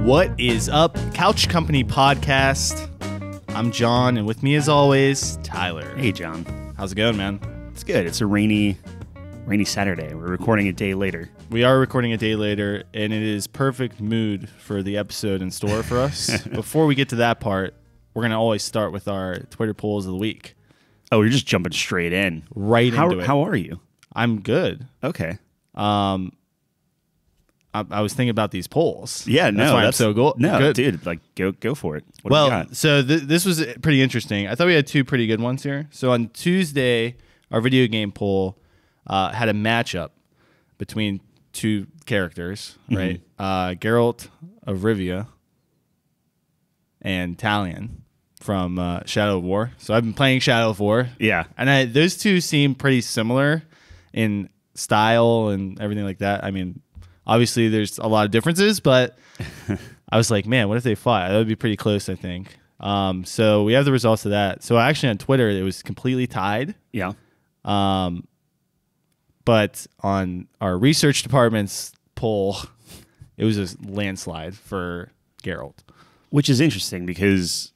What is up, Couch Company Podcast? I'm John, and with me as always, Tyler. Hey, John. How's it going, man? It's good. It's a rainy Saturday. We're recording a day later. We are recording a day later, and it is perfect mood for the episode in store for us. Before we get to that part, we're going to always start with our Twitter polls of the week. Oh, we're just jumping straight in. Right into it. How are you? I'm good. Okay. I was thinking about these polls. Yeah, that's why I'm so good. Dude, like go for it. What well, do you got? so this was pretty interesting. I thought we had two pretty good ones here. So on Tuesday, our video game poll had a matchup between two characters, right? Geralt of Rivia and Talion from Shadow of War. So I've been playing Shadow of War. Yeah. And those two seem pretty similar in style and everything like that. I mean, obviously there's a lot of differences, but I was like, man, what if they fought? That would be pretty close, I think. So we have the results of that. So actually on Twitter, it was completely tied. Yeah. But on our research department's poll, it was a landslide for Geralt. Which is interesting because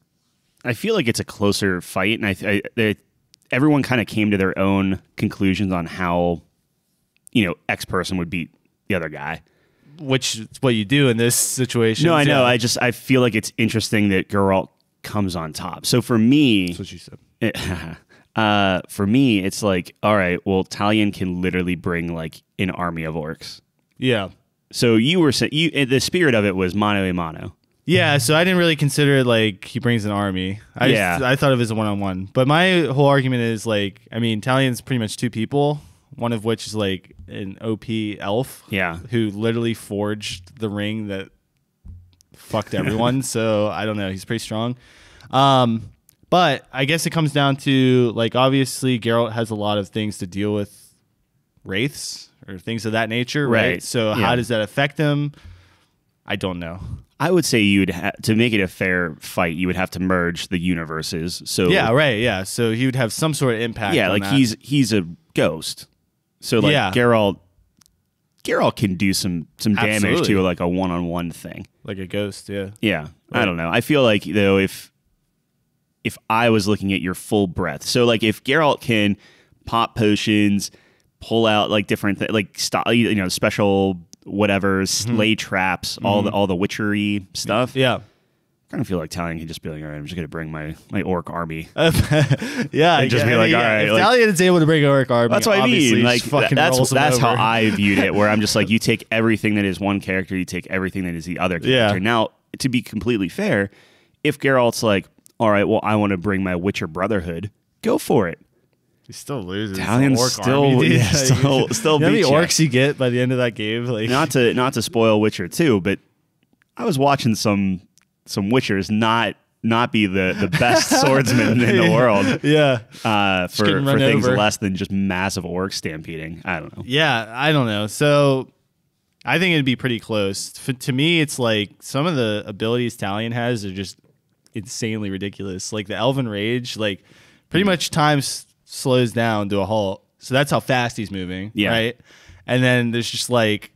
I feel like it's a closer fight, and everyone kind of came to their own conclusions on how, X person would beat the other guy. Which is what you do in this situation. No, I know. I feel like it's interesting that Geralt comes on top. So for me, that's what you said. For me, it's like, all right, well, Talion can literally bring like an army of orcs. Yeah. So the spirit of it was mano a mano. Yeah, so I didn't really consider it like he brings an army. I thought of it as a one-on-one. But my whole argument is like, I mean, Talion's pretty much two people, one of which is like an OP elf. Yeah. Who literally forged the ring that fucked everyone. So I don't know. He's pretty strong. But I guess it comes down to, like, obviously Geralt has a lot of things to deal with, wraiths or things of that nature, right? So how does that affect him? I don't know. I would say to make it a fair fight, you would have to merge the universes. So yeah, right, yeah. So he would have some sort of impact. Yeah, on like that. he's a ghost. So like Geralt can do some damage to like a one-on-one thing. Like a ghost, yeah. Yeah. Right. I don't know. I feel like though if I was looking at your full breadth, so like if Geralt can pop potions, pull out like different special whatever, slay traps, all the witchery stuff. Yeah. I kind of feel like Talion can just be like, all right, I'm just going to bring my orc army. Yeah. And just be like, all right. If Talion is able to bring an orc army, that's what I mean. Like, that's how over. I viewed it, where I'm just like, you take everything that is one character, you take everything that is the other character. Yeah. Now, to be completely fair, if Geralt's like, all right, well, I want to bring my Witcher Brotherhood, go for it. He still loses. Talion's still beats how many orcs you get by the end of that game? Like, not to spoil Witcher 2, but I was watching some Witchers not be the best swordsman in the world. Yeah. For things less than just massive orc stampeding. I don't know. Yeah, I don't know. So I think it'd be pretty close. To me, it's like some of the abilities Talion has are just insanely ridiculous. Like the Elven Rage, like pretty much time slows down to a halt. So that's how fast he's moving. Yeah. Right. And then there's just like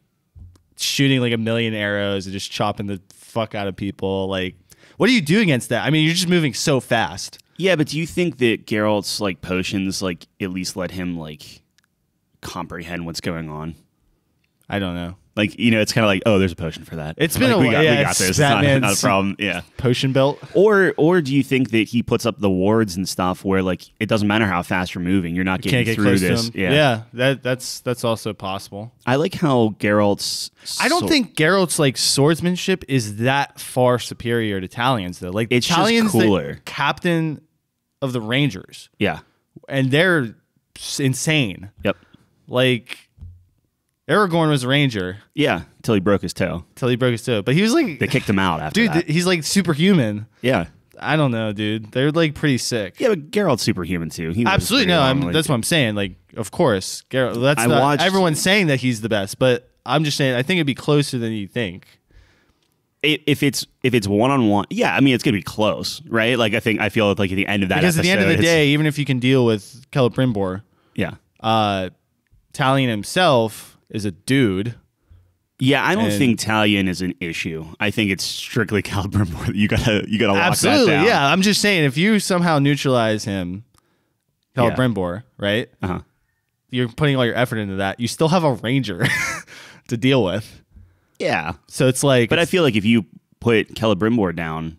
shooting like a million arrows and just chopping the fuck out of people. Like, what do you do against that? I mean, you're just moving so fast. Yeah, but do you think that Geralt's like potions like at least let him like comprehend what's going on? I don't know. Like, it's kind of like, oh, there's a potion for that. It's been we got this. It's not a problem. Yeah. Potion belt. Or do you think that he puts up the wards and stuff where like it doesn't matter how fast you're moving, you're not getting through this. Yeah. That's also possible. I like how Geralt's. I don't think Geralt's like swordsmanship is that far superior to Talion's though. Like it's Talion's just cooler. The captain of the Rangers. Yeah. And they're insane. Yep. Like, Aragorn was a ranger. Yeah, till he broke his toe. But he was like... They kicked him out after that. Dude, he's like superhuman. Yeah. I don't know, dude. They're like pretty sick. Yeah, but Geralt's superhuman too. Absolutely, no. That's what I'm saying. Like, of course, Geralt. Everyone's saying that he's the best, but I'm just saying I think it'd be closer than you think. If it's one-on-one, yeah, I mean it's gonna be close, right? Like I feel like at the end of that, because at the end of the day, even if you can deal with Celebrimbor, yeah, Talion himself is a dude Yeah, I don't And- think Talion is an issue. I think it's strictly Celebrimbor. You gotta lock Absolutely, that down. yeah. I'm just saying, if you somehow neutralize him, Celebrimbor, right? Uh-huh. You're putting all your effort into that. You still have a ranger to deal with. Yeah. So it's like, But I feel like if you put Celebrimbor down,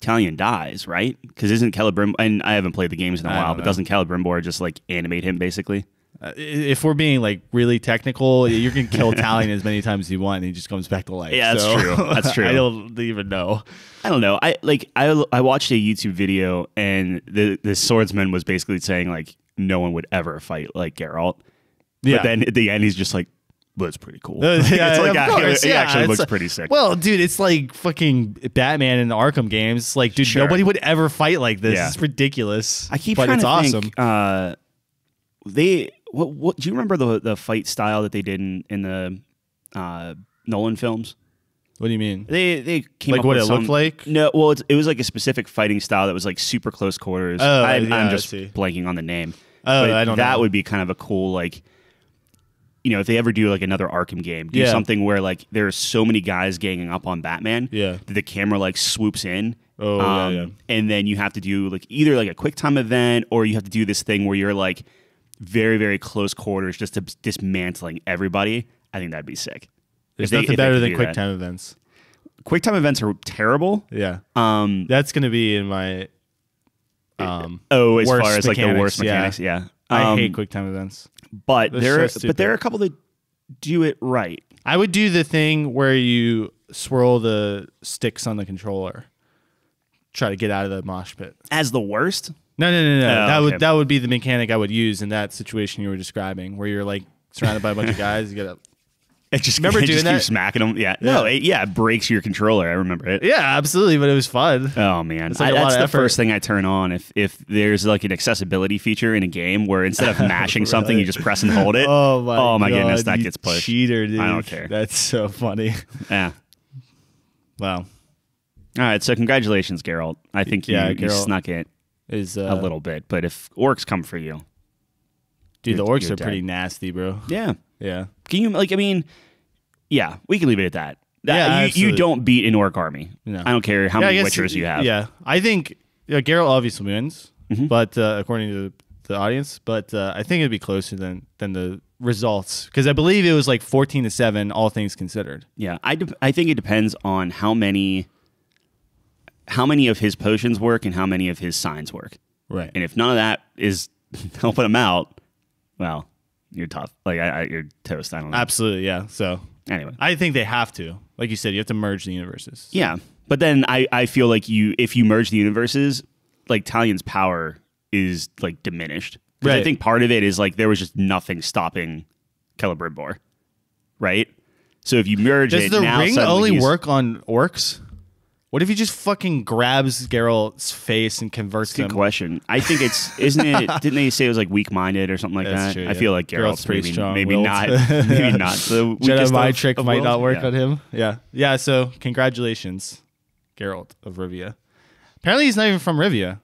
Talion dies, right? Because isn't Celebrimbor, and I haven't played the games in a while, but doesn't Celebrimbor just like animate him basically? if we're being like really technical, you can kill Talion as many times as you want, and he just comes back to life. Yeah, that's true. That's true. I don't even know. I don't know. I watched a YouTube video, and the swordsman was basically saying like no one would ever fight like Geralt. Yeah. But then at the end, he's just like, well, it's pretty cool. Yeah, it's like, of course, it yeah. actually It's looks like- pretty sick. Well, dude, it's like fucking Batman in the Arkham games. Like, dude, Sure. nobody would ever fight like this. Yeah. It's ridiculous. I keep but trying it's to awesome. think. What do you remember the fight style that they did in the Nolan films? What do you mean? They came Like up what with it looked like? No, well, it was like a specific fighting style that was like super close quarters. Oh, I'm yeah, I just see. blanking on the name. Oh, But I don't that know. would be kind of a cool like. You know, if they ever do like another Arkham game, do Yeah. something where like there's so many guys ganging up on Batman, Yeah. that the camera like swoops in, Oh, yeah. and then you have to do like either like a quick time event, or you have to do this thing where you're like very very close quarters, just to dismantling everybody. I think that'd be sick. There's If they- nothing if they better could than do quick that. time events. Quick time events are terrible. Yeah. Um, That's going to be in my as worst far as like the mechanics, worst yeah. mechanics, yeah. I hate quick time events. But They're so but stupid. there are a couple that do it right. I would do the thing where you swirl the sticks on the controller. Try to get out of the mosh pit. As the worst, No. Oh, okay. That would be the mechanic I would use in that situation you were describing, where you're like surrounded by a bunch of guys. You gotta. it just Remember it doing just that? keeps smacking them. Yeah, no, Yeah. it breaks your controller. I remember it. Yeah, absolutely, but it was fun. Oh man, It's like a lot that's of the effort. first thing I turn on if there's like an accessibility feature in a game where instead of mashing something, you just press and hold it. Oh my goodness, God, that you gets pushed. Cheater, dude. I don't care. That's so funny. Yeah. Wow. All right, so congratulations, Geralt. I think you Geralt snuck it Is a little bit, but if orcs come for you, dude, the you're orcs are dead. pretty nasty, bro. yeah. Yeah. Can you like? I mean, yeah, we can leave it at that. Yeah, you absolutely. don't beat an orc army. No. I don't care how Yeah, I many guess, witchers you have. Yeah, I think Geralt obviously wins, Mm-hmm. but according to the audience, but I think it'd be closer than the results, because I believe it was like 14-7, all things considered. Yeah, I think it depends on how many of his potions work and how many of his signs work. Right. And if none of that is helping him out, well, you're tough. Like you're toast. I don't know. Absolutely, yeah. So Anyway, I think they have to, like you said, you have to merge the universes. yeah. But then I feel like if you merge the universes, like Talion's power is like diminished. 'Cause I Right. think part of it is like there was just nothing stopping Celebrimbor, right? So if you merge Does it, the now ring suddenly only he's- work on orcs? What if he just fucking grabs Geralt's face and converts Good him? question. I think isn't it? Didn't they say it was like weak-minded or something like That's that? true, I yeah. feel like Geralt's Geralt's pretty maybe, strong-willed. maybe not, maybe not. The Jedi weakest mind of- trick of might wills. not work Yeah. on him. Yeah. So congratulations, Geralt of Rivia. Apparently he's not even from Rivia.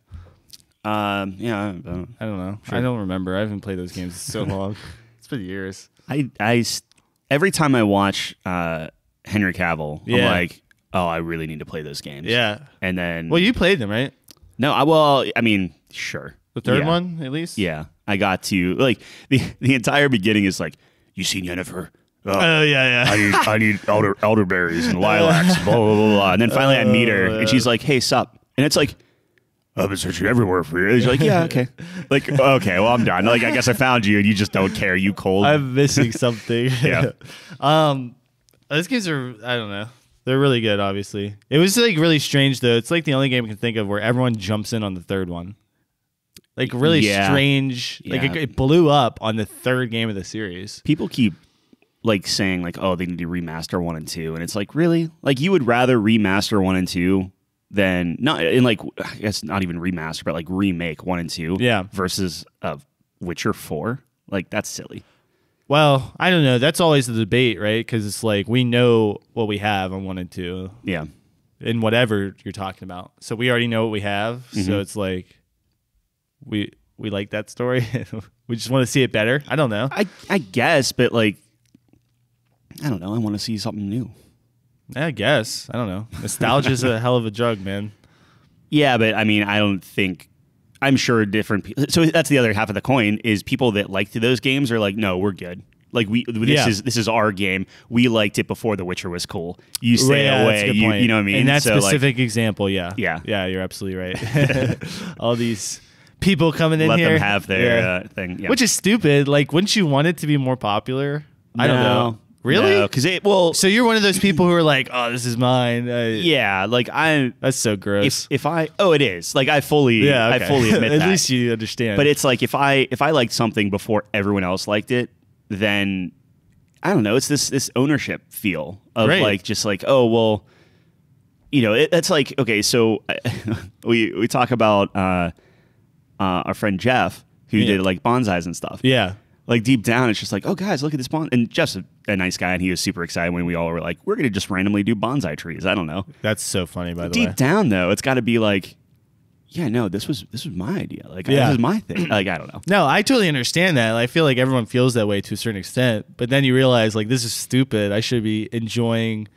Yeah, I don't know. I don't remember. I haven't played those games in so long. It's been years. every time I watch Henry Cavill, I'm Yeah. like, oh, I really need to play those games. Yeah. And then, Well, you played them, right? no, I mean, sure. The third Yeah. one, at least. Yeah, I got to like the entire beginning is like, you seen Yennefer? Oh yeah. I need elderberries and lilacs, blah, blah, blah, blah. And then finally I meet her and she's like, hey, sup? And it's like, I've been searching everywhere for you. And she's like, yeah, okay. Like, okay, well, I'm done. Like, I guess I found you and you just don't care. You cold. I'm missing something. Yeah. Those games are, I don't know. They're really good, obviously. It was like really strange though. It's like the only game I can think of where everyone jumps in on the third one. Like really Yeah. strange. Like Yeah. it blew up on the third game of the series. People keep like saying like, oh, they need to remaster 1 and 2. And it's like, really? Like, you would rather remaster 1 and 2 than not, and like, I guess not even remaster, but like remake 1 and 2 Yeah. versus Witcher 4. Like, that's silly. Well, I don't know. That's always the debate, right? Because it's like we know what we have on 1 and 2 Yeah. in whatever you're talking about. So we already know what we have. Mm-hmm. So it's like we like that story. We just want to see it better. I don't know. I guess, but like, I don't know. I want to see something new. I guess. I don't know. Nostalgia's a hell of a drug, man. Yeah, but I mean, I don't think. I'm sure different people. So that's the other half of the coin is people that liked those games are like, no, we're good. Like this is our game. We liked it before The Witcher was cool. You stay away. You know what I mean? In that so specific example, yeah. You're absolutely right. All these people coming in let here, them have their thing, which is stupid. Like, wouldn't you want it to be more popular? I don't know. Really? Because so you're one of those people who are like, oh, this is mine. Yeah, like that's so gross. If I it is like I fully admit At that. least you understand. But it's like if I liked something before everyone else liked it, then I don't know. It's this ownership feel of like just like, oh well, you know, it's like, okay, so we talk about our friend Jeff who did like bonsais and stuff. Yeah. Like deep down, it's just like, oh guys, look at this bonsai. And Jeff's a nice guy, and he was super excited when we all were like, we're gonna just randomly do bonsai trees. I don't know. That's so funny, by the way. Deep down though, it's got to be like, yeah, no, this was my idea. Like, this is my thing. Like, I don't know. No, I totally understand that. I feel like everyone feels that way to a certain extent, but then you realize like this is stupid. I should be enjoying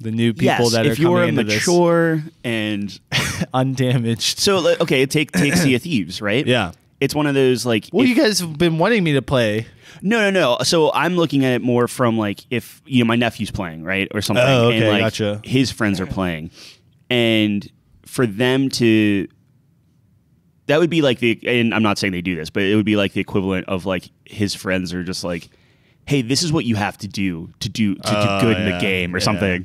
the new people that are coming into this. If you're mature and undamaged. So okay, take Sea of Thieves, right? Yeah. It's one of those like. Well, you guys have been wanting me to play. No. So I'm looking at it more from like if my nephew's playing, right, or something, oh, okay, and like gotcha. his friends are playing, and for them to. That would be like and I'm not saying they do this, but it would be like the equivalent of like his friends are just like, hey, this is what you have to do to do good in the game or something.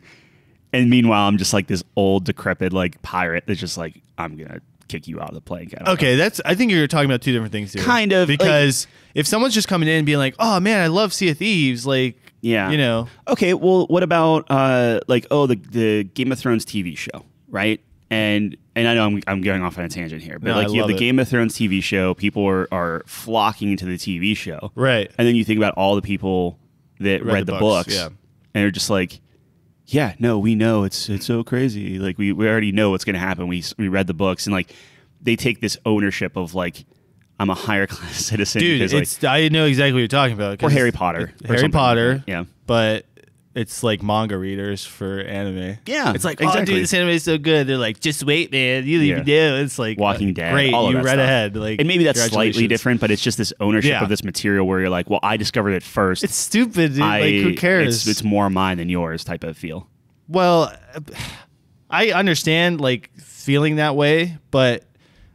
And meanwhile, I'm just like this old, decrepit like pirate that's just like, I'm going to kick you out of the playing. Okay, I think you're talking about two different things here. Kind of. Because if someone's just coming in and being like, oh man, I love Sea of Thieves, like, yeah, you know. Okay, well, what about the Game of Thrones TV show, right? And I know I'm going off on a tangent here, but no, like you have the it. Game of Thrones TV show, people are flocking into the TV show, right? And then you think about all the people that read the books, yeah, and they're just like, yeah, no, we know it's so crazy. Like we already know what's going to happen. We read the books, and like they take this ownership of like, I'm a higher class citizen. Dude, because, I know exactly what you're talking about. Or Harry Potter, Harry Potter, yeah, but. It's like manga readers for anime. Yeah, it's like, exactly. oh, dude, this anime is so good. They're like, just wait, man. You even do. It's like Walking Dead. Great, all of you that read stuff. ahead. Like, and maybe that's slightly different, but it's just this ownership of this material where you're like, well, I discovered it first. It's stupid, dude. Like, who cares? It's more mine than yours type of feel. Well, I understand like feeling that way, but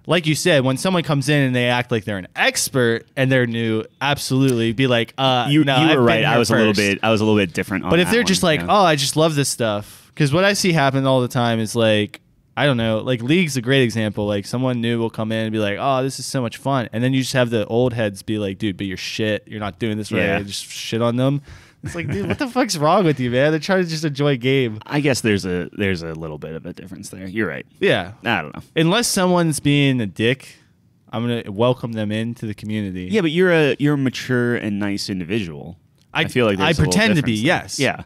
like you said, when someone comes in and they act like they're an expert and they're new, absolutely be like, you were right. I was a little bit different on But if that they're just one, like, oh, I just love this stuff. Because what I see happen all the time is like, I don't know, like League's a great example. Like someone new will come in and be like, oh, this is so much fun. And then you just have the old heads be like, dude, but you're shit. You're not doing this right. Yeah. Just shit on them. It's like, dude, what the fuck's wrong with you, man? They're trying to just enjoy a game. I guess there's a little bit of a difference there. You're right. Yeah. I don't know. Unless someone's being a dick, I'm gonna welcome them into the community. Yeah, but you're a mature and nice individual. I feel like I pretend to be. Yes. Yeah.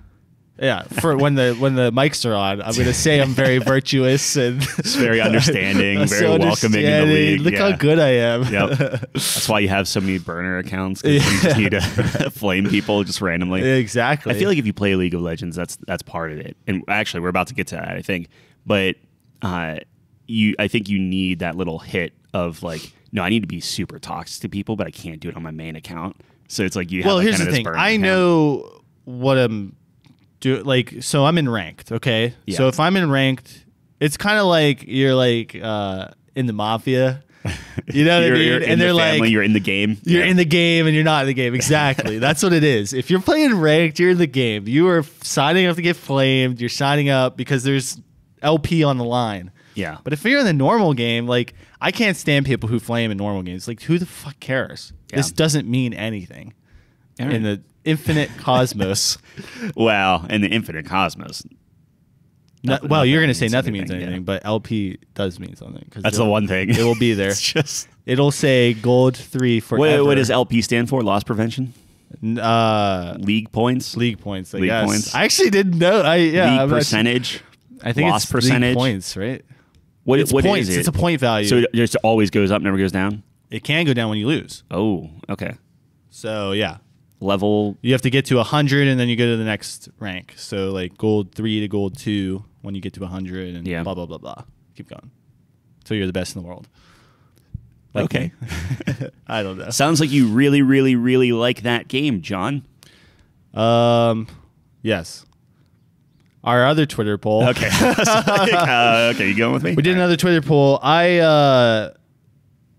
Yeah. For when the mics are on, I'm gonna say I'm very virtuous and it's very understanding, very welcoming in the league. Look how good I am. Yep. That's why you have so many burner accounts. You just need to flame people just randomly. Exactly. I feel like if you play League of Legends, that's part of it. And actually, we're about to get to that, I think. But I think you need that little hit of like, no, I need to be super toxic to people, but I can't do it on my main account. So it's like you have. Well, like here's the thing. I know what I'm doing. Like, so I'm in ranked. Okay. Yeah. So if I'm in ranked, it's kind of like you're like in the mafia. You know what I mean? And they're like, you're in the game. You're in the game and you're not in the game. Exactly. That's what it is. If you're playing ranked, you're in the game. You are signing up to get flamed. You're signing up because there's LP on the line. Yeah. But if you're in the normal game, like, I can't stand people who flame in normal games. Like, who the fuck cares? Yeah. This doesn't mean anything in the infinite cosmos. Wow, in the infinite cosmos. Well, you're going to say nothing means anything, but LP does mean something. That's the one thing. It will be there. It'll say gold 3 forever. What does LP stand for? Loss prevention? League points? League points, League points. I actually didn't know. League percentage? I think loss it's percentage? league points, right? What points. is it? It's a point value. So it just always goes up, never goes down? It can go down when you lose. Oh, okay. So, yeah. level. You have to get to 100, and then you go to the next rank. So like gold 3 to gold 2 when you get to 100, and blah blah blah blah. Keep going. So you're the best in the world. Like okay. I don't know. Sounds like you really, really, really like that game, John. Yes. Our other Twitter poll. Okay. Okay, you going with me? We did another Twitter poll. I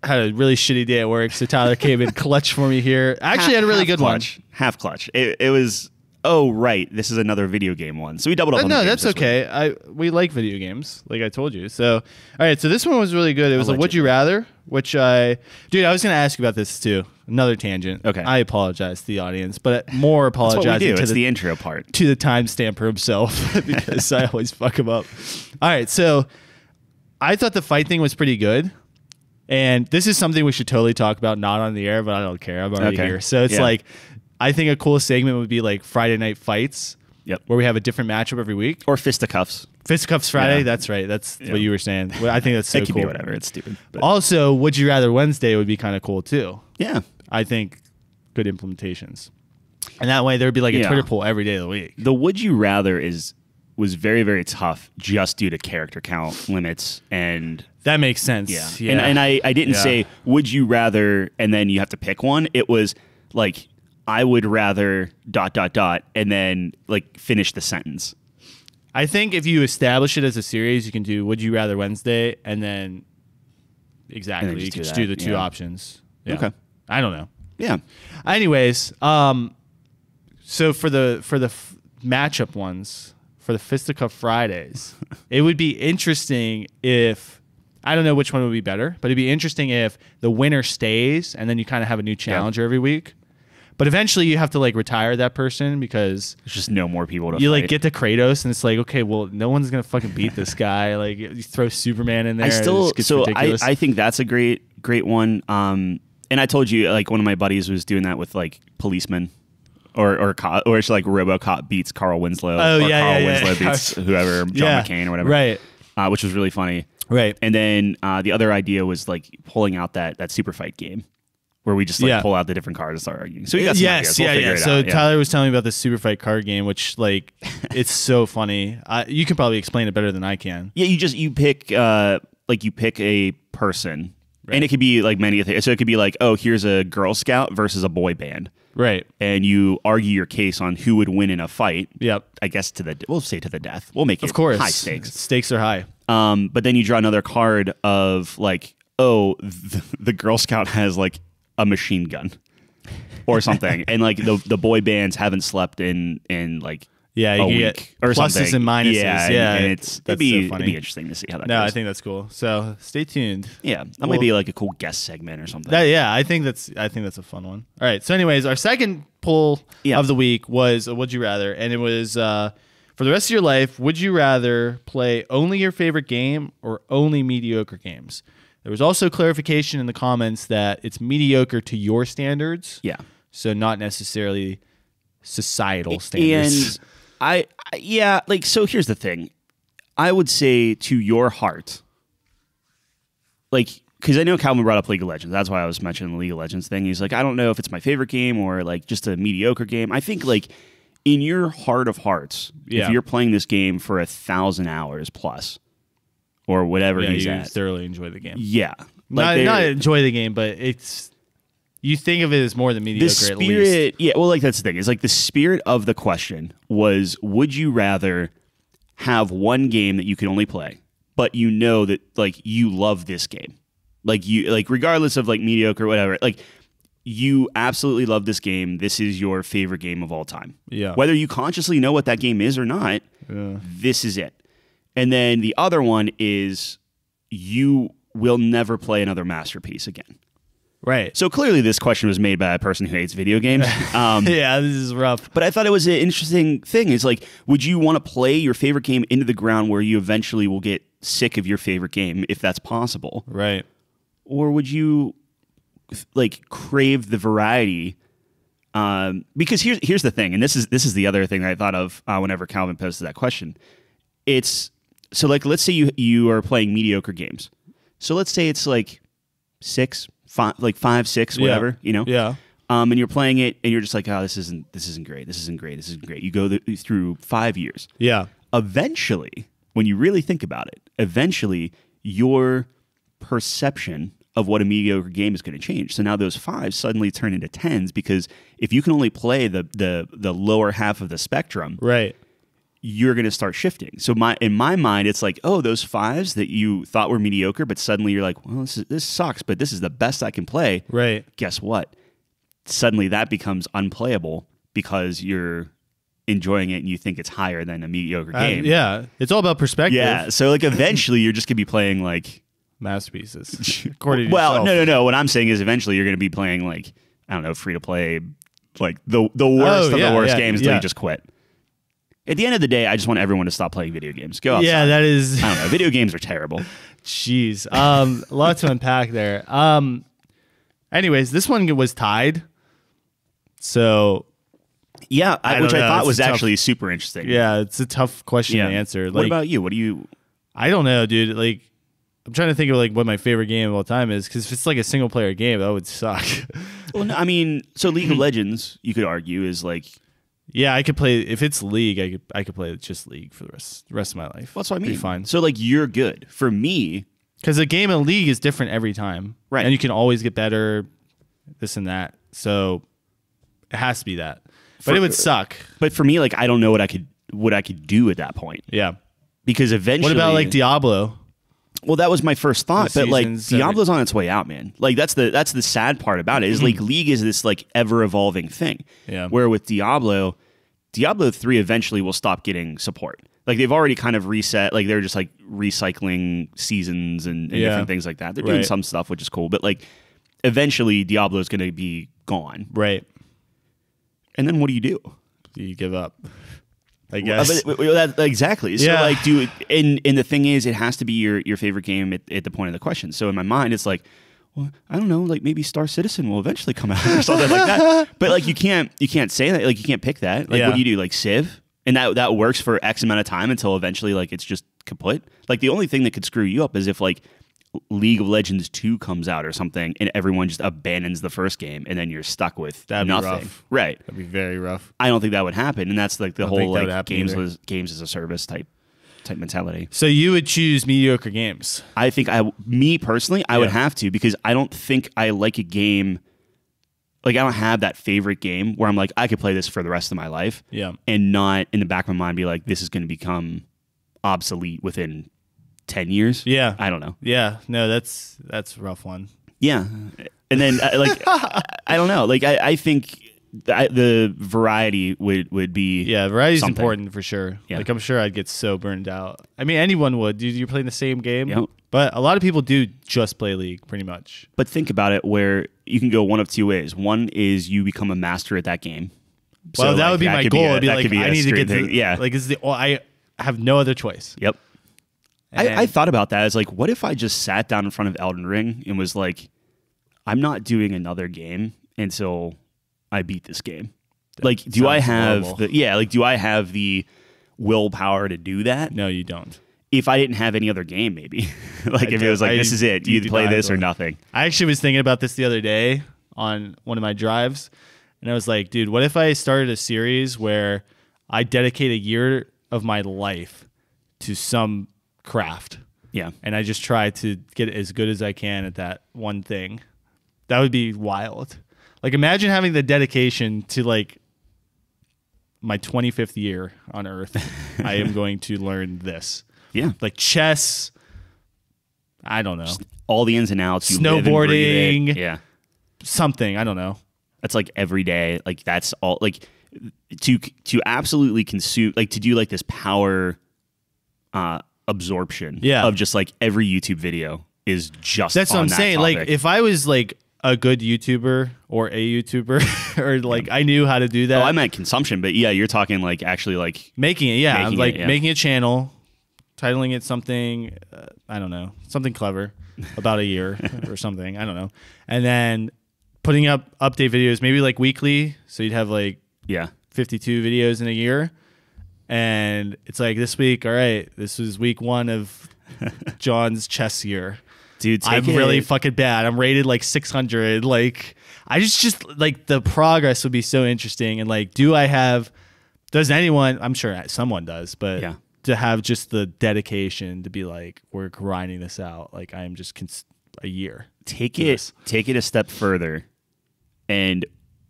had a really shitty day at work, so Tyler came in clutch for me here. Actually, had a really good clutch. one. Half clutch. It was. Oh right, this is another video game one. So we doubled up. On No, the that's okay. We like video games, like I told you. So all right, so this one was really good. It was a Would You Rather, which I was going to ask you about this too. Another tangent. Okay. I apologize to the audience, but more apologizing That's what we do. to It's the intro part. to the timestamper himself because I always fuck him up. All right, so I thought the fight thing was pretty good. And this is something we should totally talk about, not on the air, but I don't care. I'm already here. So it's like, I think a cool segment would be like Friday Night Fights, where we have a different matchup every week. Or Fisticuffs. Fisticuffs Friday, that's right. That's what you were saying. Well, I think that's so it can cool. be whatever. It's stupid. But. Also, Would You Rather Wednesday would be kind of cool too. Yeah. I think good implementations. And that way there would be like a Twitter poll every day of the week. The Would You Rather was very, very tough just due to character count limits and... That makes sense. Yeah. And I didn't say, would you rather, and then you have to pick one. It was like, I would rather ... and then like finish the sentence. I think if you establish it as a series, you can do Would You Rather Wednesday, and then you can just do the two options. Yeah. Okay. I don't know. Yeah. Anyways, so for the matchup ones, for the Fisticuff Fridays, it would be interesting if... I don't know which one would be better, but it'd be interesting if the winner stays and then you kind of have a new challenger every week. But eventually you have to like retire that person because there's just no more people to you fight. like get to Kratos and it's like, okay, well, no one's going to fucking beat this guy. Like you throw Superman in there. I think that's a great one. And I told you like one of my buddies was doing that with like policemen. Or it's like RoboCop beats Carl Winslow. Oh, or Carl yeah. Winslow beats whoever, John McCain or whatever. Right. Which was really funny. Right. And then the other idea was like pulling out that super fight game where we just like pull out the different cards and start arguing. So we got some ideas. We'll figure it out. Tyler was telling me about the super fight card game, which like it's so funny. You can probably explain it better than I can. Yeah, you pick a person. Right. And it could be like many things. So it could be like, oh, here's a Girl Scout versus a boy band. Right. And you argue your case on who would win in a fight. Yep. I guess we'll say to the death. We'll make it of course. High stakes. Stakes are high. But then you draw another card of like, oh, the Girl Scout has like a machine gun or something. And like the boy bands haven't slept in like a week or pluses something. And minuses. Yeah. And it'd be interesting to see how that goes. No, I think that's cool. So stay tuned. Yeah. That might be like a cool guest segment or something. I think that's a fun one. All right. So anyways, our second poll of the week was a Would You Rather, and it was for the rest of your life, would you rather play only your favorite game or only mediocre games? There was also clarification in the comments that it's mediocre to your standards. Yeah. So not necessarily societal standards. And so here's the thing. I would say to your heart, like, because I know Calvin brought up League of Legends. That's why I was mentioning the League of Legends thing. He's like, I don't know if it's my favorite game or like just a mediocre game. I think like in your heart of hearts, if you're playing this game for 1,000 hours plus or whatever he's you at, thoroughly enjoy the game. Yeah. Not enjoy the game, but you think of it as more than mediocre at least. Yeah, well, like that's the thing. It's like the spirit of the question was, would you rather have one game that you can only play, but you know that like you love this game? Like you regardless of like mediocre or whatever, like you absolutely love this game. This is your favorite game of all time. Yeah. Whether you consciously know what that game is or not, this is it. And then the other one is you will never play another masterpiece again. Right. So clearly this question was made by a person who hates video games. Yeah, this is rough. But I thought it was an interesting thing. It's like, would you want to play your favorite game into the ground where you eventually will get sick of your favorite game, if that's possible? Right. Or would you like crave the variety? Because here's the thing, and this is the other thing that I thought of whenever Calvin posted that question. It's so like, let's say you are playing mediocre games. So let's say it's like 5, 6, whatever, you know? Yeah. and you're playing it, and you're just like, oh, this isn't great. This isn't great. This isn't great. You go through 5 years. Yeah. Eventually, when you really think about it, eventually your perception of what a mediocre game is going to change. So now those 5s suddenly turn into 10s, because if you can only play the lower half of the spectrum, right, you're going to start shifting. So in my mind, it's like, oh, those 5s that you thought were mediocre, but suddenly you're like, well, this sucks, but this is the best I can play. Right. Guess what? Suddenly that becomes unplayable because you're enjoying it and you think it's higher than a mediocre game. Yeah. It's all about perspective. Yeah. So like eventually you're just going to be playing like masterpieces. According to well, yourself. no. What I'm saying is eventually you're going to be playing like, I don't know, free to play, like the worst of the worst games until you just quit. At the end of the day, I just want everyone to stop playing video games. Go outside. Yeah, that is. I don't know. Video games are terrible. Jeez. A lot to unpack there. Anyways, this one was tied. So. Yeah, which I thought was actually tough, super interesting. Yeah, it's a tough question to answer. What about you? What do you? I don't know, dude. Like, I'm trying to think of like what my favorite game of all time is, because if it's like a single player game, that would suck. Well, no, I mean, so League of Legends, you could argue, is like. Yeah, I could play if it's League. I could play just League for the rest of my life. Well, that's what I mean. Be fine. So like you're good. For me, because a game of League is different every time, right? And you can always get better, this and that. So it has to be that. But it would suck. But for me, like I don't know what I could do at that point. Yeah, because eventually, what about like Diablo? Well, that was my first thought, but like Diablo's on its way out, man. Like that's the sad part about it is like League is this like ever evolving thing. Yeah. Where with Diablo 3 eventually will stop getting support. Like they've already kind of reset. Like they're just like recycling seasons and different things like that. They're doing some stuff which is cool, but like eventually Diablo is going to be gone. Right. And then what do? You give up. I guess. Exactly. So like, and the thing is, it has to be your favorite game at the point of the question. So in my mind, it's like, well, I don't know, like maybe Star Citizen will eventually come out or something like that. But like, you can't say that. Like, you can't pick that. Like, what do you do? Like Civ, and that works for X amount of time until eventually, like, it's just kaput. Like, the only thing that could screw you up is if like League of Legends 2 comes out or something, and everyone just abandons the first game, and then you're stuck with nothing. Be rough. Right? That'd be very rough. I don't think that would happen, and that's like the whole like games either. as a service type mentality. So you would choose mediocre games? I think me personally, I would have to, because I don't think I like a game. Like, I don't have that favorite game where I'm like, I could play this for the rest of my life, and not in the back of my mind be like, this is going to become obsolete within 10 years. Yeah. I don't know. Yeah. No, that's a rough one. Yeah. And then like, I don't know. Like, I think the variety would be. Yeah. Variety is something important for sure. Yeah. Like, I'm sure I'd get so burned out. I mean, anyone would. Dude, you're playing the same game. Yep. But a lot of people do just play League pretty much. But think about it, where you can go one of two ways. One is you become a master at that game. Well, so that like, would be my goal. It'd be like, I need to get to. Yeah. Like, I have no other choice. Yep. I thought about that. It's like, what if I just sat down in front of Elden Ring and was like, I'm not doing another game until I beat this game. Like, do I have do I have the willpower to do that? No, you don't. If I didn't have any other game, maybe. Like, if it was like, this is it. You play this or nothing. I actually was thinking about this the other day on one of my drives, and I was like, dude, what if I started a series where I dedicate a year of my life to some craft? Yeah. And I just try to get as good as I can at that one thing. That would be wild. Like, imagine having the dedication to like my 25th year on Earth. I am going to learn this. Yeah. Like chess. I don't know. Just all the ins and outs. Snowboarding. Yeah. Something. I don't know. That's like every day. Like, that's all. Like, to absolutely consume, like, to do like this power absorption of just like every YouTube video is just that's on what I'm that saying. topic. Like, if I was like a good YouTuber or a YouTuber or like I knew how to do that. Oh, I meant consumption, but yeah, you're talking like actually like making it. Yeah. Making a channel, titling it something, I don't know, something clever about a year or something. I don't know. And then putting up update videos, maybe like weekly. So you'd have like 52 videos in a year. And it's like this week, all right, this was week 1 of John's chess year. Dude, I'm really fucking bad. I'm rated like 600. Like, I just like the progress would be so interesting. And like, does anyone, I'm sure someone does, but Yeah. to have just the dedication to be like, we're grinding this out. Like I am just a year. Take it a step further. And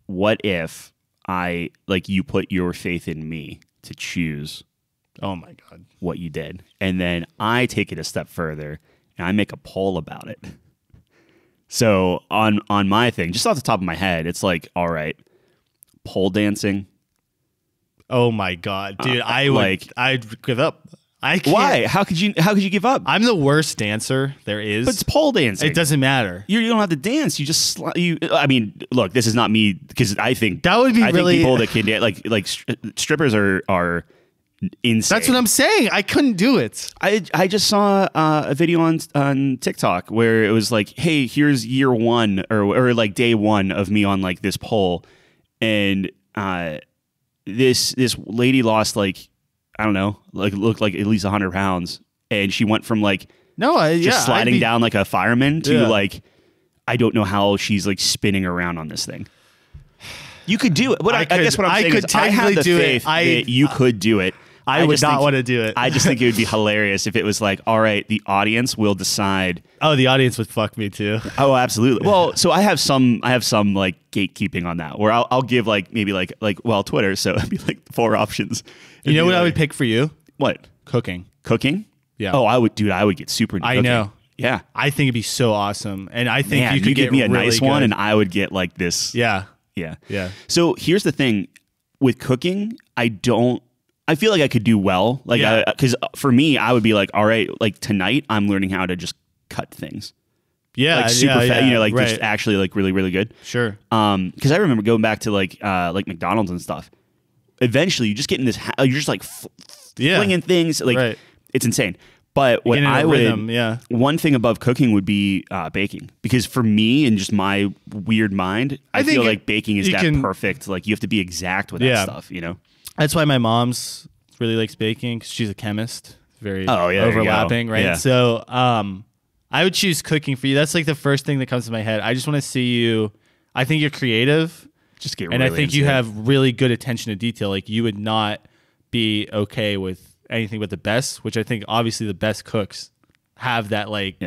what if you put your faith in me to choose Oh my God. what you did, and then I take it a step further and I make a poll about it. So on my thing, just off the top of my head, it's like, all right, pole dancing. Oh my God, dude! I'd give up. I can't. Why? How could you give up? I'm the worst dancer there is. But it's pole dancing. It doesn't matter. You don't have to dance. You just I mean, look, this is not me because I think that would be really think people that can dance like strippers are insane. That's what I'm saying. I couldn't do it. I just saw a video on TikTok where it was like, hey, here's year one or like day one of me on like this pole, and this lady lost like, I don't know, like looked like at least 100 pounds, and she went from like sliding down like a fireman to like, I don't know how she's like spinning around on this thing. You could do it. But I guess what I'm saying is I have the faith that you could do it. I would not want to do it. I just think it would be hilarious if it was like, all right, the audience will decide. Oh, the audience would fuck me too. Oh, absolutely. Well, so I have some like gatekeeping on that where I'll give like maybe like Twitter. So it'd be like 4 options. You know what I would pick for you? What? Cooking. Yeah. Oh, I would get super into cooking. I know. Yeah. I think it'd be so awesome. And I think Man, you could give me a really nice good. one and I would get like this. Yeah. Yeah. Yeah. So here's the thing with cooking, I feel like I could do well. Like, because for me, I would be like, all right, like tonight I'm learning how to just cut things. Yeah. Like super fat, just actually like really, really good. Sure. Because I remember going back to like McDonald's and stuff. Eventually you just get in this, you're just like flinging things. Like it's insane. But what I would, one thing above cooking would be baking, because for me and just my weird mind, I feel like baking is perfect. Like you have to be exact with that stuff, you know? That's why my mom's really likes baking, because she's a chemist. Very overlapping, right? Yeah. So I would choose cooking for you. That's like the first thing that comes to my head. I just want to see you. I think you're creative. Just get and I think you have really good attention to detail. Like you would not be okay with anything but the best, which I think obviously the best cooks have that like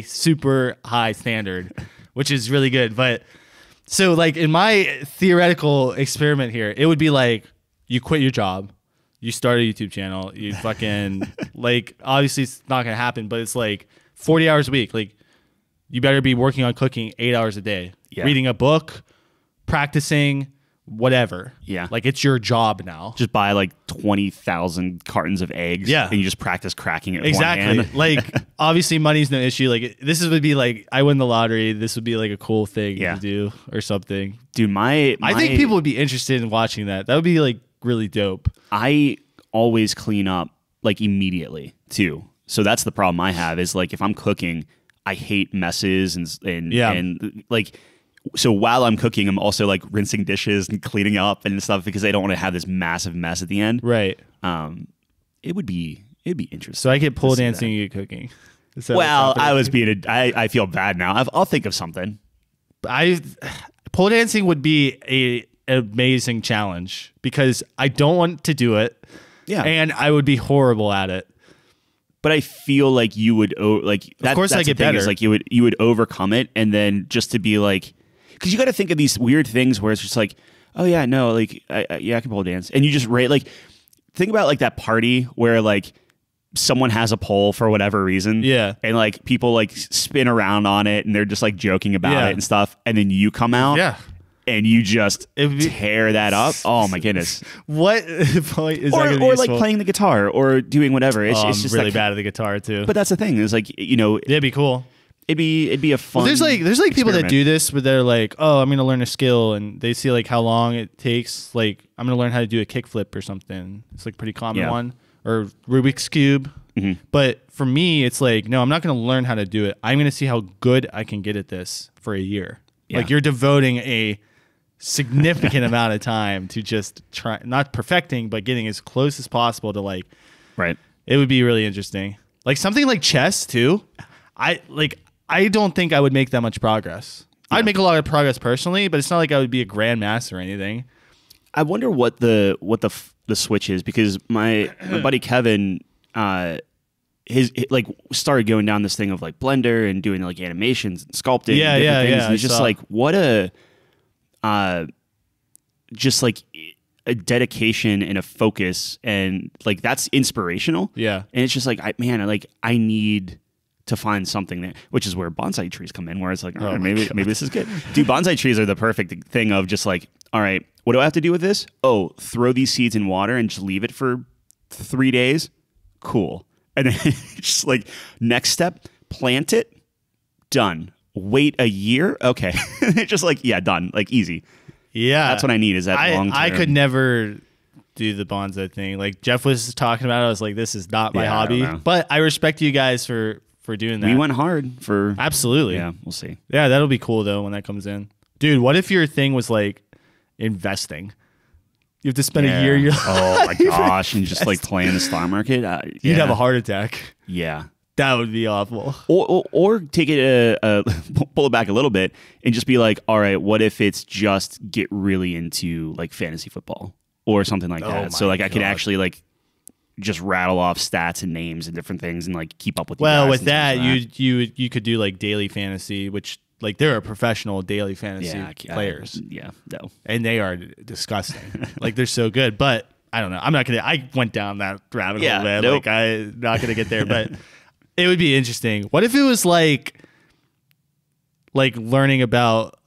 super high standard, which is really good. But so like in my theoretical experiment here, it would be like you quit your job, you start a YouTube channel, you fucking like, obviously it's not going to happen, but it's like 40 hours a week. Like you better be working on cooking 8 hours a day, reading a book, practicing, whatever. Yeah. Like it's your job now. Just buy like 20,000 cartons of eggs. Yeah. And you just practice cracking it with one hand. Like obviously money's no issue. Like would be like, I win the lottery. This would be like a cool thing to do or something. Dude, I think people would be interested in watching that. That would be like really dope. I always clean up like immediately too. So that's the problem I have is like if I'm cooking, I hate messes and like, so while I'm cooking, I'm also like rinsing dishes and cleaning up and stuff because I don't want to have this massive mess at the end. Right. It'd be interesting. So I get pole dancing, you get cooking. Well, I feel bad now. I'll think of something. Pole dancing would be an amazing challenge because I don't want to do it. Yeah. And I would be horrible at it. But I feel like you would of course I get better. Is like you would overcome it, and then just to be like, because you got to think of these weird things where it's just like, oh yeah, no, like I can pole dance, and you just like think about like that party where like someone has a pole for whatever reason, and like people like spin around on it and they're just like joking about it and stuff, and then you come out, and you just tear that up. Oh my goodness! What point is that? Or like playing the guitar or doing whatever. It's just really bad at the guitar too. But that's the thing. It's like it'd be cool. It'd be a fun. Well, there's like people that do this, but they're like, oh, I'm gonna learn a skill, and they see like how long it takes. Like I'm gonna learn how to do a kickflip or something. It's like a pretty common one, or Rubik's cube. Mm-hmm. But for me, it's like, no, I'm not gonna learn how to do it. I'm gonna see how good I can get at this for a year. Yeah. Like you're devoting a significant amount of time to just try, not perfecting, but getting as close as possible to like. Right. It would be really interesting. Like something like chess too. I don't think I would make that much progress. I'd make a lot of progress personally, but it's not like I would be a grandmaster or anything. I wonder what the switch is, because my buddy Kevin, his like started going down this thing of like Blender and doing like animations and sculpting. Yeah, and yeah, things. yeah. And it's just like what just like a dedication and a focus, and like that's inspirational. Yeah, and it's just like I need to find something there, which is where bonsai trees come in, where it's like, maybe this is good. Dude, bonsai trees are the perfect thing of just like, all right, what do I have to do with this? Oh, throw these seeds in water and just leave it for 3 days. Cool. And then just like next step, plant it, done. Wait a year. Okay. It's just like, yeah, done. Like easy. Yeah. That's what I need is that long term. I could never do the bonsai thing. Like Jeff was talking about it. I was like, this is not my hobby. But I respect you guys for doing that. We went hard for... Absolutely. Yeah, we'll see. Yeah, that'll be cool though when that comes in. Dude, what if your thing was like investing? You have to spend a year. Oh my gosh, and just like playing the stock market. You'd have a heart attack. Yeah, that would be awful. Or take it pull it back a little bit and just be like, all right, what if it's just get really into like fantasy football or something like that? So like I could actually like just rattle off stats and names and different things and like keep up with. Well, with that, you could do like daily fantasy, which. Like there are professional daily fantasy players. No. And they are disgusting. Like they're so good. But I don't know. I went down that rabbit hole, man. Nope. Like I'm not gonna get there. But it would be interesting. What if it was like learning about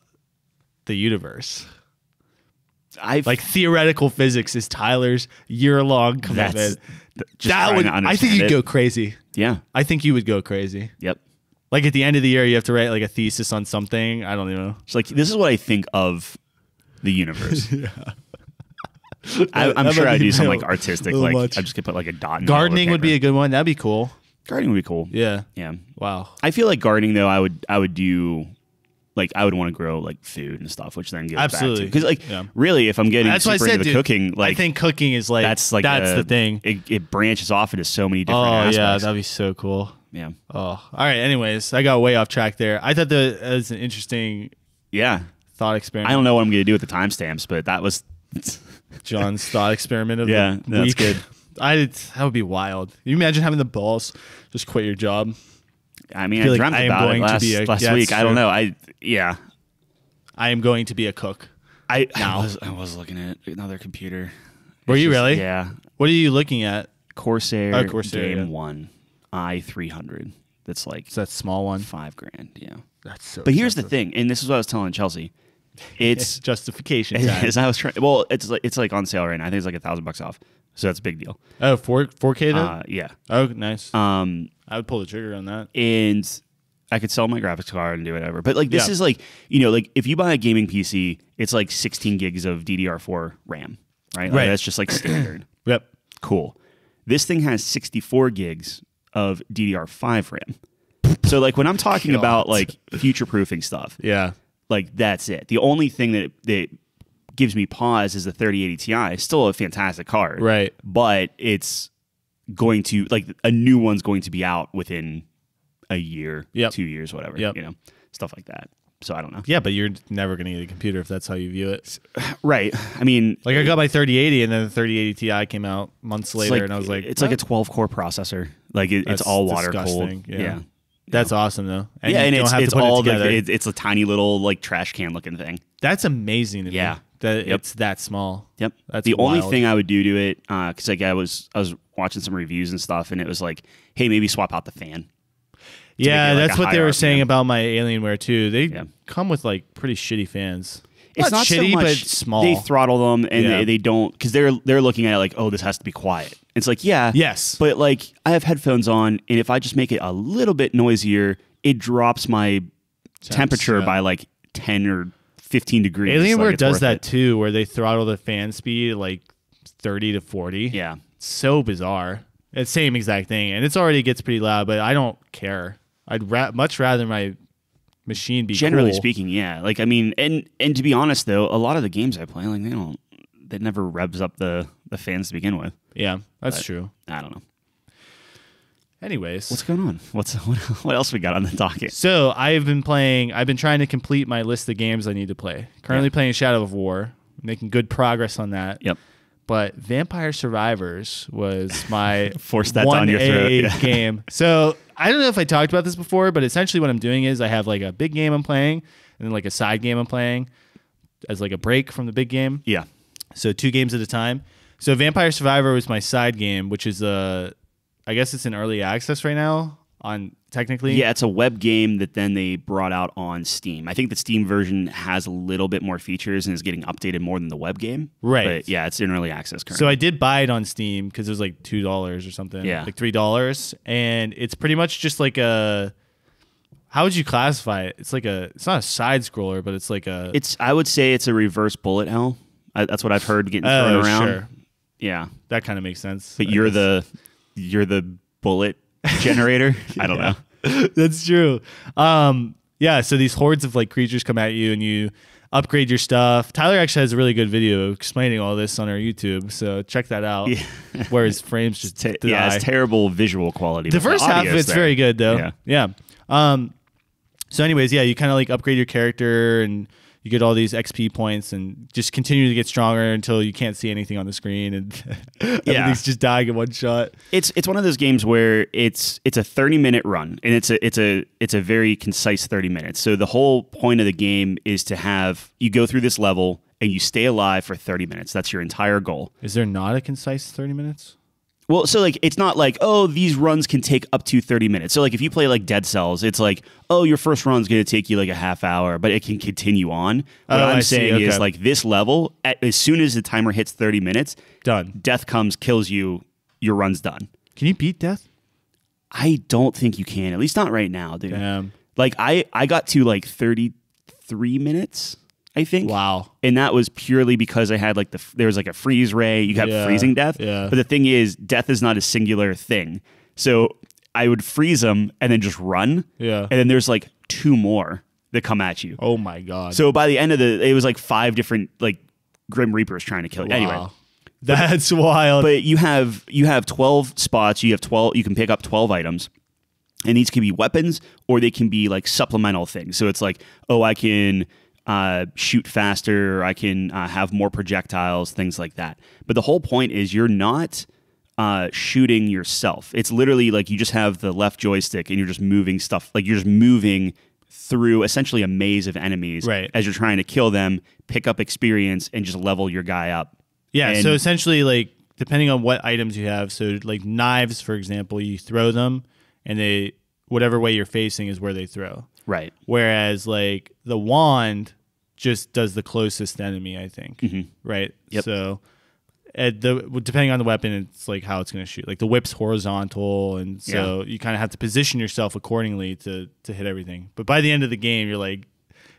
the universe? Like theoretical physics is Tyler's year-long commitment. I think you'd go crazy. Yeah. I think you would go crazy. Yep. Like at the end of the year, you have to write like a thesis on something. I don't even know. It's like, this is what I think of the universe. I'm sure I'd do some like artistic, like I'm just gonna put like a dot in gardening would be a good one. That'd be cool. Gardening would be cool. Yeah. Yeah. Wow. I feel like gardening though, I would do like I would want to grow like food and stuff, which then gives back to, because like really, if I'm getting super into the cooking, like I think cooking is like that's the thing. It branches off into so many different aspects. Yeah, that'd be so cool. Yeah. Oh, all right. Anyways, I got way off track there. I thought that was an interesting thought experiment. I don't know what I'm going to do with the timestamps, but that was John's thought experiment of the that's week. good. That would be wild. Can you imagine having the balls just quit your job? I mean, I dreamt about it last week. I don't know. I am going to be a cook. I was looking at another computer. Were you really? Yeah. What are you looking at? Corsair Game 1 i300. That's like that small one. $5,000. Yeah. That's so. But here's the thing, and this is what I was telling Chelsea. It's justification time. As I was trying. Well, it's like on sale right now. I think it's like $1,000 off. So that's a big deal. Oh, 4K though? Yeah. Oh, nice. I would pull the trigger on that. And I could sell my graphics card and do whatever. But like this is like, like if you buy a gaming PC, it's like 16 gigs of DDR4 RAM, right? Like that's just like standard. Yep. Cool. This thing has 64 gigs of DDR5 RAM. So like when I'm talking about like future-proofing stuff, like that's it. The only thing that gives me pause is the 3080 Ti. Still a fantastic card, right? But it's going to like a new one's going to be out within a year, 2 years, whatever. Stuff like that. So I don't know. Yeah, but you're never going to get a computer if that's how you view it. Right. I mean, like I got my 3080 and then the 3080 Ti came out months later and I was like, it's like a 12-core processor. Like it's all water cooled. Yeah. That's awesome though. And and it's all it's a tiny little like trash can looking thing. That's amazing to me. That it's that small. Yep. That's the wild. only thing I would do to it, because like I was watching some reviews and stuff, and it was like, hey, maybe swap out the fan. Yeah, that's what they were saying about my Alienware too. They come with like pretty shitty fans. It's not shitty, so much, but small. They throttle them and they don't, because they're looking at it like, oh, this has to be quiet. It's like, yes, but like I have headphones on, and if I just make it a little bit noisier, it drops my temperature by like 10 or 15 degrees. Alienware does that too, where they throttle the fan speed like 30 to 40. Yeah, so bizarre. It's the same exact thing, and it's already gets pretty loud, but I don't care. I'd much rather my machine be generally cool. speaking. Yeah, like I mean, and to be honest though, a lot of the games I play, like they never revs up the fans to begin with. Yeah, that's true. I don't know. Anyways, What's going on? What else we got on the docket? so I've been trying to complete my list of games I need to play. Currently playing Shadow of War, making good progress on that. Yep. But Vampire Survivors was my Force that down your throat. 1A game. So I don't know if I talked about this before, but essentially what I'm doing is I have like a big game I'm playing and then like a side game I'm playing as like a break from the big game. Yeah. So 2 games at a time. So Vampire Survivor was my side game, which is I guess it's in early access right now on technically. Yeah, it's a web game that then they brought out on Steam. I think the Steam version has a little bit more features and is getting updated more than the web game. Right. But yeah, it's in early access currently. So I did buy it on Steam because it was like $2 or something. Yeah. Like $3. And it's pretty much just like a, how would you classify it? It's not a side scroller, but it's like a. I would say it's a reverse bullet hell. That's what I've heard getting thrown around. Sure. Yeah. That kind of makes sense. But you're the bullet generator. I don't know. That's true. Yeah, so these hordes of like creatures come at you and you upgrade your stuff. Tyler actually has a really good video explaining all this on our YouTube, so check that out. Yeah. Where his frames just it's terrible visual quality. The first half of it's very good though. Yeah. So anyways, yeah, you kind of like upgrade your character and you get all these XP points and just continue to get stronger until you can't see anything on the screen and everything's just dying in one shot. It's one of those games where it's a 30-minute run and it's a very concise 30 minutes. So the whole point of the game is to have you go through this level and you stay alive for 30 minutes. That's your entire goal. Is there not a concise 30 minutes? Well, so like it's not like, oh, these runs can take up to 30 minutes. So like if you play like Dead Cells, it's like, oh, your first run's going to take you like a half hour, but it can continue on. What I'm saying is like this level, as soon as the timer hits 30 minutes, done. Death comes, kills you, your run's done. Can you beat death? I don't think you can, at least not right now, dude. Damn. Like I got to like 33 minutes. I think. Wow. And that was purely because I had like there was like a freeze ray. You got freezing death. Yeah. But the thing is, death is not a singular thing. So I would freeze them and then just run. Yeah. And then there's like 2 more that come at you. Oh my God. So by the end of it was like 5 different like Grim Reapers trying to kill you. Wow. Anyway. That's wild. But you have 12 spots. You can pick up 12 items. And these can be weapons or they can be like supplemental things. So it's like, oh, I can shoot faster, I can have more projectiles, things like that. But the whole point is you're not shooting yourself. It's literally like you just have the left joystick and you're just moving stuff. Like you're just moving through essentially a maze of enemies as you're trying to kill them, pick up experience, and just level your guy up. Yeah, and so essentially like depending on what items you have, so like knives, for example, you throw them and whatever way you're facing is where they throw. Right. Whereas like the wand just does the closest enemy, I think. Mm-hmm. Right. Yep. So depending on the weapon, it's like how it's going to shoot. Like the whip's horizontal, and so you kind of have to position yourself accordingly to hit everything. But by the end of the game, you're like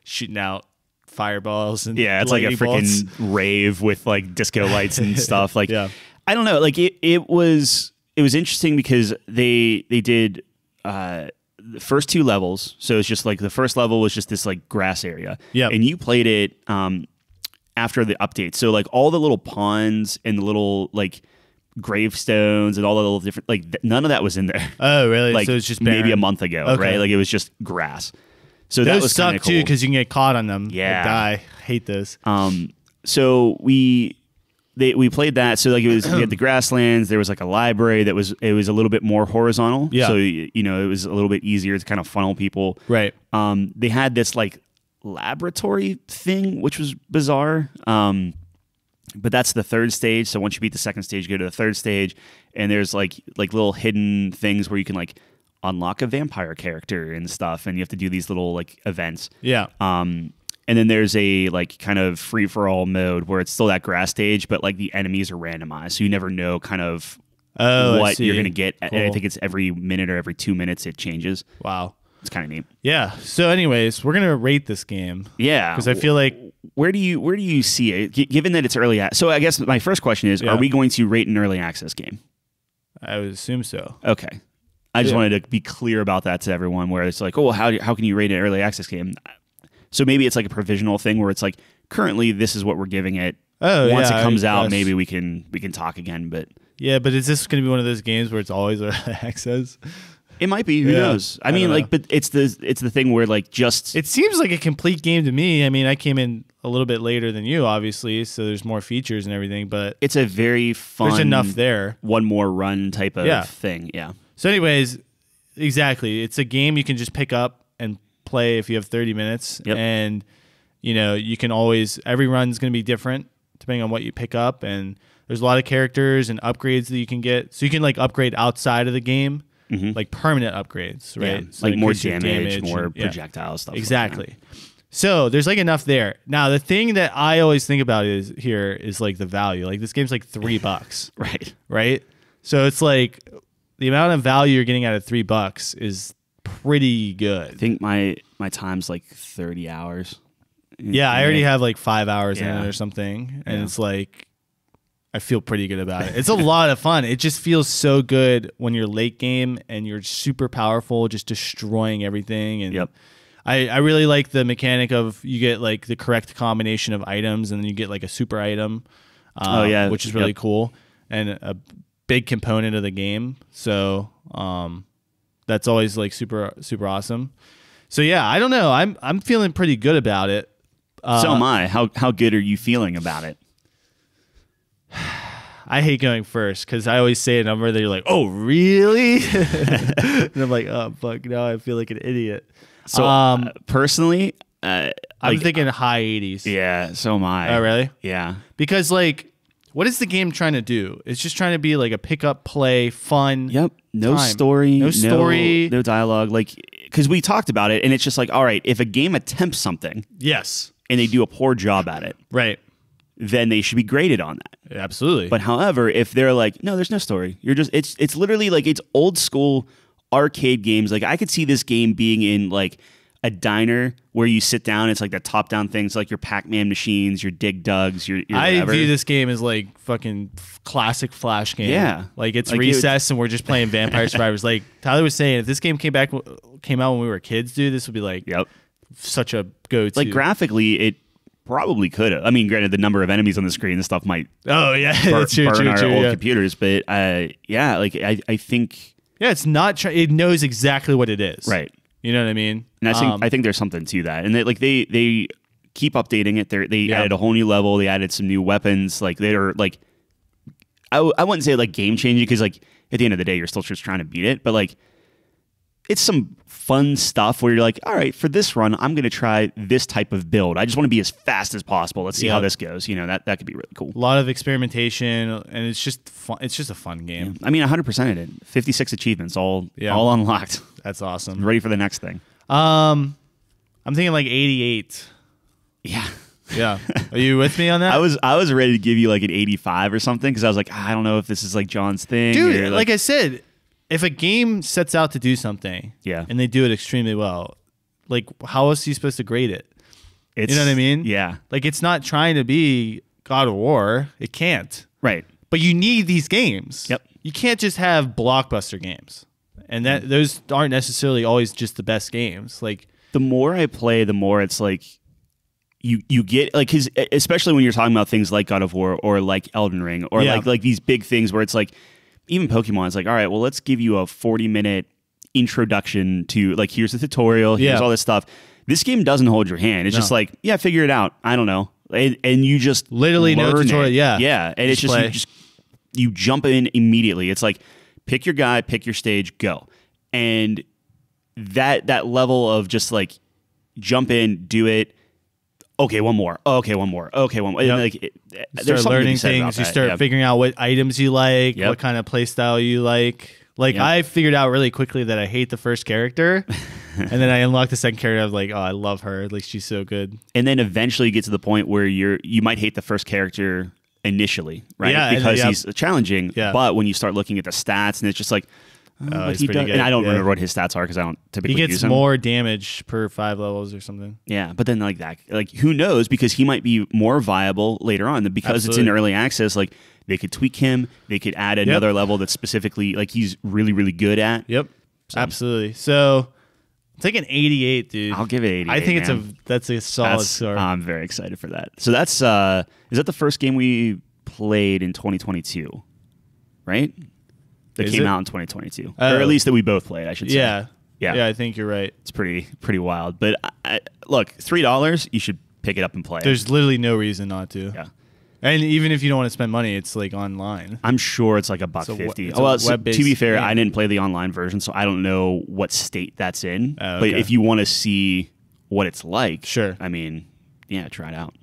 shooting out fireballs and it's like a freaking rave with like disco lights and stuff. Like I don't know. Like it was interesting because they did. The first 2 levels, so it's just like the first level was just this like grass area, and you played it after the update. So like all the little ponds and the little like gravestones and all the little different none of that was in there. Oh, really? Like so it's just maybe a month ago, right? Like it was just grass. So that was suck cool. too because you can get caught on them. Yeah, I hate those. So we played that. So like we had the grasslands. There was like a library it was a little bit more horizontal. Yeah. So it was a little bit easier to kind of funnel people. Right. They had this like laboratory thing, which was bizarre. But that's the 3rd stage. So once you beat the 2nd stage, you go to the 3rd stage, and there's like little hidden things where you can like unlock a vampire character and stuff, and you have to do these little like events. Yeah. And then there's a like kind of free for all mode where it's still that grass stage, but like the enemies are randomized, so you never know kind of what you're gonna get. Cool. And I think it's every minute or every 2 minutes it changes. Wow, it's kind of neat. Yeah. So, anyways, we're gonna rate this game. Yeah, because I feel like where do you see it? Given that it's early so I guess my first question is: are we going to rate an early access game? I would assume so. Okay. I just wanted to be clear about that to everyone, where it's like, oh, how can you rate an early access game? So maybe it's like a provisional thing where it's like currently this is what we're giving it. Once it comes out, maybe we can talk again. But Yeah, but is this going to be one of those games where it's always early access? It might be. Who knows? I mean, like, but it's the thing where like just it seems like a complete game to me. I mean, I came in a little bit later than you, obviously, so there's more features and everything. But it's a very fun. There's enough there. One more run type of thing. Yeah. So, anyways, exactly, it's a game you can just pick up and play if you have 30 minutes, and you know you can always every run's going to be different depending on what you pick up, and there's a lot of characters and upgrades that you can get. So you can like upgrade outside of the game. Like permanent upgrades, right? Yeah. So like more damage, more projectile stuff. Exactly. Like that. So there's like enough there. Now the thing that I always think about is like the value. Like this game's like $3, right? Right. So it's like the amount of value you're getting out of $3 is pretty good. I think my time's like 30 hours. Yeah, I already have like 5 hours in it or something, and it's like. I feel pretty good about it. It's a lot of fun. It just feels so good when you're late game and you're super powerful, just destroying everything. And I really like the mechanic of you get like the correct combination of items and then you get like a super item, which is really cool and a big component of the game. So that's always like super awesome. So yeah, I don't know. I'm feeling pretty good about it. So am I. How good are you feeling about it? I hate going first because I always say a number that you're like, oh, really? And I'm like, oh, fuck, now I feel like an idiot. So personally, I'm thinking high 80s. Yeah, so am I. Oh, really? Yeah. Because, like, what is the game trying to do? It's just trying to be like a pick-up, play, fun. Yep. No story. No dialogue. Like, because we talked about it, and it's just like, all right, if a game attempts something. Yes. And they do a poor job at it. Right. Then they should be graded on that. Absolutely. But however, if they're like, no, there's no story. You're just it's literally like it's old school arcade games. Like I could see this game being in like a diner where you sit down. It's like the top down things like your Pac-Man machines, your Dig Dugs, your I view this game as like fucking classic Flash game. Yeah. Like it's like recess and we're just playing Vampire Survivors. Like Tyler was saying, if this game came out when we were kids, dude, this would be like such a go-to. Like graphically, it probably could have. I mean, granted, the number of enemies on the screen and stuff might burn our old computers, but like I think it's not. It knows exactly what it is, right? You know what I mean? And I think there's something to that, and they keep updating it. They added a whole new level. They added some new weapons. Like they're like, I wouldn't say like game changing because like at the end of the day, you're still just trying to beat it, but like it's some fun stuff where you're like, all right, for this run, I'm going to try this type of build. I just want to be as fast as possible. Let's see how this goes. You know, that could be really cool. A lot of experimentation, and it's just fun. It's just a fun game. Yeah. I mean, 100%ed it. 56 achievements, all unlocked. That's awesome. I'm ready for the next thing. I'm thinking like 88. Yeah. Yeah. Are you with me on that? I was ready to give you like an 85 or something because I was like, I don't know if this is like John's thing. Dude, like I said, if a game sets out to do something and they do it extremely well, like how else are you supposed to grade it? You know what I mean? Yeah. Like it's not trying to be God of War. It can't. Right. But you need these games. Yep. You can't just have blockbuster games. And those aren't necessarily always just the best games. Like the more I play, the more it's like you get like his, especially when you're talking about things like God of War or like Elden Ring or like these big things where it's like even Pokemon is like, all right, well, let's give you a 40-minute introduction to like, here's the tutorial, here's all this stuff. This game doesn't hold your hand. It's just like, figure it out. I don't know. And you just literally no tutorial. It. Yeah. And it's just, you jump in immediately. It's like, pick your guy, pick your stage, go. And that level of just like, jump in, do it. Okay, one more. Okay, one more. Okay, one more. Yep. And like, start learning things. You start figuring out what items you like, what kind of play style you like. Like I figured out really quickly that I hate the first character, and then I unlocked the second character. I was like, oh, I love her. Like she's so good. And then eventually you get to the point where you might hate the first character initially, right? Yeah, because he's challenging. Yeah. But when you start looking at the stats, and it's just like. He's pretty good. And I don't remember what his stats are because I don't typically use them. He gets more damage per 5 levels or something. Yeah, but then like that, like who knows? Because he might be more viable later on. Because it's in early access, like they could tweak him. They could add another level that's specifically like he's really, really good at. Yep, absolutely. So I'm taking 88, dude. I'll give it 88. I think that's a solid score. I'm very excited for that. So that's is that the first game we played in 2022? right? That Is came it? out in 2022, Oh. or at least that we both played. I should say. Yeah. Yeah. Yeah, I think you're right. It's pretty wild. But look, $3, you should pick it up and play it. There's literally no reason not to. Yeah. And even if you don't want to spend money, it's like online. I'm sure it's like $1.50. Well, to be fair, I didn't play the online version, so I don't know what state that's in. Oh, But okay. if you want to see what it's like, Sure. I mean, yeah, try it out.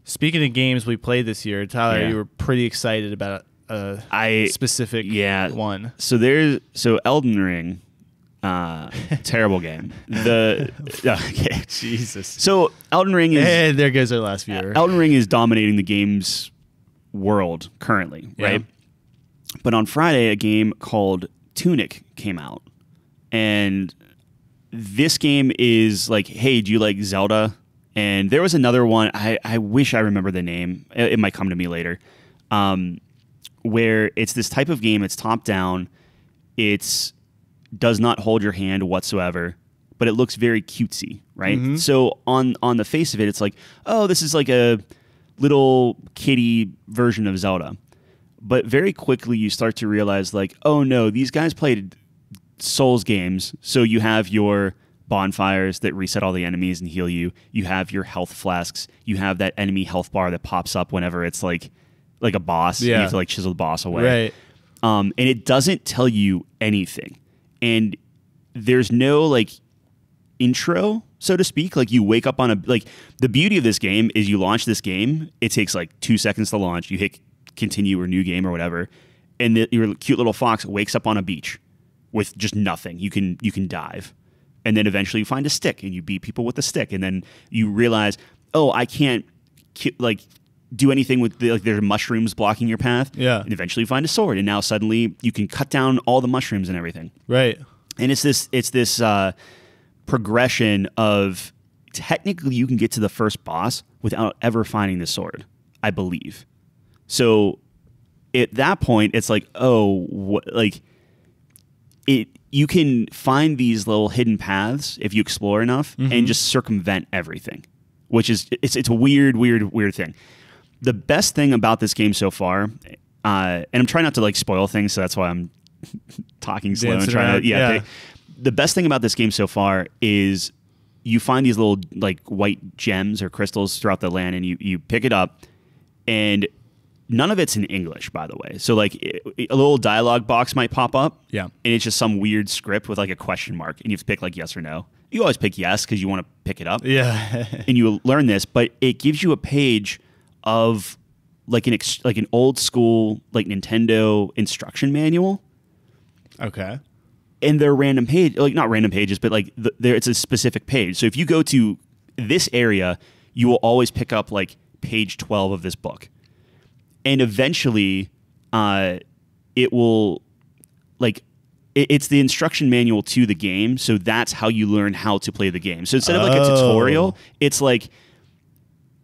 Speaking of games we played this year, Tyler, Yeah. you were pretty excited about a specific one. So Elden Ring, terrible game. Okay. Jesus. So Elden Ring is And there goes our last viewer. Elden Ring is dominating the game's world currently, Yeah. right? But on Friday, a game called Tunic came out, and this game is like, hey, do you like Zelda? And there was another one. I wish I remember the name. It might come to me later. Where it's this type of game. It's top down. It's does not hold your hand whatsoever, but it looks very cutesy, right? Mm-hmm. So on the face of it, it's like, oh, this is like a little kiddie version of Zelda. But very quickly you start to realize like, oh no, these guys played Souls games. So you have your bonfires that reset all the enemies and heal you. You have your health flasks. You have that enemy health bar that pops up whenever it's like a boss. Yeah. You have to like chisel the boss away. Right. And it doesn't tell you anything. And there's no like intro, so to speak. Like you wake up on a like the beauty of this game is you launch this game. It takes like 2 seconds to launch. You hit continue or new game or whatever, and your cute little fox wakes up on a beach with just nothing. You can dive, and then eventually you find a stick and you beat people with the stick, and then you realize, oh, I can't like do anything with like there's mushrooms blocking your path. Yeah. And eventually you find a sword, and now suddenly you can cut down all the mushrooms and everything. Right. And it's this progression of technically you can get to the first boss without ever finding the sword, I believe. So at that point, it's like, oh, you can find these little hidden paths if you explore enough and just circumvent everything, which is it's a weird thing. The best thing about this game so far, and I'm trying not to like spoil things, so that's why I'm talking slow and trying to the best thing about this game so far is you find these little like white gems or crystals throughout the land, and you pick it up, and none of it's in English, by the way. So like a little dialogue box might pop up, Yeah. and it's just some weird script with like a question mark, and you have to pick like yes or no. You always pick yes because you want to pick it up, Yeah. and you learn this, but it gives you a page of like an old school like Nintendo instruction manual. Okay. And they're random page, like not random pages, but like it's a specific page. So if you go to this area, you will always pick up like page 12 of this book, and eventually, it will like it's the instruction manual to the game. So that's how you learn how to play the game. So instead of like a tutorial, it's like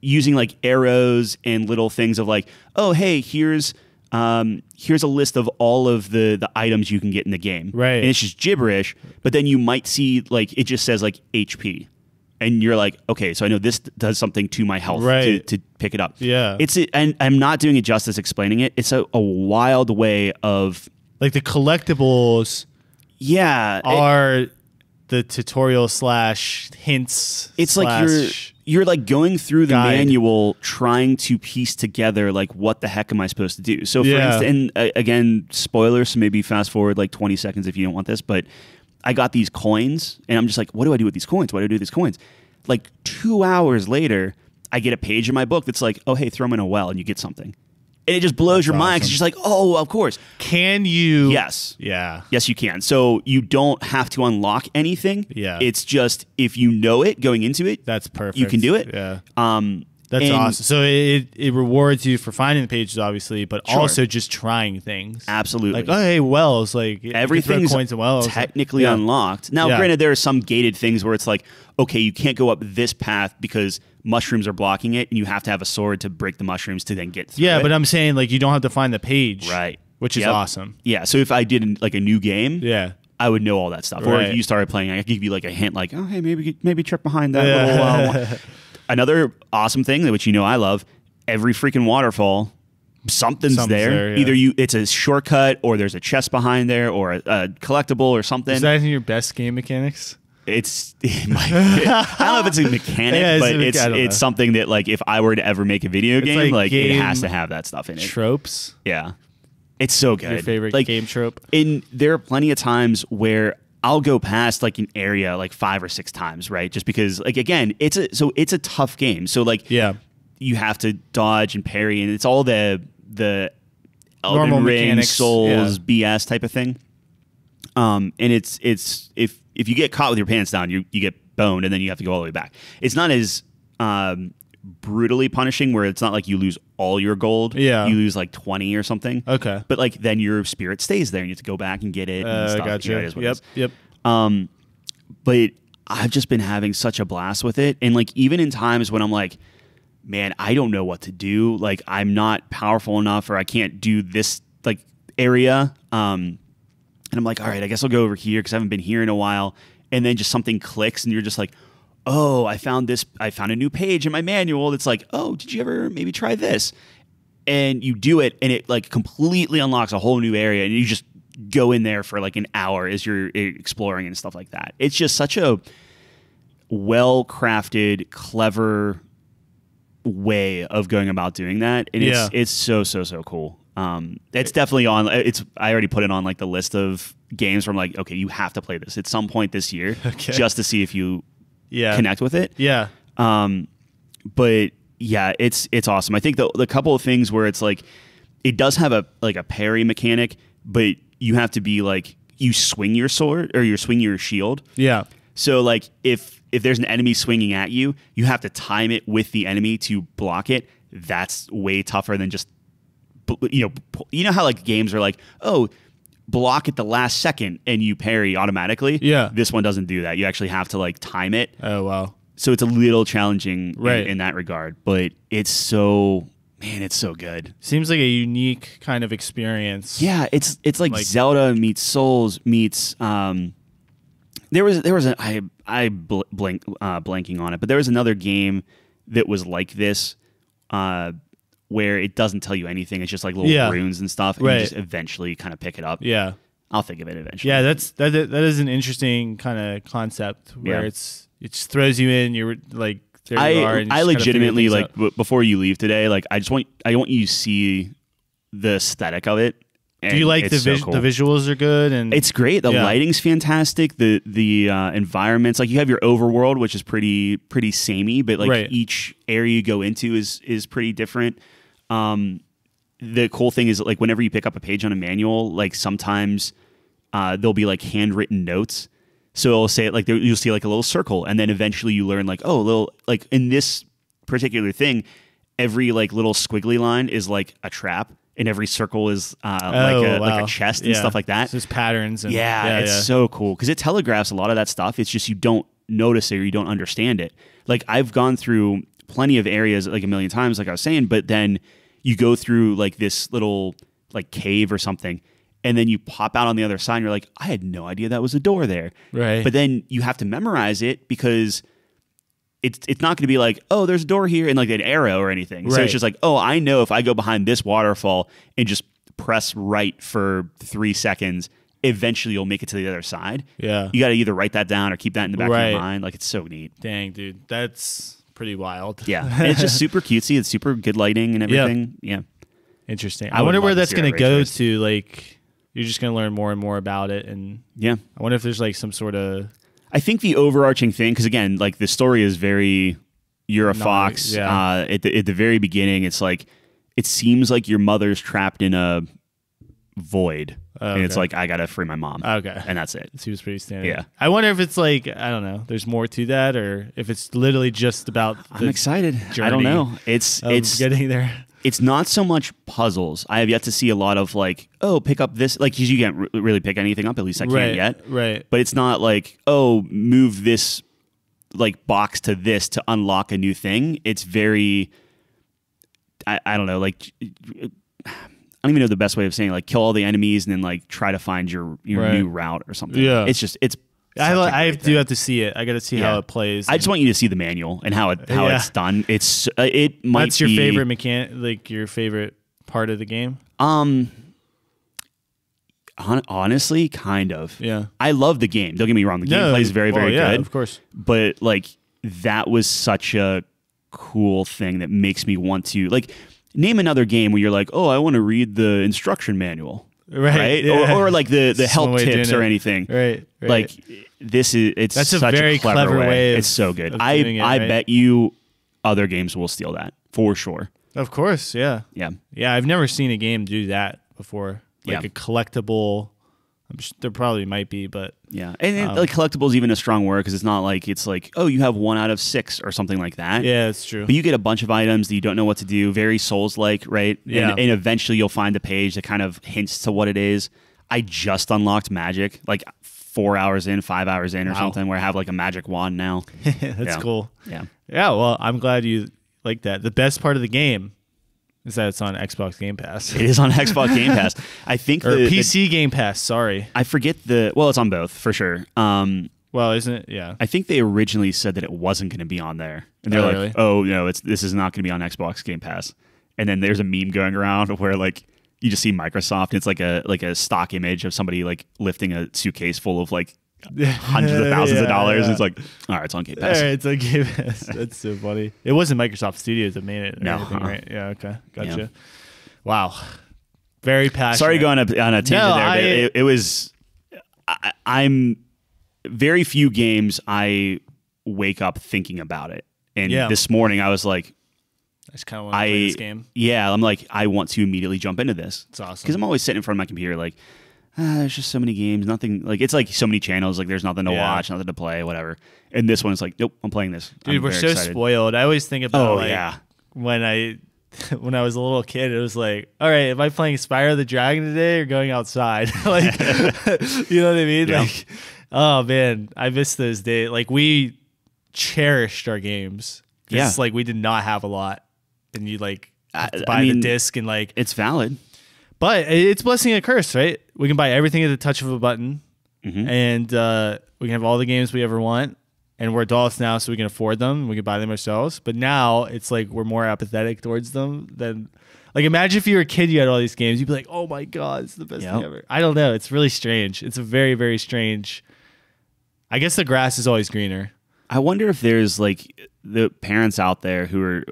using like arrows and little things of like, oh hey, here's a list of all of the items you can get in the game. Right. And it's just gibberish, but then you might see like it just says like HP. And you're like, okay, so I know this does something to my health to pick it up. Yeah. And I'm not doing it justice explaining it. It's a wild way of Like the collectibles are the tutorial / hints. It's like you're like going through the manual trying to piece together like what the heck am I supposed to do. So for instance, and again, spoilers, so maybe fast forward like 20 seconds if you don't want this, but I got these coins and I'm just like, what do I do with these coins? What do I do with these coins? Like 2 hours later, I get a page in my book that's like, oh, hey, throw them in a well and you get something. And it just blows your mind because you're just like, oh, of course. Can you? Yes. Yeah. Yes, you can. So you don't have to unlock anything. Yeah. It's just if you know it going into it, That's perfect. you can do it. Yeah. That's awesome. So it rewards you for finding the pages, obviously, but also just trying things. Absolutely. Like, oh, hey, wells. Like, everything's coins and wells. technically unlocked. Now, granted, there are some gated things where it's like, okay, you can't go up this path because mushrooms are blocking it, and you have to have a sword to break the mushrooms to then get through it. But I'm saying, like, you don't have to find the page. Right. Which is awesome. Yeah, so if I did like a new game, I would know all that stuff. Or if you started playing, I could give you like a hint, like, oh, hey, maybe check behind that little... Another awesome thing, which you know I love, every freaking waterfall something's there. Yeah. Either it's a shortcut, or there's a chest behind there, or a collectible or something. Is that in your best game mechanics? I don't know if it's a mechanic, but it's something that, like, if I were to ever make a video game, like it has to have that stuff in it. Tropes. Yeah, it's so good. Your favorite like, game trope? There are plenty of times where I'll go past like an area like 5 or 6 times, right? Just because, like, again, it's a tough game. So like, yeah, you have to dodge and parry, and it's all the normal Elden Ring, mechanics, Souls, BS type of thing. And it's if you get caught with your pants down, you get boned, and then you have to go all the way back. It's not as brutally punishing, where it's not like you lose all your gold. Yeah, you lose like 20 or something. Okay, but like then your spirit stays there, and you have to go back and get it. And stuff. Gotcha. You know, it is what it is. Yep. But I've just been having such a blast with it, and like even in times when I'm like, man, I don't know what to do. Like, I'm not powerful enough, or I can't do this like area. And I'm like, all right, I guess I'll go over here because I haven't been here in a while. And then just something clicks, and you're just like, oh, I found a new page in my manual that's like, oh, did you ever maybe try this? And you do it, and it like completely unlocks a whole new area, and you just go in there for like an hour as you're exploring and stuff like that. It's just such a well-crafted, clever way of going about doing that, and it's so cool. It's definitely on. I already put it on like the list of games where I'm like, okay, you have to play this at some point this year, just to see if you connect with it. Yeah. But yeah, it's awesome. I think the couple of things where it's like, it does have a parry mechanic, but you have to be like, you swing your sword or you swing your shield. Yeah. So like if there's an enemy swinging at you, you have to time it with the enemy to block it. That's way tougher than just, you know how like games are like, oh, block at the last second and you parry automatically. Yeah. This one doesn't do that. You actually have to like time it. Oh, wow. So it's a little challenging right. in that regard, but it's so good. Seems like a unique kind of experience. Yeah, it's like Zelda meets Souls meets. There was blanking on it, but there was another game that was like this, where it doesn't tell you anything. It's just like little runes and stuff, and you just eventually kind of pick it up. Yeah, I'll think of it eventually. Yeah, that is an interesting kind of concept where it just throws you in. You're like, there you are. And I legitimately like before you leave today, like I want you to see the aesthetic of it. Do you like the visuals are good and it's great. The lighting's fantastic. The environments, like you have your overworld, which is pretty samey, but like each area you go into is pretty different. The cool thing is like whenever you pick up a page on a manual, like sometimes there'll be like handwritten notes. So it'll say it like you'll see like a little circle, and then eventually you learn like, oh, little like in this particular thing, every like little squiggly line is like a trap. And every circle is like a chest and stuff like that. So there's patterns. And, it's so cool because it telegraphs a lot of that stuff. It's just you don't notice it or you don't understand it. Like I've gone through plenty of areas like a million times, like I was saying, but then you go through like this little like cave or something, and then you pop out on the other side and you're like, I had no idea that was a door there. Right. But then you have to memorize it because it's not going to be like, oh, there's a door here and like an arrow or anything. So it's just like, oh, I know if I go behind this waterfall and just press right for 3 seconds, eventually you'll make it to the other side. Yeah. You got to either write that down or keep that in the back of your mind. Like, it's so neat. Dang, dude. That's pretty wild. Yeah. And it's just super cutesy. It's super good lighting and everything. Yeah. Interesting. I wonder where that's going to go to. Like, you're just going to learn more and more about it. And I wonder if there's like some sort of... I think the overarching thing, because again, like the story is very, you're a fox. At the very beginning, it's like, it seems like your mother's trapped in a void. And it's like, I got to free my mom. Okay. And that's it. It seems pretty standard. Yeah. I wonder if it's like, I don't know, there's more to that, or if it's literally just about I'm excited. I don't know. It's getting there. It's not so much puzzles. I have yet to see a lot of like, oh, pick up this. Like, you can't really pick anything up. At least I can't yet. Right. But it's not like, oh, move this like box to this to unlock a new thing. It's very, I don't know, like, I don't even know the best way of saying it, like kill all the enemies and then like try to find your new route or something. Yeah. It's just, it's. I do have to see it. I got to see how it plays. I just want you to see the manual and how it's done. It might. That's your favorite mechanic, like your favorite part of the game? Honestly, kind of. Yeah. I love the game. Don't get me wrong. The gameplay is very, very good. Of course. But like that was such a cool thing that makes me want to like name another game where you're like, oh, I want to read the instruction manual. Right. Yeah. Or like the help tips or anything. Right. Like it's That's such a very clever way. of, it's so good. I bet you other games will steal that for sure. Of course. Yeah. Yeah. Yeah. I've never seen a game do that before. Like a collectible. There probably might be, but yeah, and like collectible is even a strong word because it's like oh, you have 1 out of 6 or something like that. Yeah, it's true. But you get a bunch of items that you don't know what to do. Very Souls-like, right? Yeah. And eventually you'll find a page that kind of hints to what it is. I just unlocked magic, like 4 hours in, 5 hours in, or something, where I have like a magic wand now. That's cool. Yeah. Yeah. Well, I'm glad you like that. The best part of the game is that it's on Xbox Game Pass. It is on Xbox Game Pass. I think or PC Game Pass. Sorry, I forget well, it's on both for sure. Well, isn't it? Yeah. I think they originally said that it wasn't going to be on there, and they're like, really? "Oh no, this is not going to be on Xbox Game Pass." And then there's a meme going around where like you just see Microsoft. And it's like a stock image of somebody like lifting a suitcase full of like hundreds of thousands of dollars. Yeah. It's like, all right, it's on Game Pass. All right, it's on Game Pass. That's so funny. It wasn't Microsoft Studios that made it. Or No, anything, right? Yeah. Okay. Gotcha. Yeah. Wow. Very passionate. Sorry, going on a tangent there. But it was. I'm very few games I wake up thinking about it, and this morning I was like, I just kind of want to play this game. Yeah, I'm like, I want to immediately jump into this. It's awesome because I'm always sitting in front of my computer like. There's just so many games, nothing like it's like so many channels, like there's nothing to watch, nothing to play, whatever. And this one is like, nope, I'm playing this. Dude, we're so excited. spoiled. I always think about when I was a little kid, it was like, all right, am I playing Spyro the Dragon today or going outside? Like, you know what I mean? Yeah. Like, oh man, I miss those days. Like we cherished our games. It's like we did not have a lot, and you like buy the disc and like it's valid. But it's blessing and a curse, right? We can buy everything at the touch of a button, and we can have all the games we ever want. And we're adults now, so we can afford them. We can buy them ourselves. But now it's like we're more apathetic towards them than. Like, imagine if you were a kid, you had all these games. You'd be like, "Oh my god, it's the best thing ever." I don't know. It's really strange. It's a very, very strange. I guess the grass is always greener. I wonder if there's like the parents out there who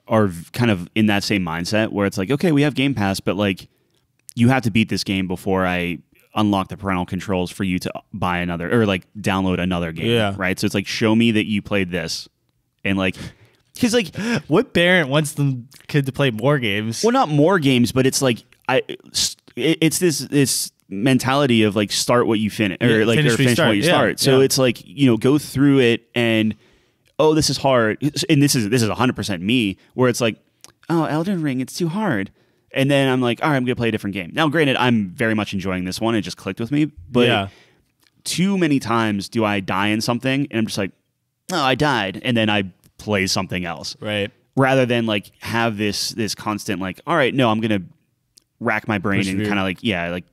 are kind of in that same mindset where it's like, okay, we have Game Pass, but like. You have to beat this game before I unlock the parental controls for you to buy another or like download another game. Right. So it's like, show me that you played this. And like, because like, what parent wants the kid to play more games? Well, not more games, but it's like, it's this mentality of like, start what you finish or like finish what you start. So it's like, go through it and, oh, this is hard. And this is 100% me where it's like, oh, Elden Ring, it's too hard. And then I'm like, all right, I'm going to play a different game. Now, granted, I'm very much enjoying this one. It just clicked with me. But too many times do I die in something, and I'm just like, oh, I died. And then I play something else. Right. Rather than like have this constant like, all right, no, I'm going to rack my brain and kind of like,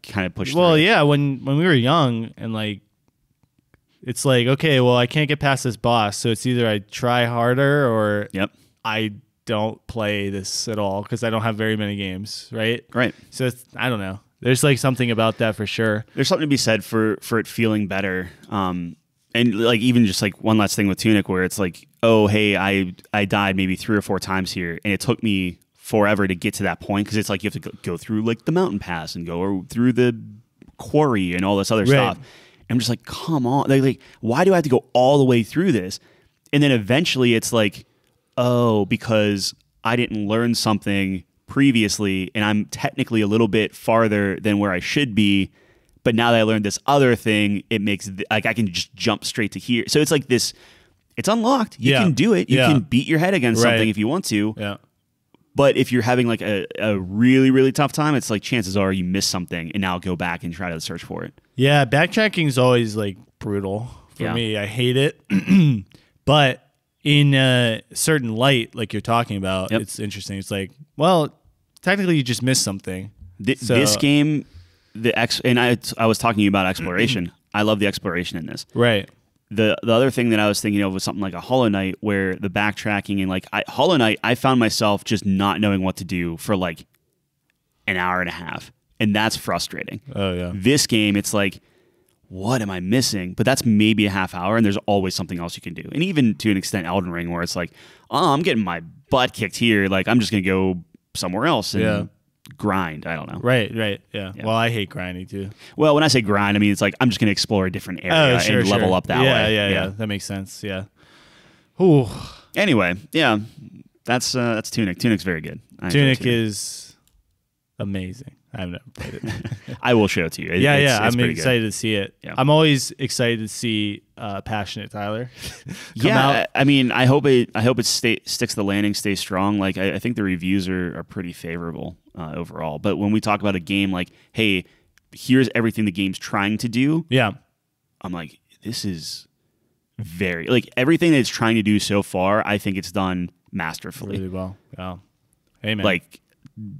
kind of push through. Well, yeah, when we were young and like, it's like, okay, well, I can't get past this boss. So it's either I try harder or I don't play this at all because I don't have very many games, right? Right. So I don't know. There's like something about that for sure. There's something to be said for it feeling better. And like even just like one last thing with Tunic where it's like, oh, hey, I died maybe 3 or 4 times here, and it took me forever to get to that point because it's like you have to go through like the mountain pass and go through the quarry and all this other stuff. And I'm just like, come on, like why do I have to go all the way through this? And then eventually it's like, oh, because I didn't learn something previously and I'm technically a little bit farther than where I should be. But now that I learned this other thing, it makes like I can just jump straight to here. So it's like this, it's unlocked. You can do it. You can beat your head against something if you want to. Yeah. But if you're having like a really, really tough time, it's like chances are you miss something and now go back and try to search for it. Yeah. Backtracking is always like brutal for me. I hate it. But in a certain light, like you're talking about, it's interesting. It's like, well, technically you just missed something. This game, I was talking to you about exploration. I love the exploration in this. Right. The other thing that I was thinking of was something like a Hollow Knight, where the backtracking and like Hollow Knight, I found myself just not knowing what to do for like an hour and a half, and that's frustrating. Oh yeah. This game, it's like, what am I missing? But that's maybe a half hour, and there's always something else you can do. And even to an extent, Elden Ring, where it's like, oh, I'm getting my butt kicked here. Like, I'm just going to go somewhere else and grind. I don't know. Right, yeah. Well, I hate grinding too. Well, when I say grind, I mean, it's like, I'm just going to explore a different area and level up that way. Yeah. That makes sense, yeah. Ooh. Anyway, yeah, that's Tunic. Tunic's very good. Tunic is amazing. I've never played it. I will show it to you. I'm excited to see it. Yeah. I'm always excited to see Passionate Tyler come out. I mean, I hope it sticks the landing, stays strong. Like I think the reviews are pretty favorable overall. But when we talk about a game like, hey, here's everything the game's trying to do. Yeah, I'm like, this is very like everything that it's trying to do so far. I think it's done masterfully. Really well. Wow. Hey man. Like.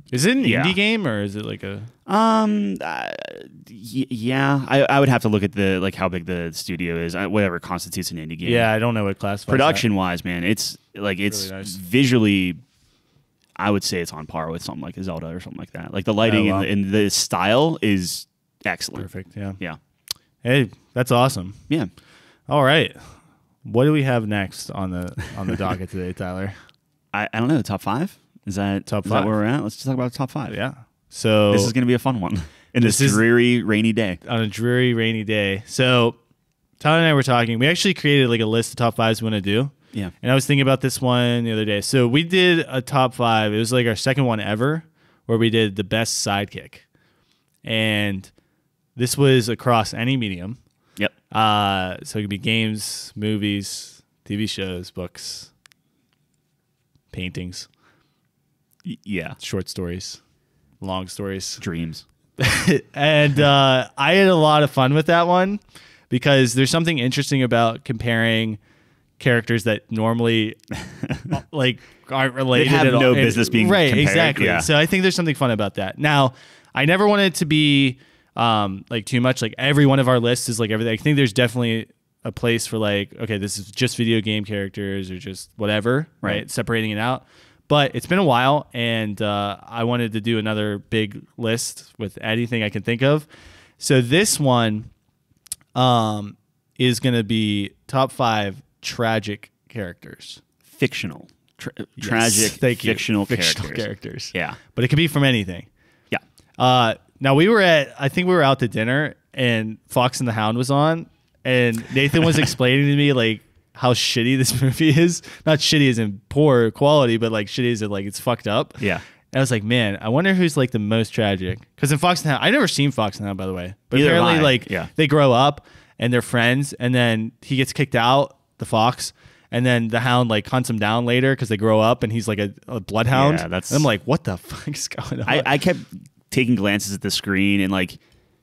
Is it an indie game or is it like a? Yeah. I would have to look at the like how big the studio is. Whatever constitutes an indie game. Yeah, I don't know what classifies. Production wise, man, it's like it's really nice. Visually. I would say it's on par with something like a Zelda or something like that. Like the lighting and the style is excellent. Perfect. Yeah. Yeah. Hey, that's awesome. Yeah. All right. What do we have next on the docket today, Tyler? I don't know. Top 5. Is that top 5? Is that where we're at? Let's just talk about top 5. Yeah. So this is going to be a fun one in this dreary, rainy day. On a dreary, rainy day. So Tyler and I were talking. We actually created like a list of top 5s we want to do. Yeah. And I was thinking about this one the other day. So we did a top 5. It was like our second one ever, where we did the best sidekick, and this was across any medium. Yep. So it could be games, movies, TV shows, books, paintings. Yeah. Short stories, long stories, dreams. And I had a lot of fun with that one because there's something interesting about comparing characters that normally like aren't related. They have at all. no business being right. compared. Exactly. Yeah. So I think there's something fun about that. Now, I never wanted it to be like too much. Like every one of our lists is like everything. I think there's definitely a place for like, okay, this is just video game characters or just whatever, right? Separating it out. But it's been a while, and I wanted to do another big list with anything I can think of. So this one is going to be top 5 tragic characters. Fictional. Tragic, fictional characters. Yeah. But it could be from anything. Yeah. Now, I think we were out to dinner, and Fox and the Hound was on, and Nathan was explaining to me, like, how shitty this movie is. Not shitty as in poor quality, but like shitty as in like it's fucked up. Yeah. And I was like, man, I wonder who's like the most tragic. Because in Fox and the Hound, I never seen Fox and the Hound, by the way. But Either apparently like they grow up and they're friends, and then he gets kicked out, the fox, and then the hound like hunts him down later because they grow up and he's like a bloodhound. Yeah, that's. And I'm like, what the fuck is going on? I kept taking glances at the screen, and like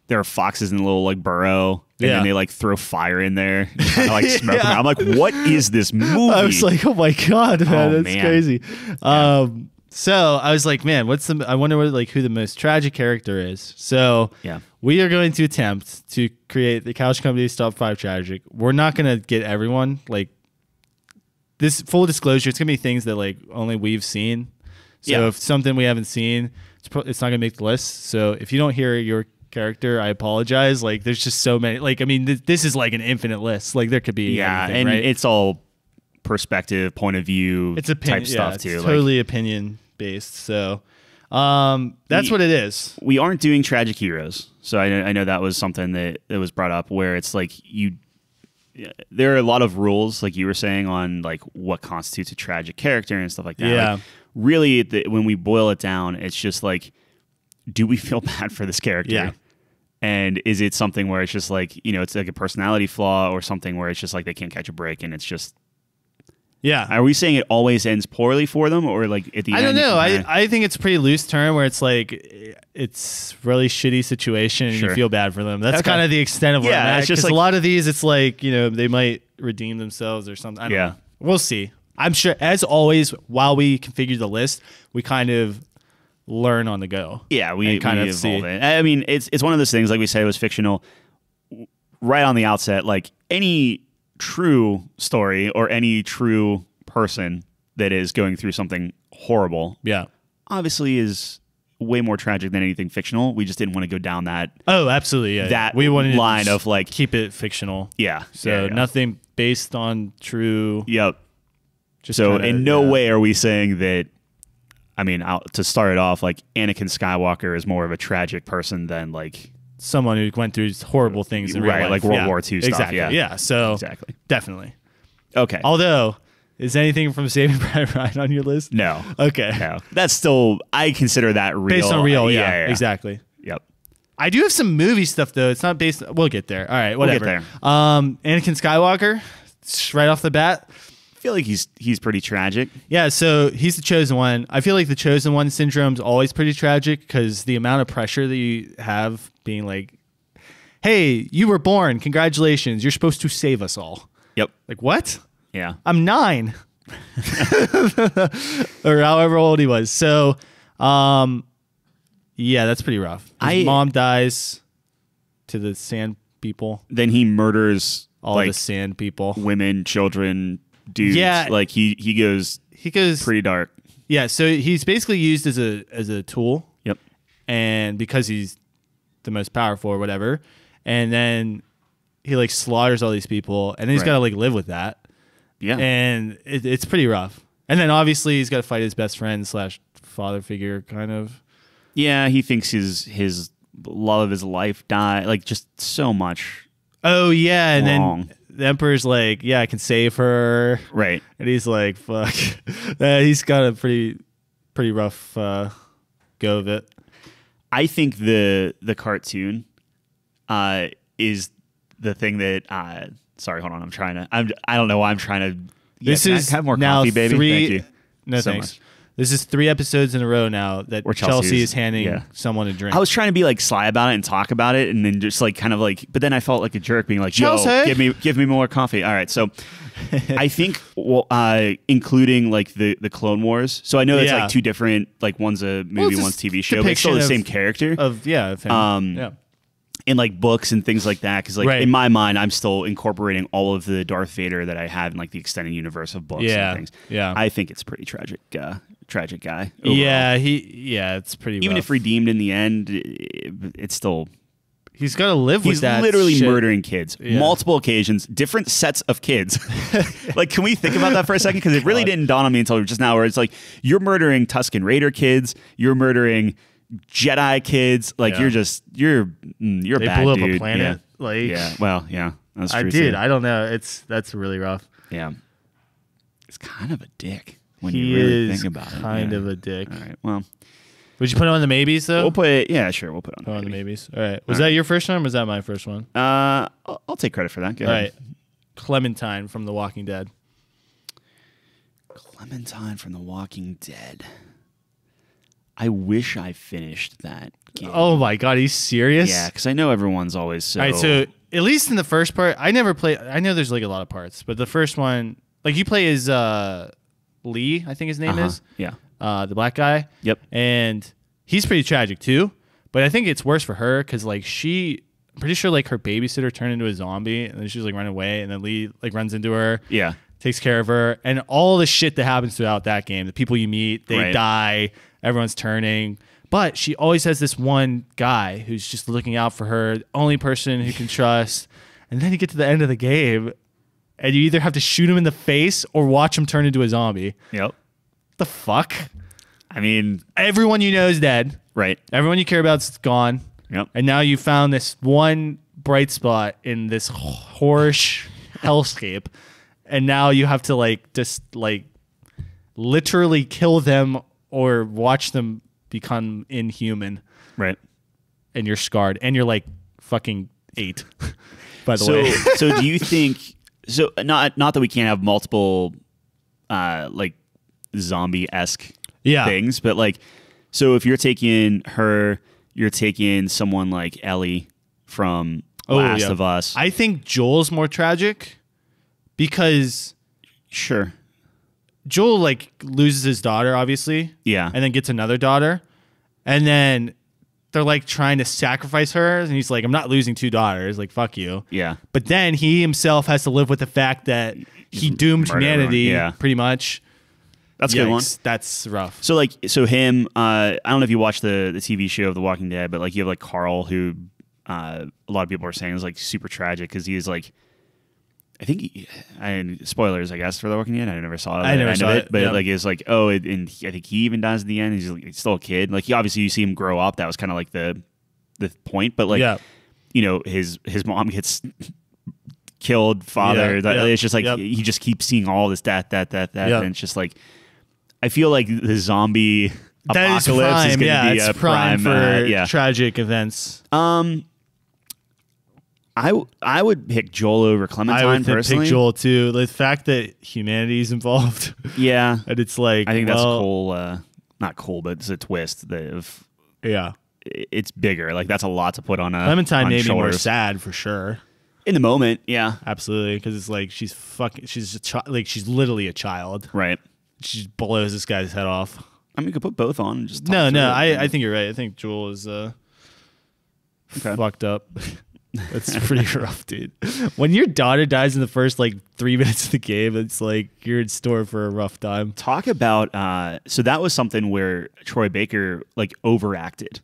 there are foxes in a little like burrow. And then they like throw fire in there, and like smoke them out. I'm like, what is this movie? I was like, oh my god, man, that's crazy. So I was like, man, I wonder who the most tragic character is. So we are going to attempt to create the Couch Company's top 5 tragic. We're not going to get everyone. Like this, full disclosure, it's going to be things that like only we've seen. So if something we haven't seen, it's not going to make the list. So if you don't hear your character, I apologize. Like there's just so many. Like I mean, this is like an infinite list. Like there could be anything, and right? It's all perspective, point of view, it's type stuff too. It's totally opinion based. So that's what it is. We aren't doing tragic heroes, so I know that was something that was brought up where it's like there are a lot of rules, like you were saying, on like what constitutes a tragic character and stuff like that. Yeah. Like, really, when we boil it down, it's just like, do we feel bad for this character? Yeah. And is it something where it's just like, it's like a personality flaw, or something where it's just like they can't catch a break and it's just... Yeah. Are we saying it always ends poorly for them, or like at the end? I don't know. I think it's a pretty loose term where it's like it's really shitty situation and you feel bad for them. That's kind of the extent of what I'm at. It's just like, a lot of these, it's like, they might redeem themselves or something. I don't know. We'll see. I'm sure, as always, while we configure the list, we kind of learn on the go. Yeah, we kind of evolve it. I mean, it's one of those things, like we said, it was fictional right on the outset. Like any true story or any true person that is going through something horrible, obviously way more tragic than anything fictional. We just didn't want to go down that Oh, absolutely. Yeah. that we wanted line to of like keep it fictional. yeah. So yeah. nothing based on true. Yep. Just So kinda, in no way are we saying that. I mean, to start it off, like Anakin Skywalker is more of a tragic person than like someone who went through horrible things in real life. like World War II stuff. Exactly. Yeah. So Exactly. definitely. Okay. Although, is anything from Saving Private Ryan on your list? No. Okay. No. That's still, I consider that real. Based on real, yeah. Exactly. Yep. I do have some movie stuff though. It's not based. We'll get there. All right. Whatever. We'll get there. Anakin Skywalker, right off the bat. I feel like he's pretty tragic. Yeah, so he's the chosen one. I feel like the chosen one syndrome's always pretty tragic because the amount of pressure that you have being like, hey, you were born. Congratulations. You're supposed to save us all. Yep. Like, what? Yeah. I'm 9. Or however old he was. So, yeah, that's pretty rough. His mom dies to the sand people. Then he murders All like the sand people. women, children, dudes. Yeah. Like he goes pretty dark. Yeah, so he's basically used as a tool. Yep. And because he's the most powerful or whatever, and then he like slaughters all these people, and then he's got to like live with that. Yeah. And it's pretty rough. And then obviously he's got to fight his best friend / father figure, kind of. Yeah, he thinks his love of his life died. Like just so much. Oh yeah, and wrong. then the Emperor's like, yeah, I can save her. Right. And he's like, fuck. He's got a pretty rough go of it. I think the cartoon is the thing that sorry, hold on. I don't know why I'm trying to This is have more now coffee, baby. 3 Thank you. No so thanks. much. This is 3 episodes in a row now that Where Chelsea is handing someone a drink. I was trying to be like sly about it and talk about it, and then just like kind of like, but then I felt like a jerk being like, "Yo, Chelsea? give me more coffee." All right, so I think including like the Clone Wars. So I know it's like 2 different, like one's a movie, one's TV show, but it's still the same character of him. Yeah. in like books and things like that. Because like in my mind, I'm still incorporating all of the Darth Vader that I have in like the extended universe of books and things. Yeah, I think it's pretty tragic. Tragic guy. Overall. Yeah, it's pretty. Even rough. if redeemed in the end, it's still. He's got to live with that. He's literally shit. murdering kids, multiple occasions, different sets of kids. Like, can we think about that for a second? Because it really didn't dawn on me until just now. Where it's like you're murdering Tusken Raider kids, you're murdering Jedi kids. Like you're a They bad blew up dude. a planet. Yeah. Like That's true. I did. I don't know. That's really rough. Yeah, it's kind of a dick when he you really is think about it. Kind of a dick. All right. Well, would you put it on the maybes though? we'll put it. Yeah, sure. We'll put it on the maybe. maybes. All right. Was that your first one? Or was that my first one? I'll take credit for that. Go All ahead. right. Clementine from The Walking Dead. Clementine from The Walking Dead. I wish I finished that game. Oh my god, are you serious? Yeah, because I know everyone's always so. All right, so at least in the first part, I never played. I know there's like a lot of parts, but the first one, like you play as Lee, I think his name is. Yeah. The black guy. Yep. And he's pretty tragic too, but I think it's worse for her because like I'm pretty sure like her babysitter turned into a zombie and then she's like running away and then Lee like runs into her. Yeah. Takes care of her and all the shit that happens throughout that game. The people you meet, they die. Everyone's turning. But she always has this one guy who's just looking out for her, the only person who can trust. And then you get to the end of the game and you either have to shoot him in the face or watch him turn into a zombie. Yep. The fuck? I mean, everyone you know is dead. Right. Everyone you care about is gone. Yep. And now you found this one bright spot in this horrish hellscape. And now you have to like just like literally kill them or watch them become inhuman. Right. And you're scarred. And you're like fucking 8, by the way. So do you think not that we can't have multiple like zombie-esque things, but like so if you're taking her, you're taking someone like Ellie from Last of Us. I think Joel's more tragic because Joel like loses his daughter, obviously. Yeah. And then gets another daughter. And then they're like trying to sacrifice her. And he's like, I'm not losing 2 daughters. Like, fuck you. Yeah. But then he himself has to live with the fact that he doomed humanity pretty much. That's a good one. That's rough. So him. I don't know if you watch the TV show of The Walking Dead, but like you have like Carl, who a lot of people are saying is like super tragic because he is like. I think spoilers, I guess, for The Walking Dead. I never saw the end of it, but like it's like and I think he even dies at the end. He's still a kid. Like he obviously you see him grow up. That was kind of like the point, but like his mom gets killed. Father, it's just like he just keeps seeing all this death, and it's just like I feel like the zombie apocalypse is going to be a prime for tragic events. I would pick Joel over Clementine. I would personally pick Joel too. The fact that humanity's involved, and it's like I think that's cool. Not cool, but it's a twist. It's bigger. Like that's a lot to put on a Clementine. Made me more shoulders. sad for sure. In the moment, yeah, absolutely, because it's like she's she's literally a child, right? She just blows this guy's head off. I mean, you could put both on. And just I think you're right. I think Joel is fucked up. That's pretty rough, dude. When your daughter dies in the first like 3 minutes of the game, it's like you're in store for a rough time. Talk about so that was something where Troy Baker like overacted.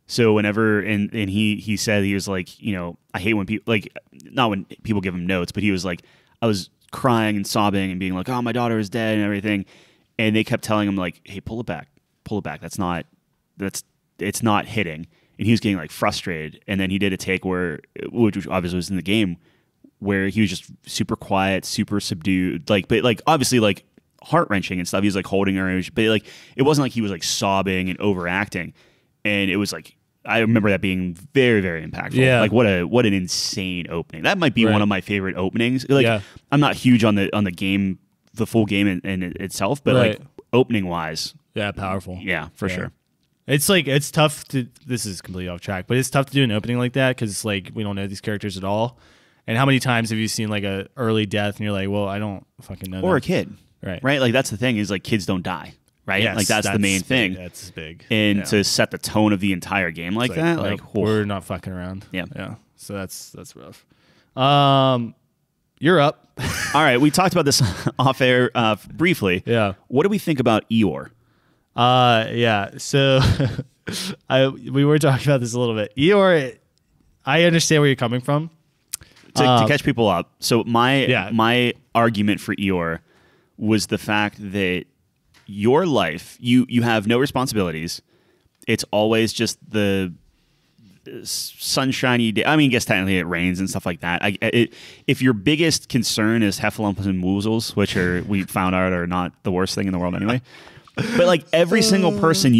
So whenever and he said he was like, I hate when people like not when people give him notes, but he was like, I was crying and sobbing and being like, oh, my daughter is dead and everything, and they kept telling him like, hey, pull it back, it's not hitting. And he was getting like frustrated, and then he did a take which obviously was in the game, where he was just super quiet, super subdued, but obviously like heart wrenching and stuff. He was like holding her, but like it wasn't like he was like sobbing and overacting. And it was like I remember that being very, very impactful. Yeah, like what an insane opening. That might be one of my favorite openings. Like I'm not huge on the game, the full game in itself, but like opening wise, powerful. Yeah, for sure. It's like it's tough to. This is completely off track, but it's tough to do an opening like that because like we don't know these characters at all. And how many times have you seen like a early death and you're like, well, I don't fucking know. Or a kid, right? Like that's the thing is like kids don't die, right? Yes, like that's the main thing. That's big. And to set the tone of the entire game like that, like we're not fucking around. Yeah. So that's rough. You're up. All right, we talked about this off air briefly. Yeah. What do we think about Eeyore? So we were talking about this a little bit. Eeyore, I understand where you're coming from. To catch people up, so my argument for Eeyore was the fact that your life, you have no responsibilities. It's always just the sunshiny day. I mean, I guess technically it rains and stuff like that. If your biggest concern is heffalumps and woozles, which we found out are not the worst thing in the world anyway. But like every single person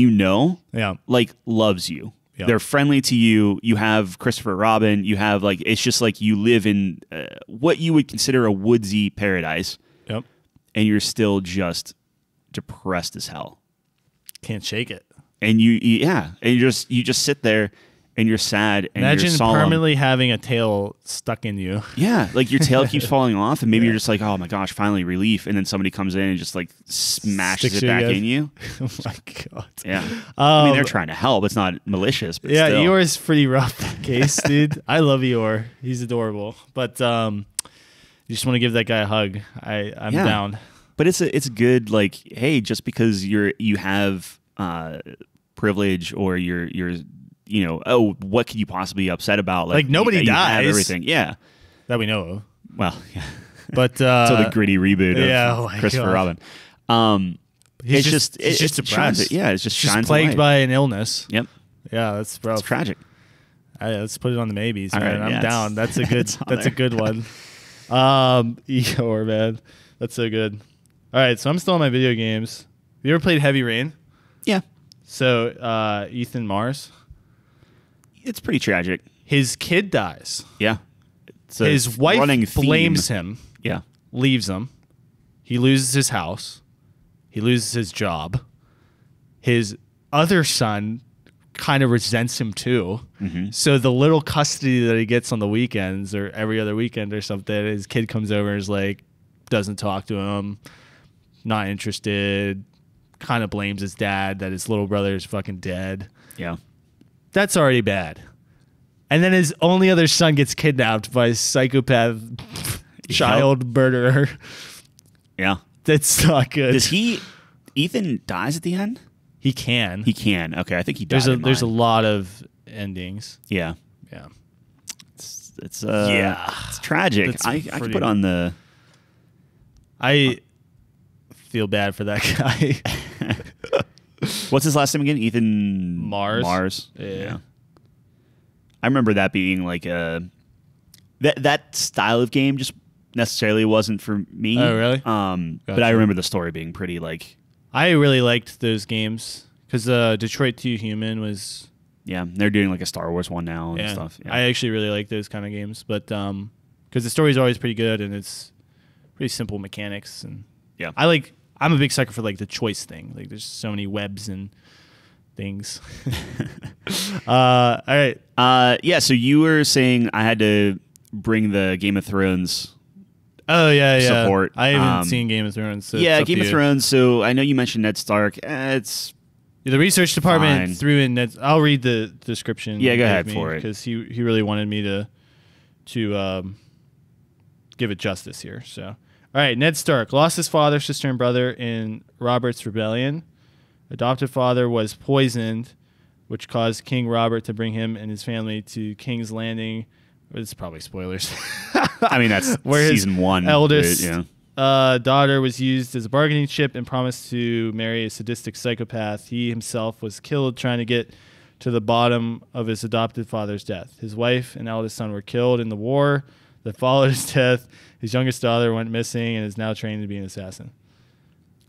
like loves you. Yeah. They're friendly to you. You have Christopher Robin. You have like it's just like you live in what you would consider a woodsy paradise. Yep. And you're still just depressed as hell. Can't shake it. And you just sit there and you're sad and imagine you're solemn. Permanently having a tail stuck in you. Yeah, like your tail keeps falling off, and maybe you're just like, oh my gosh, finally relief, and then somebody comes in and just like smashes it back in you. Oh my god. Yeah. I mean, they're trying to help. It's not malicious, but still. Eeyore's pretty rough case, dude. I love Eeyore. He's adorable, but you just want to give that guy a hug. I'm down. But it's good. Like, hey, just because you have privilege or you're what could you possibly be upset about? Like nobody dies. Everything, yeah, that we know of. Well, yeah, but so the gritty reboot of Christopher Robin. It's just depressed. It's just plagued by an illness. Yep. Yeah, that's rough. It's tragic. Let's put it on the maybes, man. Right, I'm down. That's a good. That's a good one. Eeyore, man, that's so good. All right, so I'm still on my video games. Have you ever played Heavy Rain? Yeah. So Ethan Mars. It's pretty tragic. His kid dies. Yeah. His wife blames him. Yeah. Leaves him. He loses his house. He loses his job. His other son kind of resents him too. Mm-hmm. So the little custody that he gets on the weekends or every other weekend or something, his kid comes over and is like, doesn't talk to him, not interested, kind of blames his dad that his little brother is fucking dead. Yeah. That's already bad. And then his only other son gets kidnapped by a psychopath child murderer. Yeah. That's not good. Does he Ethan dies at the end. He can. He can. Okay, I think he died. There's a lot of endings. Yeah. Yeah. It's tragic. I could put on the. I feel bad for that guy. What's his last name again? Ethan Mars. Yeah. I remember that being like that style of game just necessarily wasn't for me. Oh, really? But Gotcha. I remember the story being pretty like. I really liked those games because Detroit 2 Human was. Yeah, they're doing like a Star Wars one now and stuff. Yeah. I actually really like those kind of games, but because the story's always pretty good and it's pretty simple mechanics, and Yeah. I'm a big sucker for like the choice thing. Like there's so many webs and things. All right. Yeah. So you were saying I had to bring the Game of Thrones. Oh yeah. Support. I haven't seen Game of Thrones. So Yeah, it's up Game to of you. Thrones. So I know you mentioned Ned Stark. It's The research department Fine. threw in that. I'll read the description. Yeah, go ahead for it. Because he really wanted me to give it justice here. So, all right, Ned Stark lost his father, sister, and brother in Robert's rebellion. Adopted father was poisoned, which caused King Robert to bring him and his family to King's Landing. It's probably spoilers. I mean that's Where his season 1. eldest but, yeah. daughter was used as a bargaining chip and promised to marry a sadistic psychopath. He himself was killed trying to get to the bottom of his adopted father's death. His wife and eldest son were killed in the war that followed his death. His youngest daughter went missing and is now trained to be an assassin.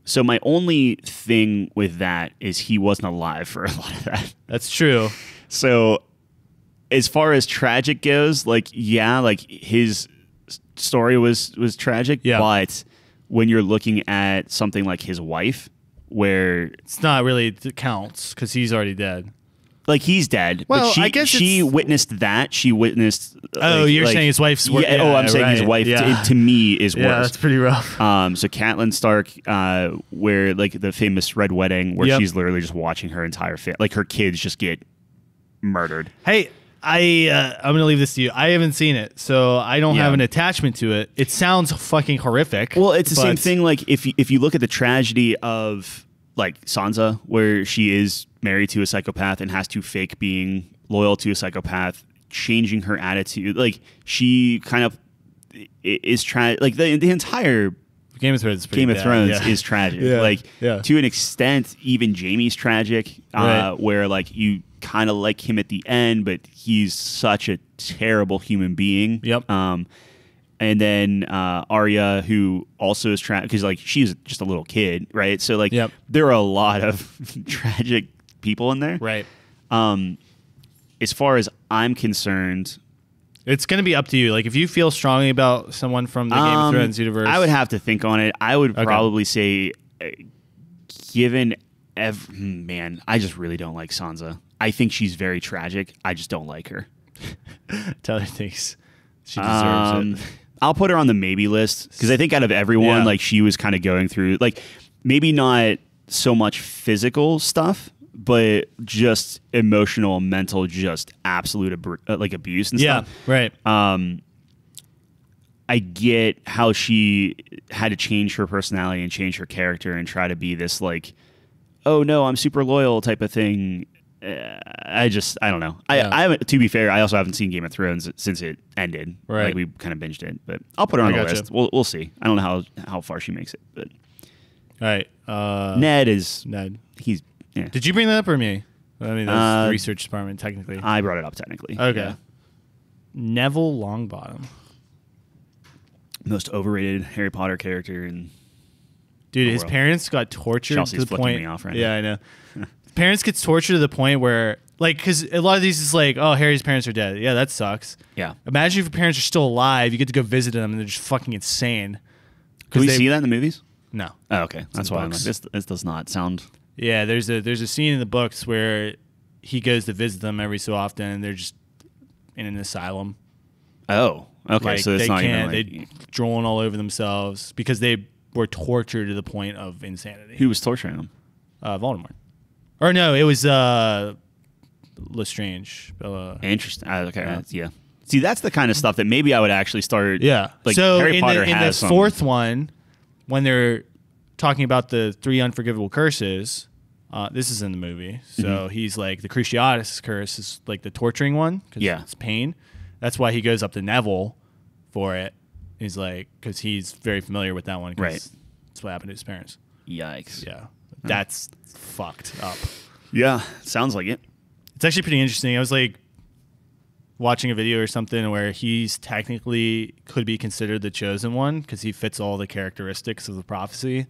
So my only thing with that is he wasn't alive for a lot of that. That's true. So as far as tragic goes, like yeah, like his story was tragic, Yeah. but when you're looking at something like his wife, where It's not really it counts because he's already dead. like he's dead, Well, but I guess she it's- witnessed that. She witnessed. Oh, you're saying his wife's work. Yeah. I'm saying his right. wife Yeah. to me is Yeah, worse. that's pretty rough. So Catelyn Stark, where like the famous Red Wedding, where Yep. she's literally just watching her entire like her kids just get murdered. Hey, I'm gonna leave this to you. I haven't seen it, so I don't Yeah. have an attachment to it. It sounds fucking horrific. Well, it's the same but- thing. Like if you look at the tragedy of like Sansa, where she is married to a psychopath and has to fake being loyal to a psychopath, changing her attitude. Like she kind of is trying. Like the entire Game of Thrones is pretty Game of bad, Thrones yeah. is tragic. Yeah, Like yeah. to an extent, even Jaime's tragic. Right. Where like you kind of like him at the end, but he's such a terrible human being. Yep. And then Arya, who also is tragic because like she's just a little kid, right? So like Yep. there are a lot of tragic people in there. Right. As far as I'm concerned, It's going to be up to you. Like, if you feel strongly about someone from the Game of Thrones universe, I would have to think on it. I would Okay. probably say, given man, I just really don't like Sansa. I think she's very tragic. I just don't like her. Taylor thinks she deserves it. I'll put her on the maybe list because I think out of everyone, Yeah. like she was kind of going through like maybe not so much physical stuff, but just emotional, mental, just absolute like abuse and Yeah, stuff. right. I get how she had to change her personality and change her character and try to be this like, oh no, I'm super loyal type of thing. I don't know. Yeah. I haven't, to be fair, I also haven't seen Game of Thrones since it ended. Right. Like we kind of binged it, but I'll put her on the gotcha. list. We'll see. I don't know how far she makes it, but All right. Ned is Ned. he's yeah. Did you bring that up or me? I mean, that's the research department, technically. I brought it up technically. Okay. Yeah. Neville Longbottom. Most overrated Harry Potter character and Dude, The his world. parents got tortured Chelsea's to the flicking point. me off right yeah, I know. Parents gets tortured to the point where, like, because a lot of these is like, oh, Harry's parents are dead. Yeah, that sucks. yeah. Imagine if your parents are still alive. You get to go visit them, and they're just fucking insane. Can we they- see that in the movies? No. Oh, okay. That's in why I'm like, books. this does not sound. Yeah, there's a scene in the books where he goes to visit them every so often, and they're just in an asylum. Oh, okay. Like, So it's they not can't. even like They drooling all over themselves because they were tortured to the point of insanity. who was torturing them. Voldemort. Or no, it was Lestrange. Interesting. Okay. Yeah. Yeah. See, that's the kind of stuff that maybe I would actually start. Yeah. Like so Harry Potter in the has some. fourth one, when they're talking about the 3 unforgivable curses. This is in the movie. So he's like, the Cruciatus curse is like the torturing one because it's pain. That's why he goes up to Neville for it. He's like, because he's very familiar with that one. Right. That's what happened to his parents. Yikes. Yeah. That's fucked up. Yeah. Sounds like it. It's actually pretty interesting. I was like watching a video or something where he's technically could be considered the chosen one because he fits all the characteristics of the prophecy.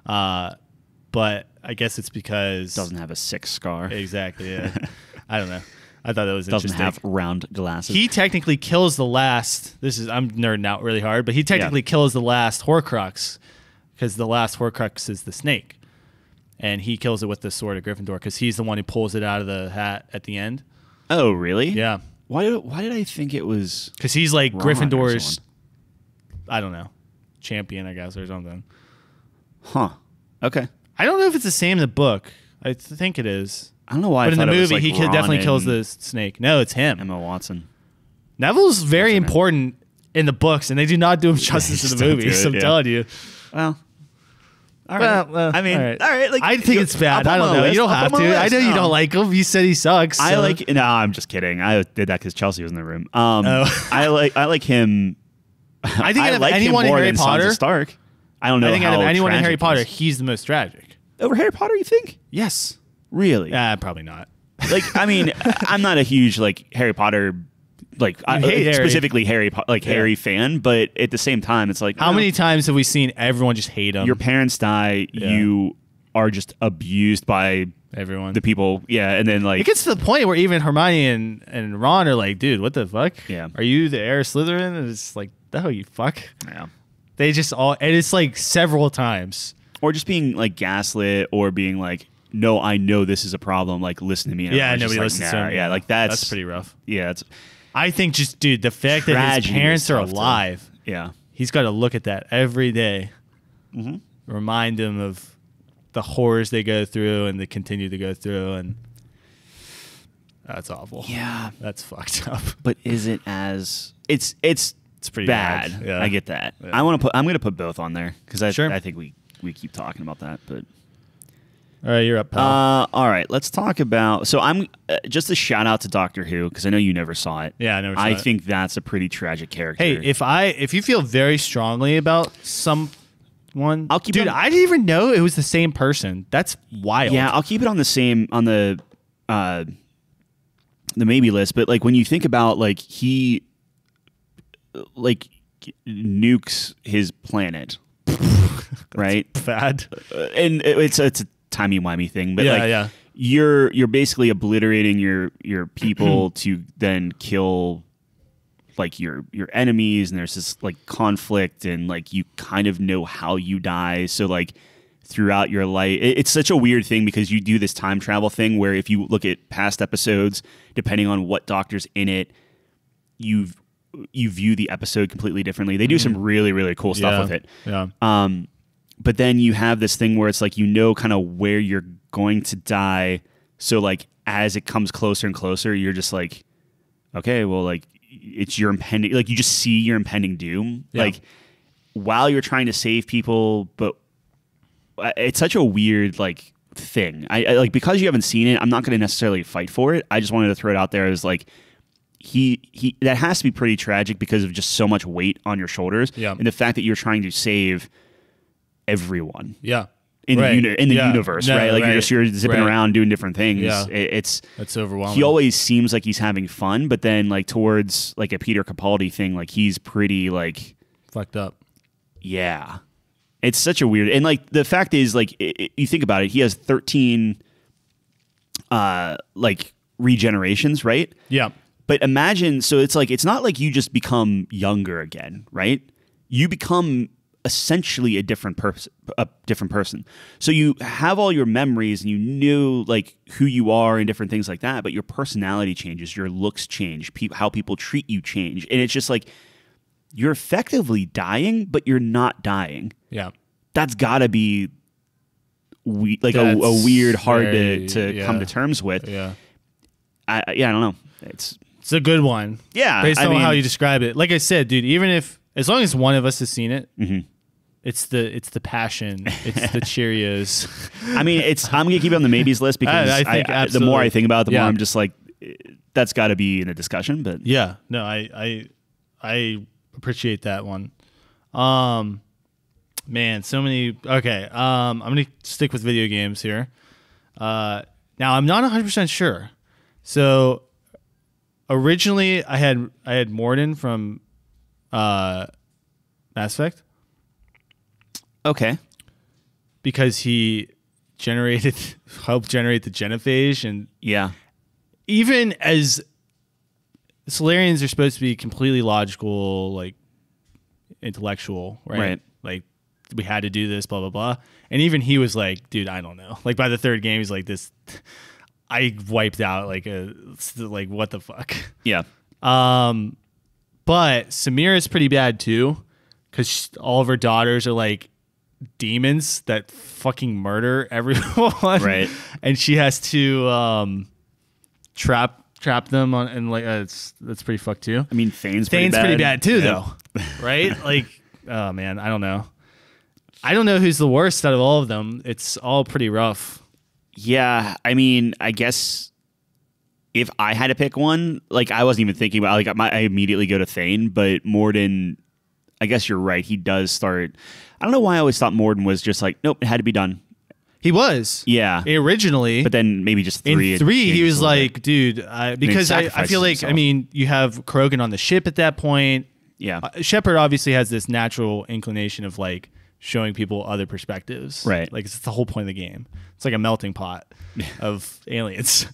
But I guess it's because doesn't have a 6 scar. Exactly. Yeah. I don't know. I thought that was doesn't interesting. have round glasses. He technically kills the last. I'm nerding out really hard, but he technically kills the last Horcrux because the last Horcrux is the snake, and he kills it with the sword of Gryffindor because he's the one who pulls it out of the hat at the end. Oh, really? Yeah. Why did I think it was? Because he's like Gryffindor's, I don't know, champion, I guess, or something. Huh. Okay. I don't know if it's the same in the book. I think it is. I don't know why. But in the movie, like he definitely kills the snake. No, it's him. Emma Watson. Neville's very important in the books, and they do not do him justice in the movies. I'm telling you. Well, all right. Well, I mean, all right. Like, I think it's bad. I don't know. You don't have to. I know you don't like him. You said he sucks. I like. No, I'm just kidding. I did that because Chelsea was in the room. I like him. I think out of like anyone him in more Harry than Potter, Sansa Stark. I don't know. I think out of anyone in Harry Potter, is. he's the most tragic. Over Harry Potter, you think? Yes. Really? Probably not. Like, I mean, I'm not a huge like Harry Potter, like specifically Harry fan, but at the same time, it's like how many times have we seen everyone just hate him? Your parents die, you are just abused by everyone, the people, and then like it gets to the point where even Hermione and Ron are like, dude, what the fuck? Yeah, are you the heir of Slytherin? And it's like, no, you fuck. Yeah, they just and it's like several times, or just being like gaslit, or being like, no, I know this is a problem. Like, listen to me. And nobody listens to him. Yeah, like that's pretty rough. Yeah, I think just, dude, the fact that his parents are alive. He's got to look at that every day. Remind him of the horrors they go through and they continue to go through, and that's awful. Yeah, that's fucked up. But is it as it's pretty bad? Yeah. I get that. Yeah. I'm gonna put both on there because I think we keep talking about that, but. All right, you're up, pal. All right, let's talk about. So I'm just a shout out to Doctor Who because I know you never saw it. Yeah, I never saw it. I think that's a pretty tragic character. Hey, if you feel very strongly about someone, I'll keep. Dude, I didn't even know it was the same person. That's wild. Yeah, I'll keep it on the maybe list. But like when you think about like he like nukes his planet, right? Bad. And it's a timey-wimey thing, but you're basically obliterating your people to then kill like your enemies, and there's this like conflict, and like you kind of know how you die, so like throughout your life it's such a weird thing because you do this time travel thing where if you look at past episodes, depending on what doctor's in it, you view the episode completely differently. They do some really, really cool stuff with it. Yeah. But then you have this thing where it's like, you know, kind of where you're going to die. So like, as it comes closer and closer, you're just like, okay, well, like it's your impending, like you just see your impending doom. Yeah. Like while you're trying to save people, but it's such a weird like thing. I like, because you haven't seen it, I'm not going to necessarily fight for it. I just wanted to throw it out there as like, he that has to be pretty tragic because of just so much weight on your shoulders. Yeah. And the fact that you're trying to save everyone. Yeah. In the universe, right? Like you're zipping around doing different things. Yeah. It's overwhelming. He always seems like he's having fun, but then like towards like a Peter Capaldi thing, like he's pretty like fucked up. Yeah. It's such a weird, and like the fact is like you think about it, he has 13 like regenerations, right? Yeah. But imagine, so it's like, it's not like you just become younger again, right? You become essentially a different person. So you have all your memories and you knew like who you are and different things like that, but your personality changes, your looks change, how people treat you change. And it's just like, you're effectively dying, but you're not dying. Yeah. That's gotta be a weird, hard to come to terms with. Yeah. I don't know. It's a good one. Yeah. Based on how you describe it. Like I said, dude, even if, as long as one of us has seen it, It's the passion. It's the Cheerios. I mean, I'm gonna keep it on the maybes list because I think the more I think about it, the more Yeah. I'm just like, that's got to be in a discussion. But Yeah, no, I appreciate that one. Man, so many. Okay, I'm gonna stick with video games here. Now I'm not 100% sure. So originally, I had Morden from Mass Effect okay, because he helped generate the genophage, and yeah, even as Solarians are supposed to be completely logical, like intellectual, right? Like we had to do this, blah blah blah. And even he was like, "Dude, I don't know." Like by the third game, he's like, "This, I wiped out like what the fuck." yeah, But Samira is pretty bad too, because all of her daughters are like demons that fucking murder everyone, right. And she has to trap them on, and like that's pretty fucked too. I mean, Thane's pretty bad too, yeah. though, right? Like, oh man, I don't know. I don't know who's the worst out of all of them. It's all pretty rough. Yeah, I mean, I guess if I had to pick one, like I wasn't even thinking about like I immediately go to Thane, but Morden, I guess you're right. He does start. I don't know why I always thought Morden was just like, nope, it had to be done. He was. Yeah. Originally. But then maybe just 3. In 3, he was like, dude, because I feel like, himself. I mean, you have Krogan on the ship at that point. Yeah. Shepard obviously has this natural inclination of like showing people other perspectives. Right. Like it's the whole point of the game. It's like a melting pot of aliens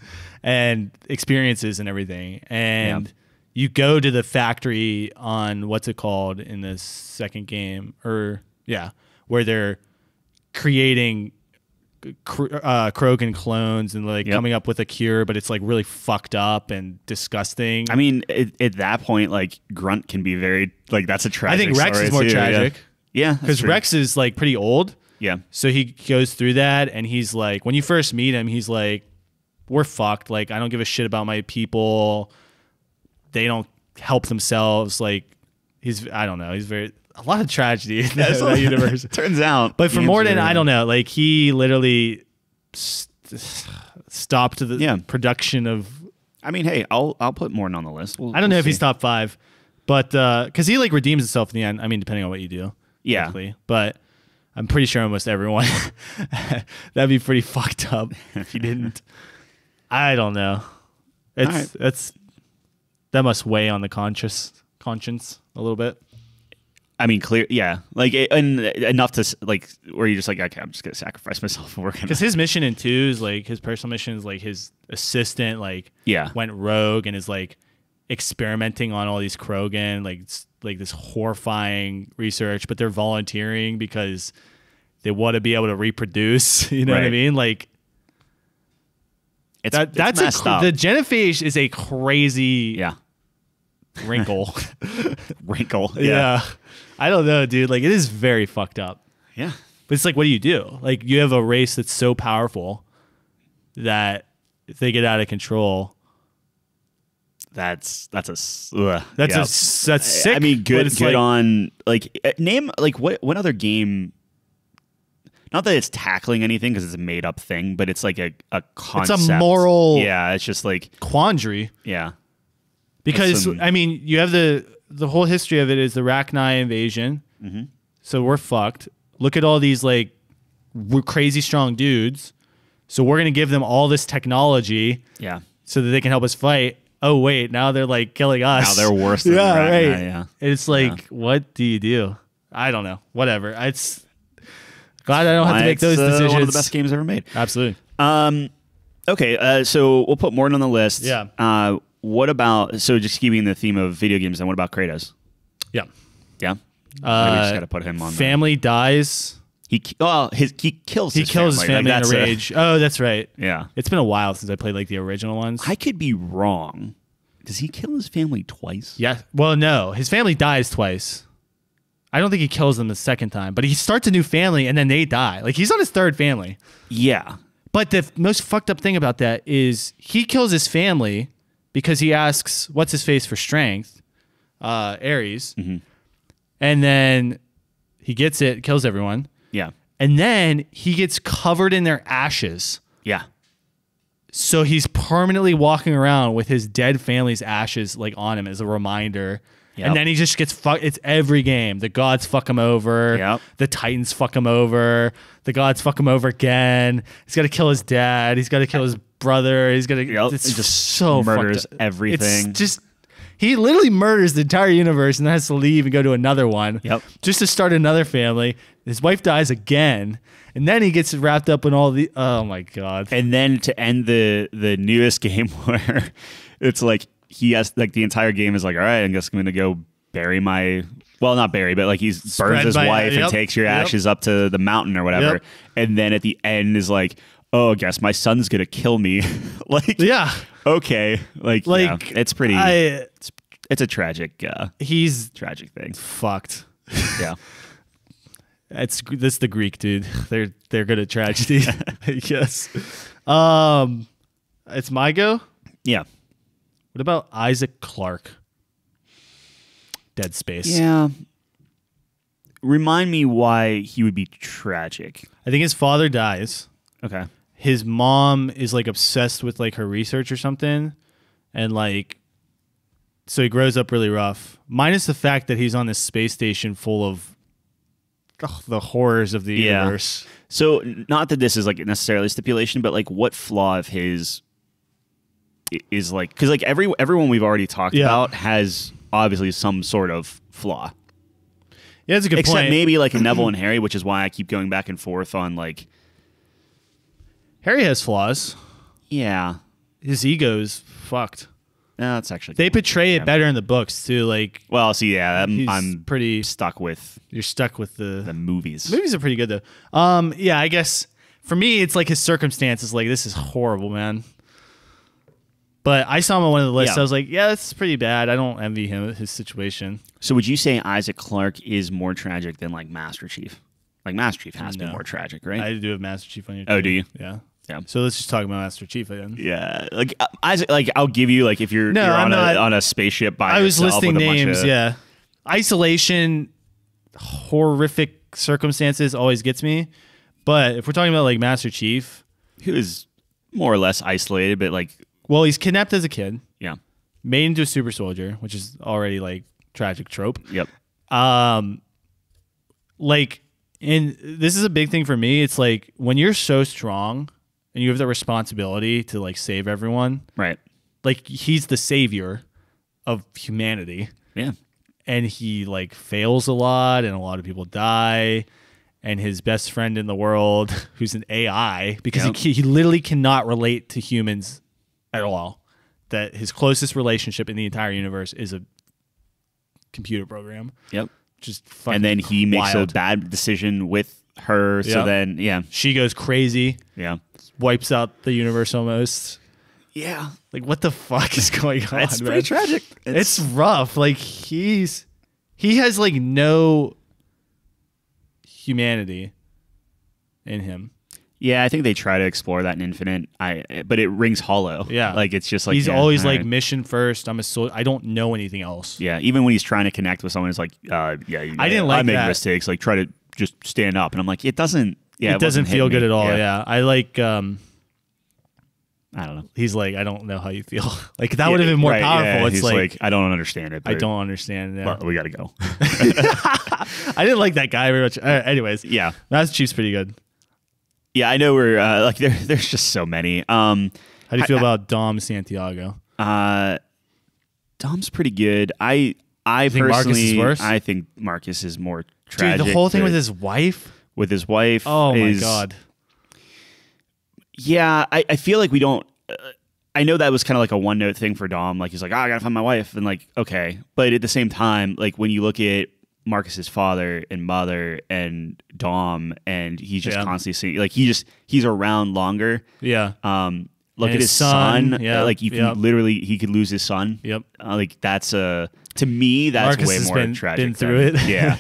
and experiences and everything. And you go to the factory on what's it called in the second game, where they're creating Krogan clones and like coming up with a cure, but it's like really fucked up and disgusting. I mean, at that point, like Grunt can be very like that's a tragic. I think Rex story is more too, tragic. Yeah, Because Rex is like pretty old. Yeah. So he goes through that and he's like, when you first meet him, he's like, we're fucked. Like, I don't give a shit about my people. They don't help themselves. Like, I don't know. He's a lot of tragedy in that universe. Turns out. But for Morden, I don't know. Like, he literally stopped the production of. I mean, hey, I'll put Morden on the list. I don't know if he's top 5, but because he like redeems himself in the end. I mean, depending on what you do. Yeah. Typically. But I'm pretty sure almost everyone. That'd be pretty fucked up if you didn't. I don't know. That must weigh on the conscience a little bit. I mean, clear, yeah, like and enough to like where you're just like, okay, I'm just gonna sacrifice myself and work. Because his mission in 2 is like his personal mission is like his assistant like went rogue and is like experimenting on all these Krogan like this horrifying research, but they're volunteering because they want to be able to reproduce. You know what I mean? Like that's messed up. The genophage is a crazy wrinkle. Yeah. I don't know, dude. Like, it is very fucked up. Yeah. But it's like, what do you do? Like, you have a race that's so powerful that if they get out of control, that's sick. I mean, good like, on like name like what other game? Not that it's tackling anything because it's a made up thing, but it's like a concept. It's a moral. Yeah, it's just like quandary. Yeah. Because I mean, you have the whole history of it is the Rachni invasion. Mm-hmm. So we're fucked. Look at all these like we're crazy strong dudes. So we're gonna give them all this technology. Yeah. So that they can help us fight. Oh wait, now they're like killing us. Now they're worse than the Rachni. Right. Yeah. It's like, what do you do? I don't know. Whatever. It's glad I don't have to make those decisions. One of the best games ever made. Absolutely. Okay. So we'll put Morden on the list. Yeah. What about, so just keeping the theme of video games, then what about Kratos? Yeah. Yeah? Maybe we just got to put him on family dies. He kills his family like, in a rage. Oh, that's right. Yeah. It's been a while since I played like the original ones. I could be wrong. Does he kill his family twice? Yeah. Well, no. His family dies twice. I don't think he kills them the second time, but he starts a new family and then they die. Like, he's on his third family. Yeah. But the most fucked up thing about that is he kills his family because he asks, what's his face for strength? Ares. Mm-hmm. And then He gets it, kills everyone. Yeah. And then he gets covered in their ashes. Yeah. So he's permanently walking around with his dead family's ashes like on him as a reminder. Yep. And then he just gets fucked. It's every game. The gods fuck him over. Yep. The Titans fuck him over. The gods fuck him over again. He's got to kill his dad. He's got to kill his brother. He's got to. Yep. It's He just so murders fucked up. everything. It's just. He literally murders the entire universe and then has to leave and go to another one. Yep. Just to start another family. His wife dies again. And then he gets wrapped up in all the. Oh my God. And then to end the newest game where it's like he has like the entire game is like, all right, I guess I'm going to go bury my. Well, not bury, but like he burns his wife and takes your ashes up to the mountain or whatever. Yep. And then at the end is like, oh, I guess my son's going to kill me. Like, Yeah. okay. Like yeah, it's pretty. It's a tragic. He's tragic thing. fucked. Yeah. That's the Greek dude. They're good at tragedy, I guess. It's my go. Yeah. What about Isaac Clarke? Dead Space. Yeah. Remind me why he would be tragic. I think his father dies. Okay. His mom is like obsessed with like her research or something, and like, so he grows up really rough. Minus the fact that he's on this space station full of the horrors of the universe. So not that this is like necessarily a stipulation, but like what flaw of his is like, because like everyone we've already talked about has obviously some sort of flaw. Yeah, that's a good point. Except maybe like Neville and Harry, which is why I keep going back and forth on like. Harry has flaws. Yeah. His ego's fucked. No, that's actually. They portray it better in the books too. Like, well, see, yeah, he's I'm pretty stuck with. You're stuck with the movies. Movies are pretty good though. Yeah, I guess for me it's like his circumstances. Like, this is horrible, man. But I saw him on one of the lists. Yeah. I was like, yeah, that's pretty bad. I don't envy him, his situation. So would you say Isaac Clarke is more tragic than like Master Chief? Like Master Chief has to be more tragic, right? I do have Master Chief on your Oh, team. do you? Yeah. Yeah. So let's just talk about Master Chief again. Yeah, like Isaac. Like I'll give you like if you're on a spaceship by I was yourself listing with a bunch names. of, Yeah. Isolation, horrific circumstances always gets me. But if we're talking about like Master Chief, who is more or less isolated, but like, well, he's kidnapped as a kid, yeah, made into a super soldier, which is already like tragic trope. Yep. Like, and this is a big thing for me. It's like when you're so strong and you have the responsibility to like save everyone, right? Like, he's the savior of humanity. Yeah. And he like fails a lot and a lot of people die. And his best friend in the world, who's an AI, because he literally cannot relate to humans at all. That his closest relationship in the entire universe is a computer program. Yep. Just fucking and then he makes wild. a bad decision with her. So then, she goes crazy. Yeah. Wipes out the universe almost. Yeah. Like, what the fuck is going on? It's pretty tragic. It's rough. Like, he has like no humanity in him. Yeah, I think they try to explore that in Infinite. But it rings hollow. Yeah, like it's just like he's always like mission first. I'm a soldier. I don't know anything else. Yeah, even when he's trying to connect with someone, it's like, I didn't like I make mistakes. Like try to just stand up, and I'm like, it doesn't. Yeah, it doesn't feel good at all. Yeah, I like. I don't know. He's like, I don't know how you feel. Like, that would have been more powerful. Yeah, it's he's like, I don't understand it. I don't understand. Yeah. Well, we got to go. I didn't like that guy very much. Anyways, yeah, Master Chief's pretty good. Yeah, I know we're like there's just so many. How do you feel about Dom Santiago? Dom's pretty good. I think Marcus is worse? I think Marcus is more tragic. Dude, the whole thing with his wife. Oh my god. Yeah, I feel like we don't. I know that was kind of like a one note thing for Dom. Like, he's like, I gotta find my wife, and like, okay, but at the same time, like when you look at Marcus's father and mother and Dom, and he's just constantly seeing, like, he's around longer. Yeah. Look at his son. Yeah. Like, you can literally, he could lose his son. Yep. Like, that's to me, that's Marcus way has more tragic. Been through it. Yeah.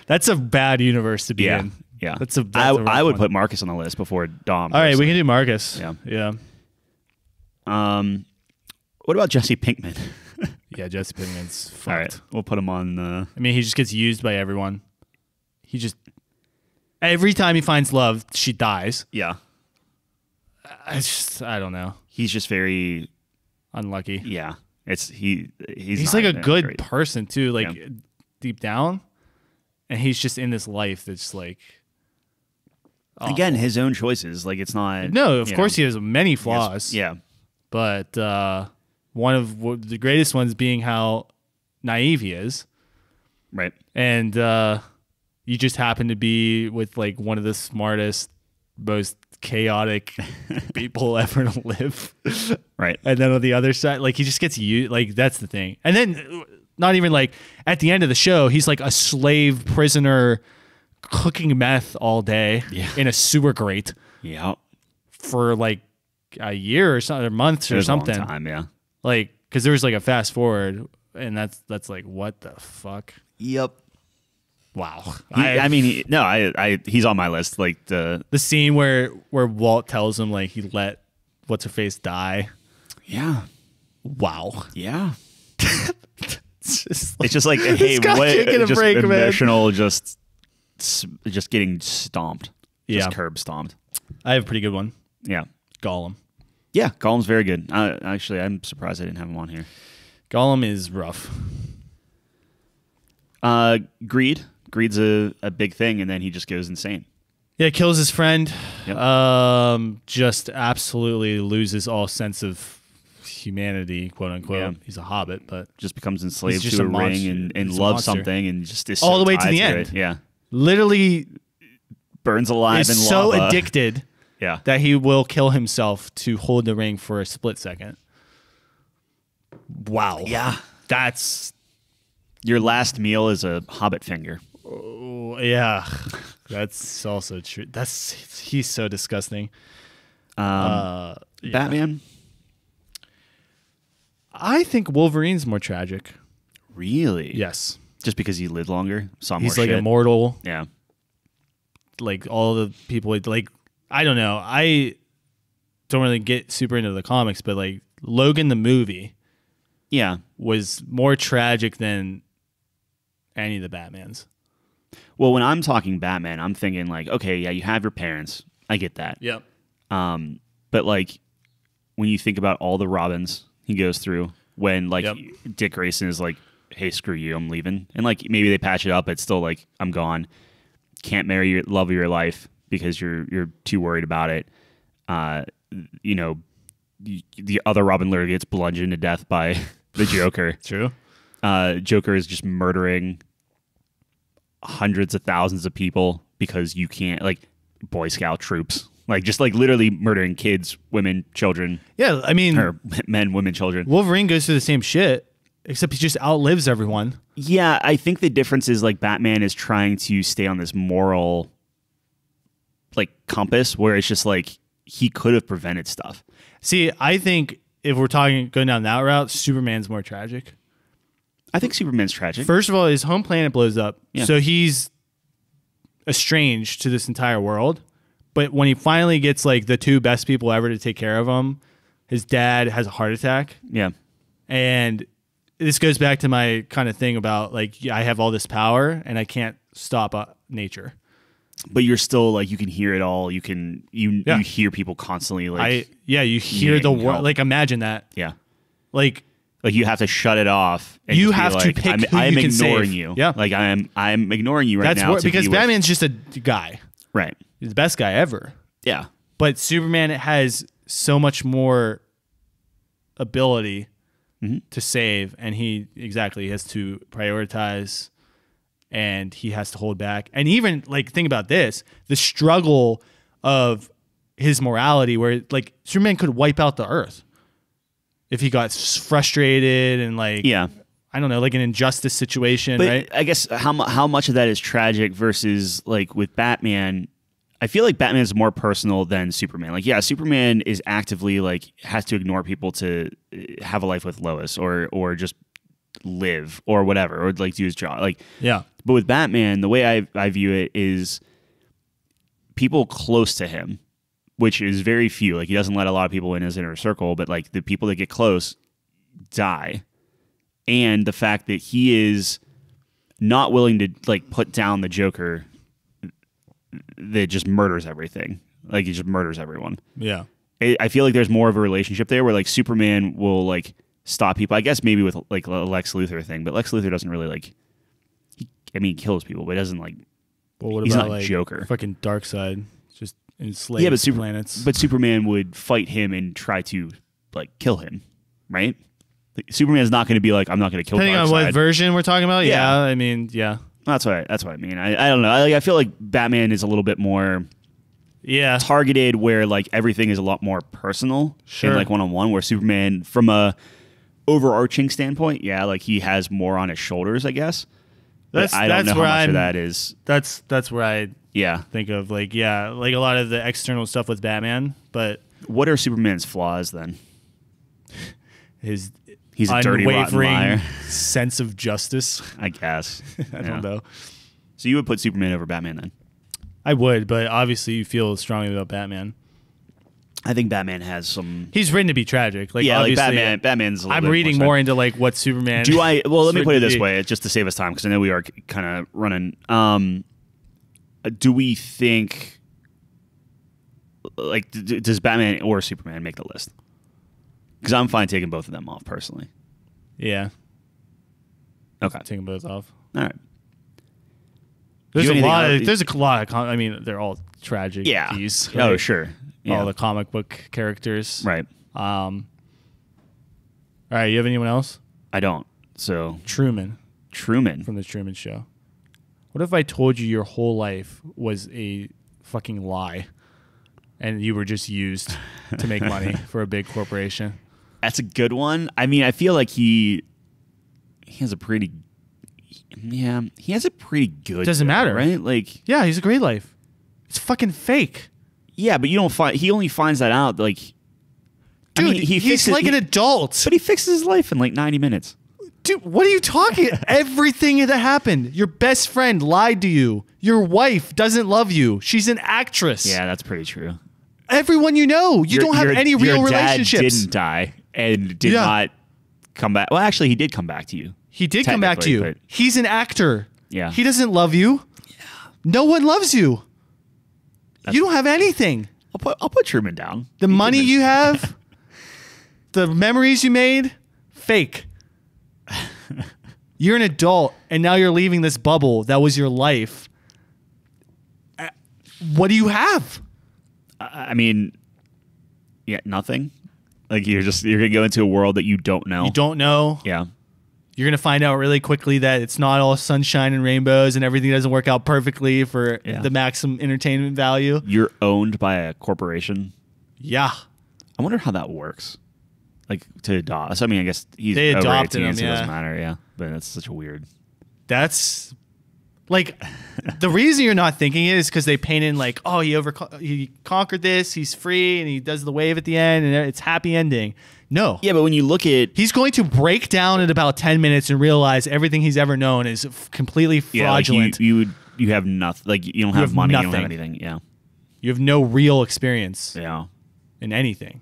That's a bad universe to be in. Yeah. I would put Marcus on the list before Dom. All right, we can do Marcus. Yeah. Yeah. What about Jesse Pinkman? Yeah, Jesse Pinkman's fucked. All right, we'll put him on. I mean, he just gets used by everyone. he just every time he finds love, she dies. Yeah. I don't know. He's just very unlucky. Yeah. He's like a not good great. person too, like Yeah. deep down. And he's just in this life that's like Again, his own choices. Like it's not No, of course he has many flaws. Yeah. But one of the greatest ones being how naive he is. Right. And you just happen to be with like one of the smartest, most chaotic people ever to live. Right. And then on the other side, like he just gets you, like that's the thing. And then not even like at the end of the show, he's like a slave prisoner cooking meth all day in a sewer grate. Yeah. For like a year or something, or months or something. A long time, yeah. Like, because there was like a fast forward, and that's like, what the fuck? Yep. Wow. He's on my list. Like the scene where Walt tells him like he let what's her face die. Yeah. Wow. Yeah. It's just like hey, what? Just break, emotional, man. Just getting stomped. Just curb stomped. I have a pretty good one. Yeah. Gollum. Yeah, Gollum's very good. Actually, I'm surprised I didn't have him on here. Gollum is rough. Greed. Greed's a big thing, and then he just goes insane. Yeah, kills his friend. Yep. Just absolutely loses all sense of humanity, quote unquote. Yeah. He's a hobbit, but just becomes enslaved just to a a ring and loves something, and just is all so the way to tied the end. It. Yeah, literally burns alive in is so lava. addicted. Yeah. That he will kill himself to hold the ring for a split second. Wow. Yeah. That's your last meal is a hobbit finger. Oh, yeah. That's also true. He's so disgusting. Batman? I think Wolverine's more tragic. Really? Yes. Just because he lived longer? He's like immortal. Yeah. Like all the people like I don't know. I don't really get super into the comics, but like Logan the movie, was more tragic than any of the Batmans. Well, when I'm talking Batman, I'm thinking like, okay, yeah, you have your parents. I get that. Yep. But like when you think about all the Robins he goes through, when like Dick Grayson is like, hey, screw you, I'm leaving, and like maybe they patch it up, it's still like I'm gone. Can't marry your love of your life because you're too worried about it. The other Robin literally gets bludgeoned to death by the Joker. True. Joker is just murdering hundreds of thousands of people because you can't, like Boy Scout troops, like just like literally murdering kids, women, children. Yeah, I mean, or men, women, children. Wolverine goes through the same shit, except he just outlives everyone. Yeah, I think the difference is like Batman is trying to stay on this moral like compass where it's just like he could have prevented stuff. See, I think if we're going down that route, Superman's more tragic. I think Superman's tragic. First of all, his home planet blows up, Yeah. so he's estranged to this entire world. But when he finally gets like the two best people ever to take care of him, his dad has a heart attack. Yeah. And this goes back to my kind of thing about like I have all this power and I can't stop nature. But you're still like you can hear it all. You can you hear people constantly like you hear the word. Like imagine that. Yeah. Like you have to shut it off. And you just be have like, to pick I'm who you can ignoring save. you. Yeah. Like I'm ignoring you right now. Because Batman's just a guy. Right. He's the best guy ever. Yeah. But Superman has so much more ability to save, and he has to prioritize, and he has to hold back. And even like think about this, the struggle of his morality, where like Superman could wipe out the earth if he got frustrated and like I don't know, like an injustice situation. But right? I guess how much of that is tragic versus like with Batman. I feel like Batman is more personal than Superman. Like, yeah, Superman is actively like has to ignore people to have a life with Lois or just live or whatever or like do his job. Like, yeah. But with Batman, the way I view it is people close to him, which is very few. Like, he doesn't let a lot of people in his inner circle, but like the people that get close die, and the fact that he is not willing to like put down the Joker that just murders everything. Like he just murders everyone. Yeah. I feel like there's more of a relationship there where like Superman will like stop people. I guess maybe with like a Lex Luthor thing, but Lex Luthor doesn't really like. He kills people, but he doesn't like. Well, what he's about not like Joker. Fucking Darkseid, just enslaves planets. But Superman would fight him and try to like kill him, right? Like, Superman's not going to be like, I'm not going to kill. Depending on what version we're talking about, yeah. I mean, yeah. That's what I mean. I don't know. I feel like Batman is a little bit more. Yeah. Targeted where like everything is a lot more personal and like one-on-one, where Superman from a overarching standpoint, yeah, like he has more on his shoulders, I guess. I don't know how much of that is. That's where I think of like a lot of the external stuff with Batman, but what are Superman's flaws then? He's a dirty, rotten liar. Sense of justice, I guess. I don't know. So you would put Superman over Batman then? I would, but obviously you feel strongly about Batman. I think Batman has some. He's written to be tragic. Like, yeah, like Batman's. I'm reading more into like what Superman. Do I? Well, let me put it this way, just to save us time, because I know we are kind of running. Do we think like does Batman or Superman make the list? Because I'm fine taking both of them off personally. Yeah. Okay. Taking both off. All right. There's a lot of. I mean, they're all tragic. Yeah. Right? Oh, sure. Yeah. All the comic book characters. Right. All right. You have anyone else? I don't. So Truman from the Truman Show. What if I told you your whole life was a fucking lie, and you were just used to make money for a big corporation? That's a good one. I mean, I feel like he has a pretty. Yeah, he has a pretty good. Doesn't matter, right? Like, yeah, he's a great life. It's fucking fake. Yeah, but you don't find. He only finds that out like. Dude, I mean, he's like an adult, but he fixes his life in like 90 minutes. Dude, what are you talking? Everything that happened. Your best friend lied to you. Your wife doesn't love you. She's an actress. Yeah, that's pretty true. Everyone you know, you don't have any real relationships. Your dad didn't die and did not come back. Well, actually, he did come back to you. He did come back to you. But he's an actor. Yeah. He doesn't love you. Yeah. No one loves you. You don't have anything. I'll put Truman down. The money you have, the memories you made, fake. You're an adult, and now you're leaving this bubble that was your life. What do you have? I mean, yeah, nothing. Like you're gonna go into a world that you don't know. You don't know. Yeah. You're gonna find out really quickly that it's not all sunshine and rainbows, and everything doesn't work out perfectly for the maximum entertainment value. You're owned by a corporation. Yeah. I wonder how that works. Like to adopt. So, I mean, I guess they over adopted 18, him. so it Yeah. doesn't matter. Yeah, but that's such a weird. That's like the reason you're not thinking it is because they painted like, oh, he conquered this, he's free, and he does the wave at the end, and it's happy ending. No. Yeah, but when you look at, he's going to break down in about 10 minutes and realize everything he's ever known is completely fraudulent. Like you have nothing. Like you don't have money. You don't have anything. Yeah. You have no real experience. Yeah. In anything.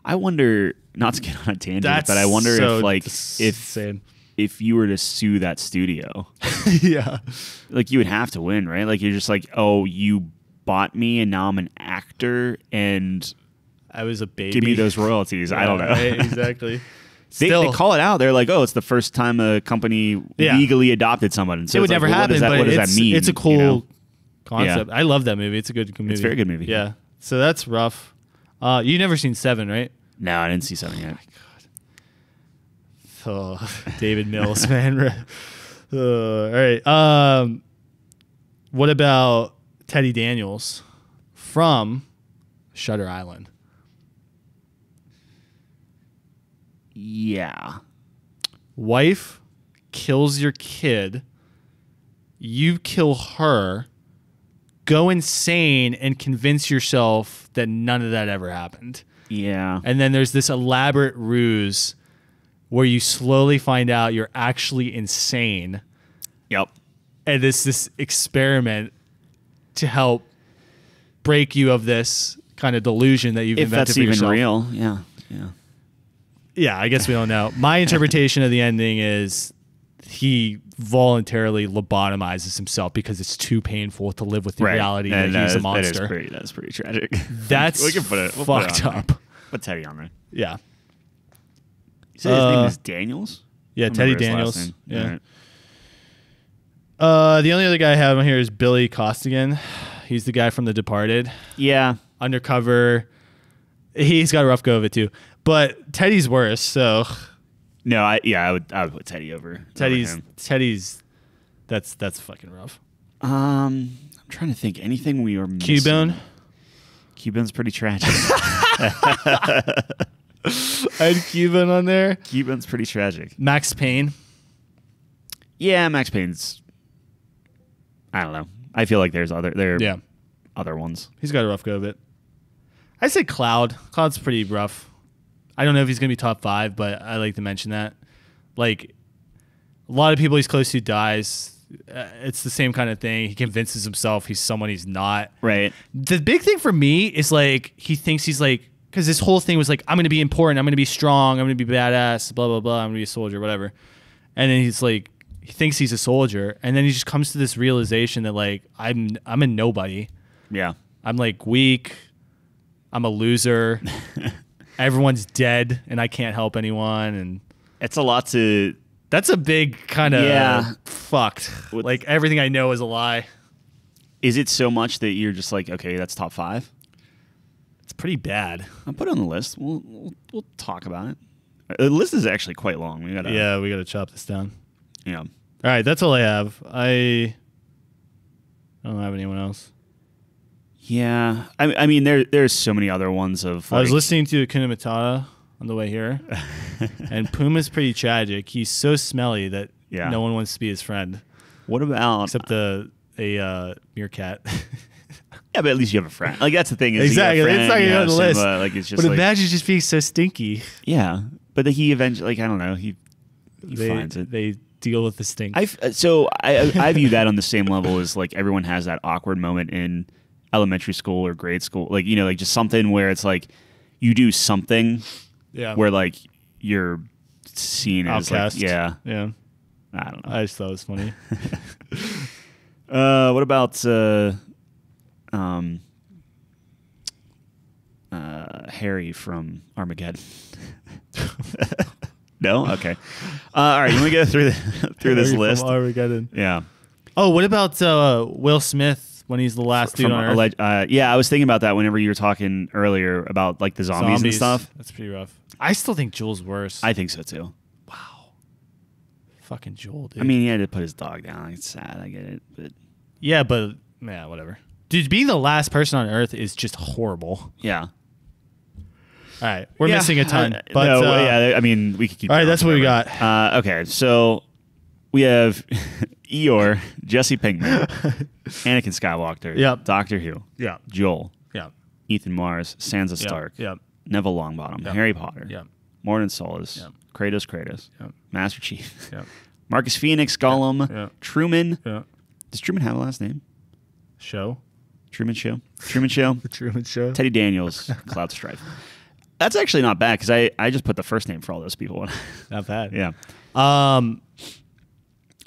I wonder, not to get on a tangent, but I wonder if you were to sue that studio, yeah, like you would have to win, right? Like you're just like, oh, you bought me and now I'm an actor and I was a baby. Give me those royalties. Yeah, I don't know. Right, exactly. They call it out. They're like, oh, it's the first time a company legally adopted someone. So it would never happen. What does that mean? It's a cool concept. Yeah. I love that movie. It's a good movie. It's a very good movie. Yeah. So that's rough. You never seen Seven, right? No, I didn't see Seven yet. Oh, David Mills, man. All right. What about Teddy Daniels from Shutter Island? Yeah. Wife kills your kid. You kill her. Go insane and convince yourself that none of that ever happened. Yeah. And then there's this elaborate ruse where you slowly find out you're actually insane. Yep. And it's this experiment to help break you of this kind of delusion that you've invented for yourself. If that's even real. Yeah. Yeah. Yeah, I guess we don't know. My interpretation of the ending is he voluntarily lobotomizes himself because it's too painful to live with the reality that he's a monster. That's pretty tragic. That's we can put it, fucked up. Put Teddy on there. Yeah. You said his name is Daniels? Yeah, Teddy Daniels. Yeah. Right. The only other guy I have on here is Billy Costigan. He's the guy from The Departed. Yeah. Undercover. He's got a rough go of it too. But Teddy's worse, so no, I would put Teddy over. Teddy's that's fucking rough. I'm trying to think anything we are missing. Cubone. Cubone's pretty tragic. I had Cubone on there. Cubone's pretty tragic. Max Payne. Yeah, Max Payne's. I don't know. I feel like there's other ones. He's got a rough go of it. I say Cloud. Cloud's pretty rough. I don't know if he's going to be top 5, but I like to mention that. Like, a lot of people he's close to dies. It's the same kind of thing. He convinces himself he's someone he's not. Right. The big thing for me is, like, he thinks he's, like, because this whole thing was, like, I'm going to be important. I'm going to be strong. I'm going to be badass, blah, blah, blah. I'm going to be a soldier, whatever. And then he's, like, he thinks he's a soldier. And then he just comes to this realization that, like, I'm a nobody. Yeah. I'm, like, weak. I'm a loser. Everyone's dead, and I can't help anyone. And it's a lot to. That's a big kind of fucked. Like everything I know is a lie. Is it so much that you're just like, okay, that's top 5? It's pretty bad. I'll put it on the list. We'll talk about it. The list is actually quite long. We gotta chop this down. Yeah. All right, that's all I have. I don't have anyone else. Yeah, I mean, there's so many other ones of. I was listening to Hakuna Matata on the way here, and Puma's pretty tragic. He's so smelly that no one wants to be his friend. What about except a meerkat? Yeah, but at least you have a friend. Like that's the thing. Is exactly, it's not going on the list. Like it's just. But imagine just being so stinky. Yeah, but he eventually, like I don't know, he finds it. They deal with the stink. I view that on the same level as like everyone has that awkward moment in elementary school or grade school, like like just something where it's like you do something where like you're seen as outcast. Like yeah I don't know, I just thought it was funny. What about Harry from Armageddon? No? Okay. All right, you want to go through this list? From Armageddon. Yeah. Oh, what about Will Smith when he's the last dude on Earth? Yeah, I was thinking about that whenever you were talking earlier about like the zombies and stuff. That's pretty rough. I still think Joel's worse. I think so too. Wow. Fucking Joel, dude. I mean, he had to put his dog down. It's sad. I get it. But yeah, whatever. Dude, being the last person on Earth is just horrible. Yeah. All right. We're missing a ton. But no, I mean, we could keep all right, that's what we got. Okay, so we have Eeyore, Jesse Pinkman, Anakin Skywalker, Doctor Who, Joel, Ethan Mars, Sansa Stark, Neville Longbottom, Harry Potter, Morden Solis, Kratos, Master Chief, Marcus Phoenix, Gollum, Truman. Does Truman have a last name? Truman Show. The Truman Show. Teddy Daniels, Cloud Strife. That's actually not bad because I just put the first name for all those people. Not bad. Yeah.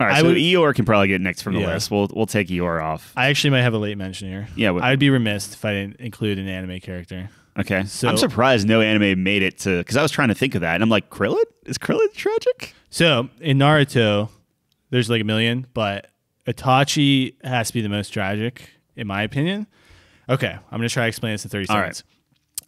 All right, so Eeyore can probably get next from the list. We'll take Eeyore off. I actually might have a late mention here. Yeah, I'd be remiss if I didn't include an anime character. Okay, so I'm surprised no anime made it to, because I was trying to think of that, and I'm like, Krillin? Is Krillin tragic? So in Naruto, there's like a million, but Itachi has to be the most tragic, in my opinion. Okay, I'm going to try to explain this in 30 seconds. Right.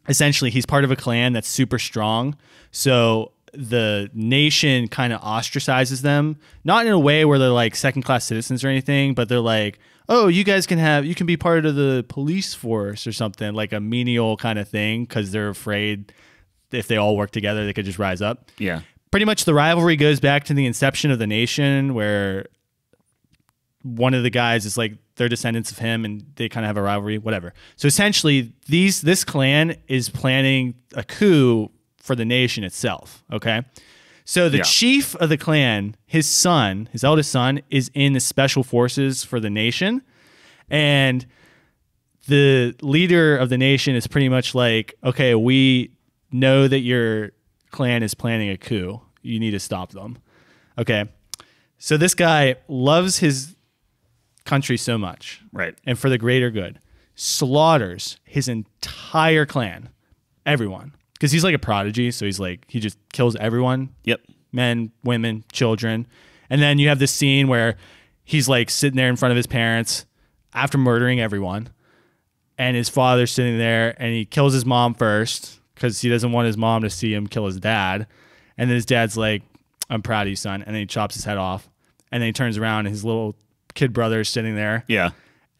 Essentially, he's part of a clan that's super strong, so the nation kind of ostracizes them, not in a way where they're like second-class citizens or anything, but they're like, oh, you guys you can be part of the police force or something, like a menial kind of thing, because they're afraid if they all work together, they could just rise up. Yeah. Pretty much the rivalry goes back to the inception of the nation, where one of the guys is like, they're descendants of him and they kind of have a rivalry, whatever. So essentially, this clan is planning a coup for the nation itself, okay? So the chief of the clan, his eldest son, is in the special forces for the nation. And the leader of the nation is pretty much like, okay, we know that your clan is planning a coup. You need to stop them. Okay. So this guy loves his country so much, Right. and for the greater good, slaughters his entire clan, everyone, because he's like a prodigy. So he's like, he just kills everyone. Yep. Men, women, children. And then you have this scene where he's like sitting there in front of his parents after murdering everyone, and his father's sitting there, and he kills his mom first because he doesn't want his mom to see him kill his dad. And then his dad's like, I'm proud of you, son. And then he chops his head off. And then he turns around, and his little kid brother is sitting there. Yeah.